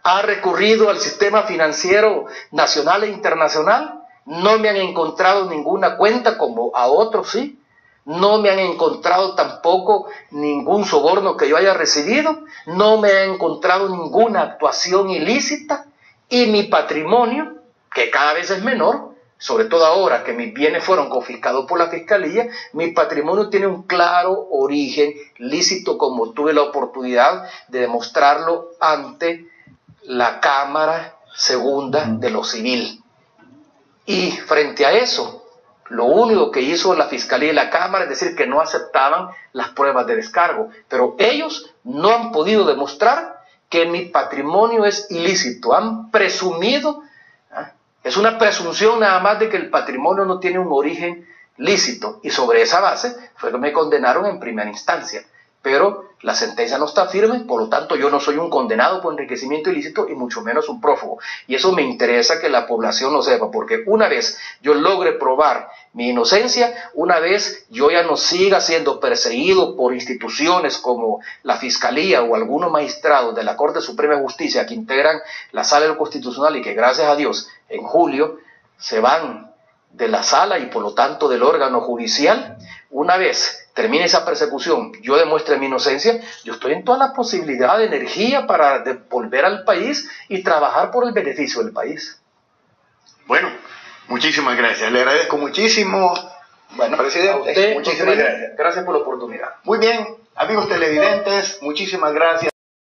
ha recurrido al sistema financiero nacional e internacional, no me han encontrado ninguna cuenta como a otros sí, no me han encontrado tampoco ningún soborno que yo haya recibido, no me han encontrado ninguna actuación ilícita, y mi patrimonio, que cada vez es menor, sobre todo ahora que mis bienes fueron confiscados por la Fiscalía, mi patrimonio tiene un claro origen lícito, como tuve la oportunidad de demostrarlo ante la Cámara Segunda de lo Civil. Y frente a eso, lo único que hizo la Fiscalía y la Cámara es decir que no aceptaban las pruebas de descargo, pero ellos no han podido demostrar que mi patrimonio es ilícito. Han presumido, es una presunción nada más de que el patrimonio no tiene un origen lícito, y sobre esa base fue que me condenaron en primera instancia. Pero la sentencia no está firme, por lo tanto yo no soy un condenado por enriquecimiento ilícito y mucho menos un prófugo. Y eso me interesa que la población lo sepa, porque una vez yo logre probar mi inocencia, una vez yo ya no siga siendo perseguido por instituciones como la Fiscalía o algunos magistrados de la Corte Suprema de Justicia que integran la Sala del Constitucional y que gracias a Dios en julio se van de la sala y por lo tanto del órgano judicial, una vez termine esa persecución, yo demuestre mi inocencia, yo estoy en toda la posibilidad de energía para volver al país y trabajar por el beneficio del país. Bueno, Muchísimas gracias, le agradezco muchísimo. Bueno, presidente, a usted, muchísimas gracias. Gracias por la oportunidad. Muy bien, amigos televidentes, muchísimas gracias.